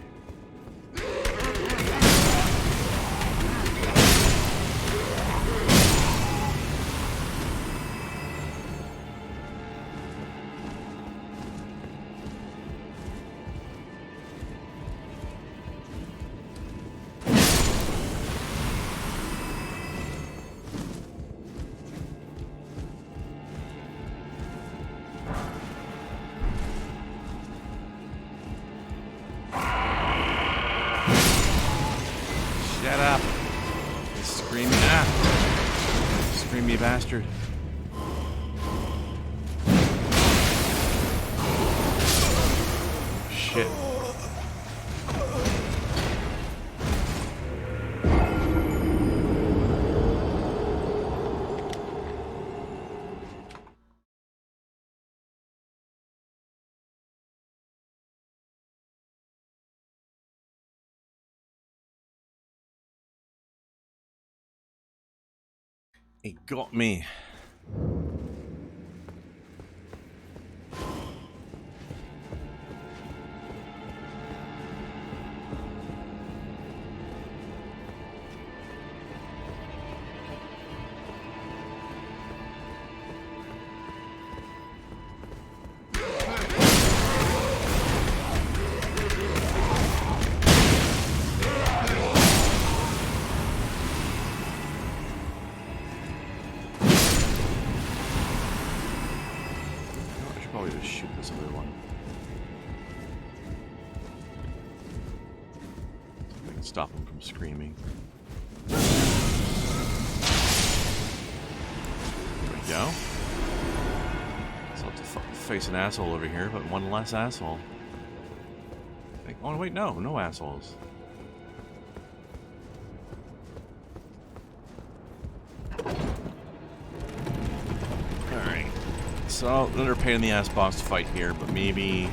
me, bastard. Shit. It got me. Probably just shoot this other one. So I can stop him from screaming. There we go. So I'll have to face an asshole over here, but one less asshole. Oh wait, no assholes. Alright. So, another pain in the ass boss to fight here, but maybe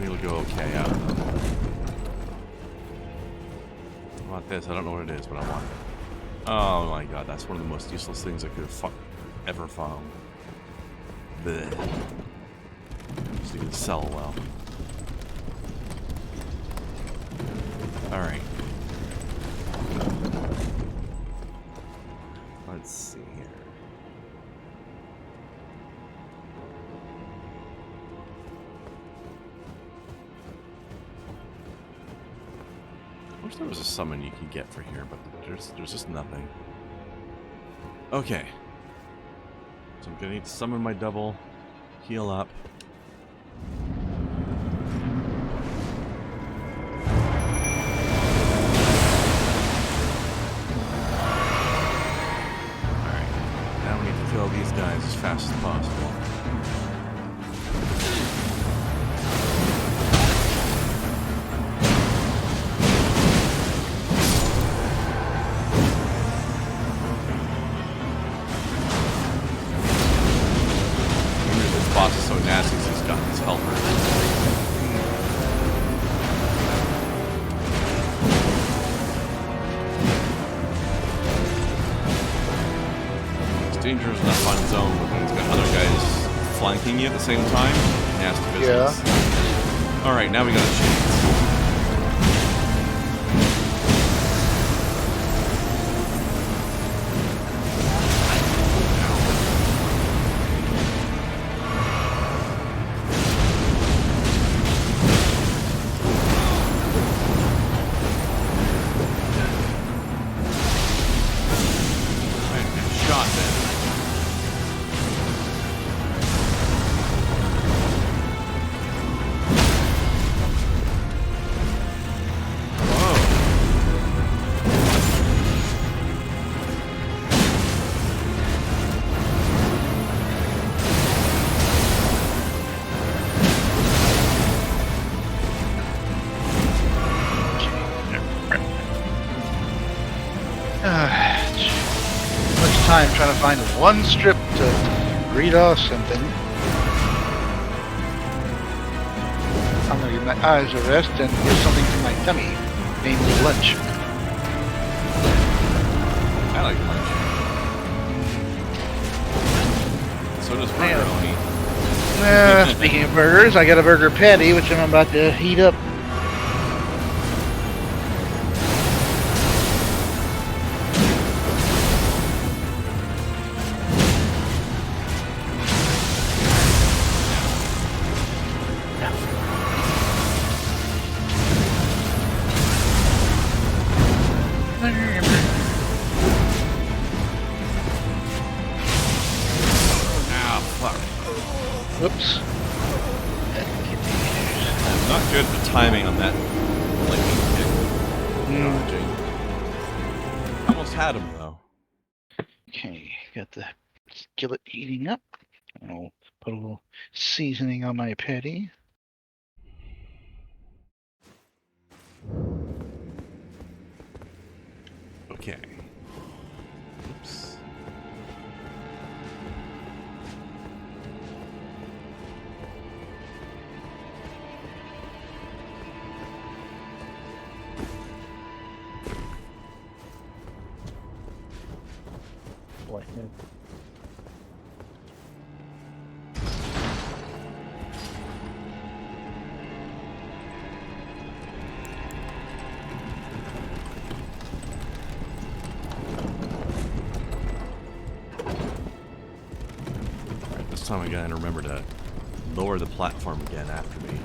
it'll go okay. I don't know. I want this. I don't know what it is, but I want it. Oh my god, that's one of the most useless things I could have ever found. Blech. Doesn't even sell well. Alright. Let's see here. I wish there was a summon you could get for here, but there's just nothing. Okay. So I'm gonna need to summon my double, heal up. Alright. Now we need to kill these guys as fast as possible. Boss is so nasty, so he's got his helper. It's dangerous enough on his own, but when he's got other guys flanking you at the same time, nasty business. Yeah. Alright, now we got a chance. Much time trying to find one strip to read off something. I'm gonna give my eyes a rest and give something to my tummy, namely lunch. I like lunch. So does pepperoni. Speaking of burgers, I got a burger patty, which I'm about to heat up. Whoops. Not good at the timing on that lightning kick. Almost had him though. Got the skillet heating up. I'll put a little seasoning on my patty. Okay. Oops. Boy, This time I gotta remember to lower the platform again after me.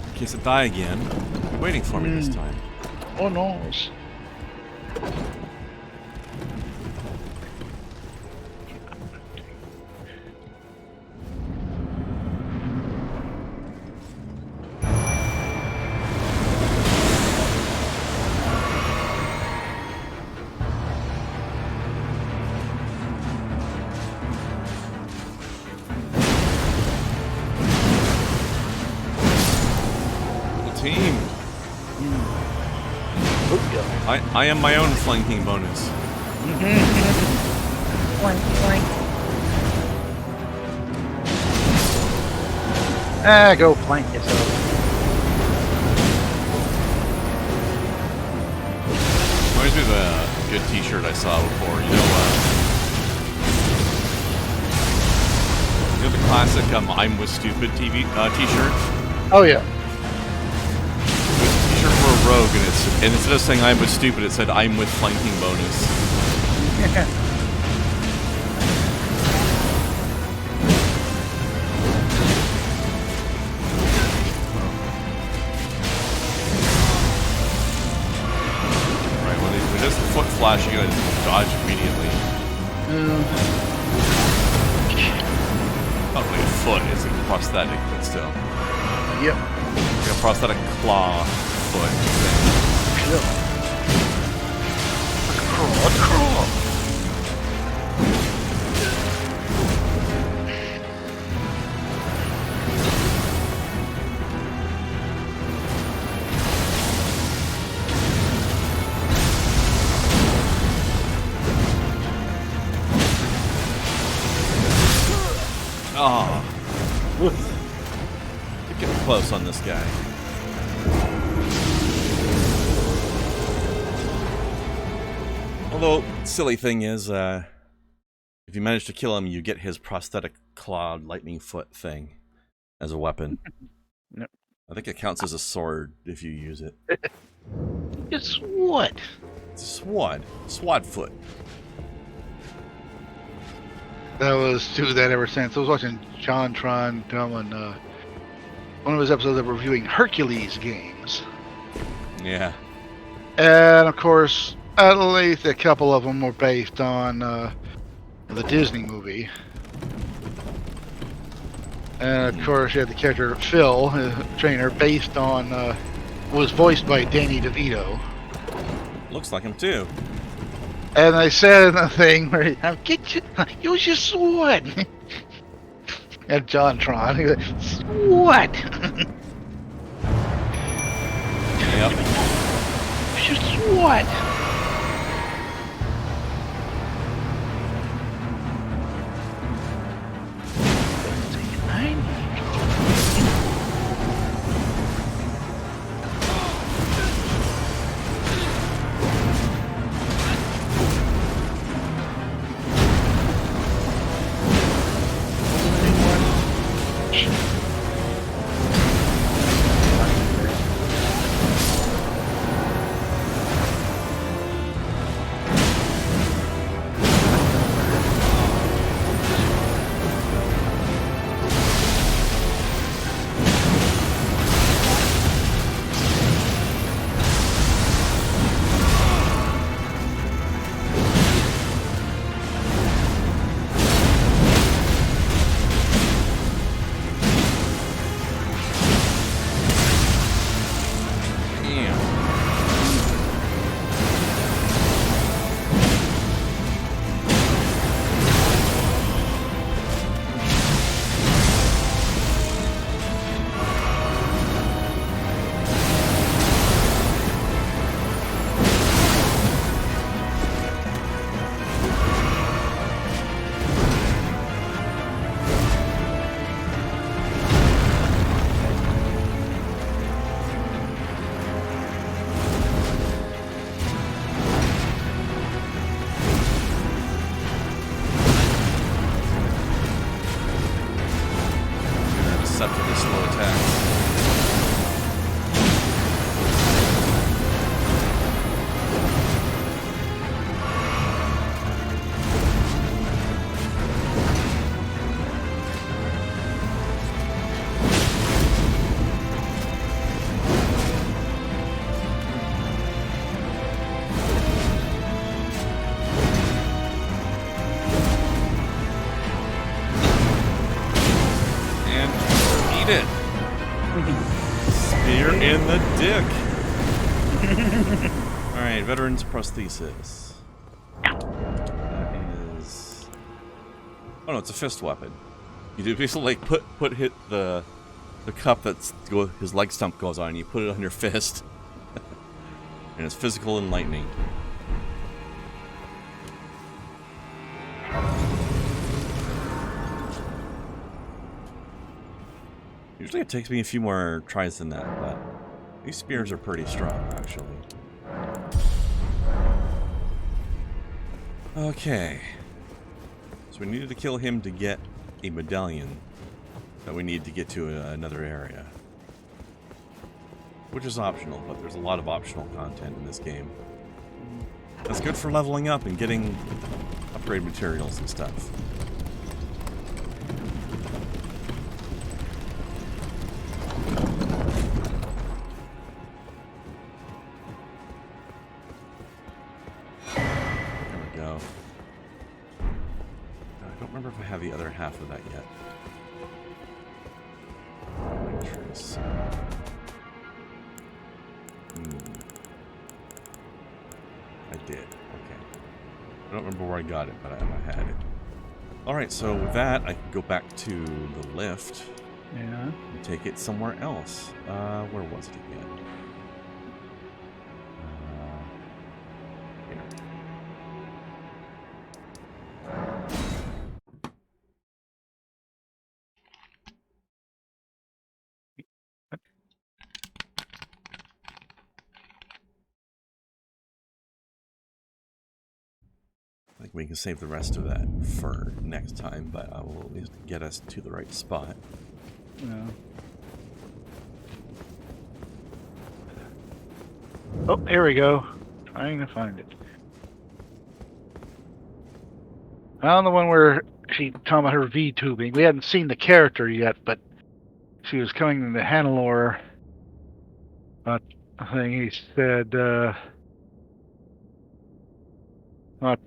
In case I die again, be waiting for me this time. oh no. Team! I am my own flanking bonus. Flank, flank. Ah, go flank yourself. Reminds me of a good t-shirt I saw before. You know the classic I'm with stupid TV t-shirt? Oh yeah. T-shirt for a rogue, and instead of saying I'm with stupid, it said I'm with flanking bonus. Right, when it does the foot flash, you gotta dodge immediately. Not really a foot, it's a prosthetic, but still. Yep. Like a prosthetic claw foot thing. Yep. Crawl. Oh. You're getting close on this guy. Although, silly thing is, if you manage to kill him, you get his prosthetic clawed lightning foot thing as a weapon. Yep. I think it counts as a sword if you use it. It's what? It's a swad. Swad foot. That was do that ever since. I was watching John Tron doing one of his episodes of reviewing Hercules games. Yeah. And of course, at least a couple of them were based on the Disney movie. And of course, you had the character Phil, trainer, based on was voiced by Danny DeVito. Looks like him too. And I said the thing where get you, use your sword. And John Tron, he goes, sword. Yep. Use your sword. deceptively slow attacks. Spear in the dick. Alright, veteran's prosthesis. That is... Oh no, it's a fist weapon. You do basically like hit the cup that's his leg stump goes on, and you put it on your fist. And it's physical and lightning. Usually it takes me a few more tries than that, but these spears are pretty strong, actually. Okay. So we needed to kill him to get a medallion that we need to get to another area. Which is optional, but there's a lot of optional content in this game. That's good for leveling up and getting upgrade materials and stuff. I have the other half of that yet. Trace. I did. Okay. I don't remember where I got it, but I had it. Alright, so with that, I can go back to the lift. Yeah. And take it somewhere else. Where was it again? I think we can save the rest of that for next time, but I will at least get us to the right spot. Yeah. Oh, here we go. Trying to find it. Found the one where she talking about her V-tubing. We hadn't seen the character yet, but she was coming into Hannelore. But I think he said, what?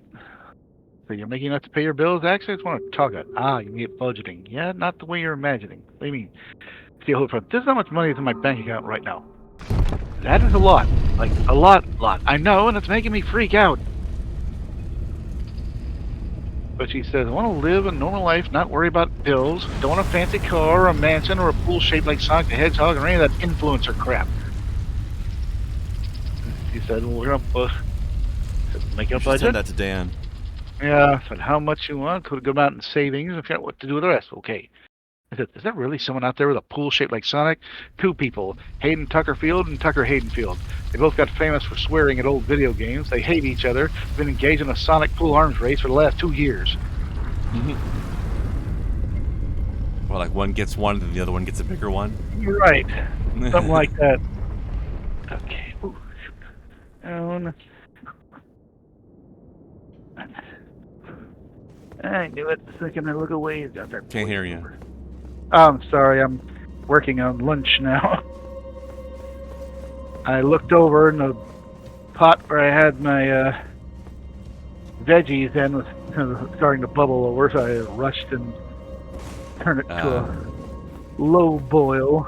So you're making enough to pay your bills? Actually, I just want to talk about. You get budgeting. Yeah, not the way you're imagining. What do you mean? See, hold on. This is how much money is in my bank account right now. That is a lot. Like, a lot. I know, and it's making me freak out. But she says, I want to live a normal life, not worry about bills. Don't want a fancy car or a mansion or a pool shaped like Sonic the Hedgehog or any of that influencer crap. She said, well, we're going to make a budget. Send that to Dan. Yeah, I said, how much you want? Could go out in savings and figure out what to do with the rest. Okay. I said, is there really someone out there with a pool shaped like Sonic? Two people, Hayden Tuckerfield and Tucker Haydenfield. They both got famous for swearing at old video games. They hate each other. Been engaged in a Sonic pool arms race for the last 2 years. Well, like one gets one, and the other one gets a bigger one? Right. Something like that. Okay. Ooh. Down. I knew it the second I look away. He's got that. Can't hear you. I'm sorry, I'm working on lunch now. I looked over and the pot where I had my veggies in was starting to bubble over, so I rushed and turned it to a low boil.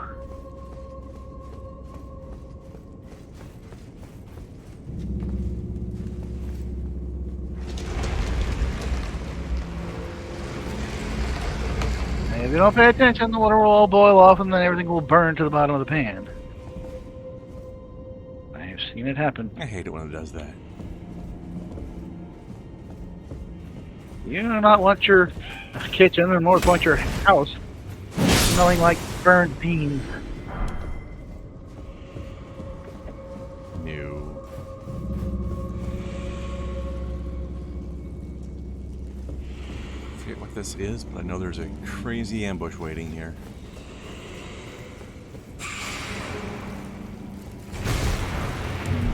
If you don't pay attention, the water will all boil off and then everything will burn to the bottom of the pan. I've seen it happen. I hate it when it does that. You do not want your kitchen, or more want your house, smelling like burned beans. No. I forget what this is, but I know there's a crazy ambush waiting here.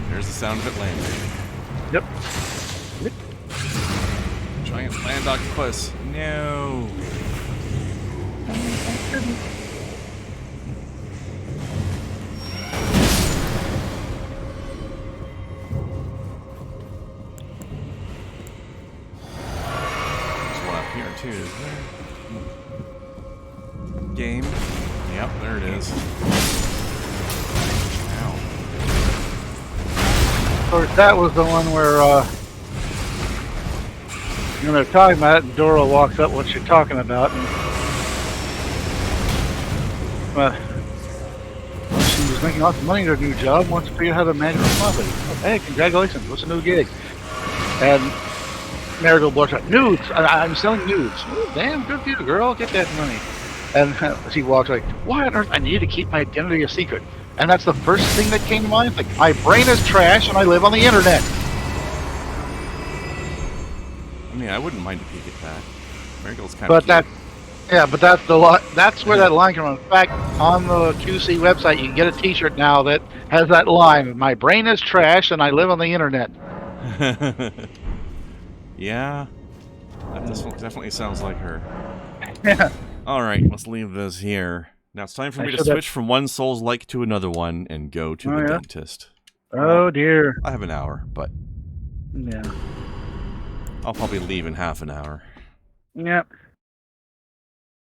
There's the sound of it landing. Yep. Giant land octopus. No. There's one up here too, isn't there? Game. Yep, there it is. Ow. Of course, that was the one where, when they're talking about it, and Dora walks up, what you're talking about, and, she was making lots of money in her new job, wants to figure out how to manage her money. Hey, congratulations, what's a new gig? And Marigold blurts out, nudes, I'm selling nudes. Oh, damn, good for you, girl, get that money. And she walks like, why on earth? I need to keep my identity a secret. And that's the first thing that came to mind. Like, my brain is trash and I live on the internet. I mean, I wouldn't mind if you get that. Marigold's kind But of that, yeah, but that's that's where that line comes from. In fact, on the QC website, you can get a T-shirt now that has that line: "My brain is trash and I live on the internet." Yeah, that definitely sounds like her. Yeah. All right, let's leave this here. Now it's time for me to switch from one Souls like to another one and go to the dentist. Oh dear. I have an hour, but Yeah. I'll probably leave in half an hour. Yep.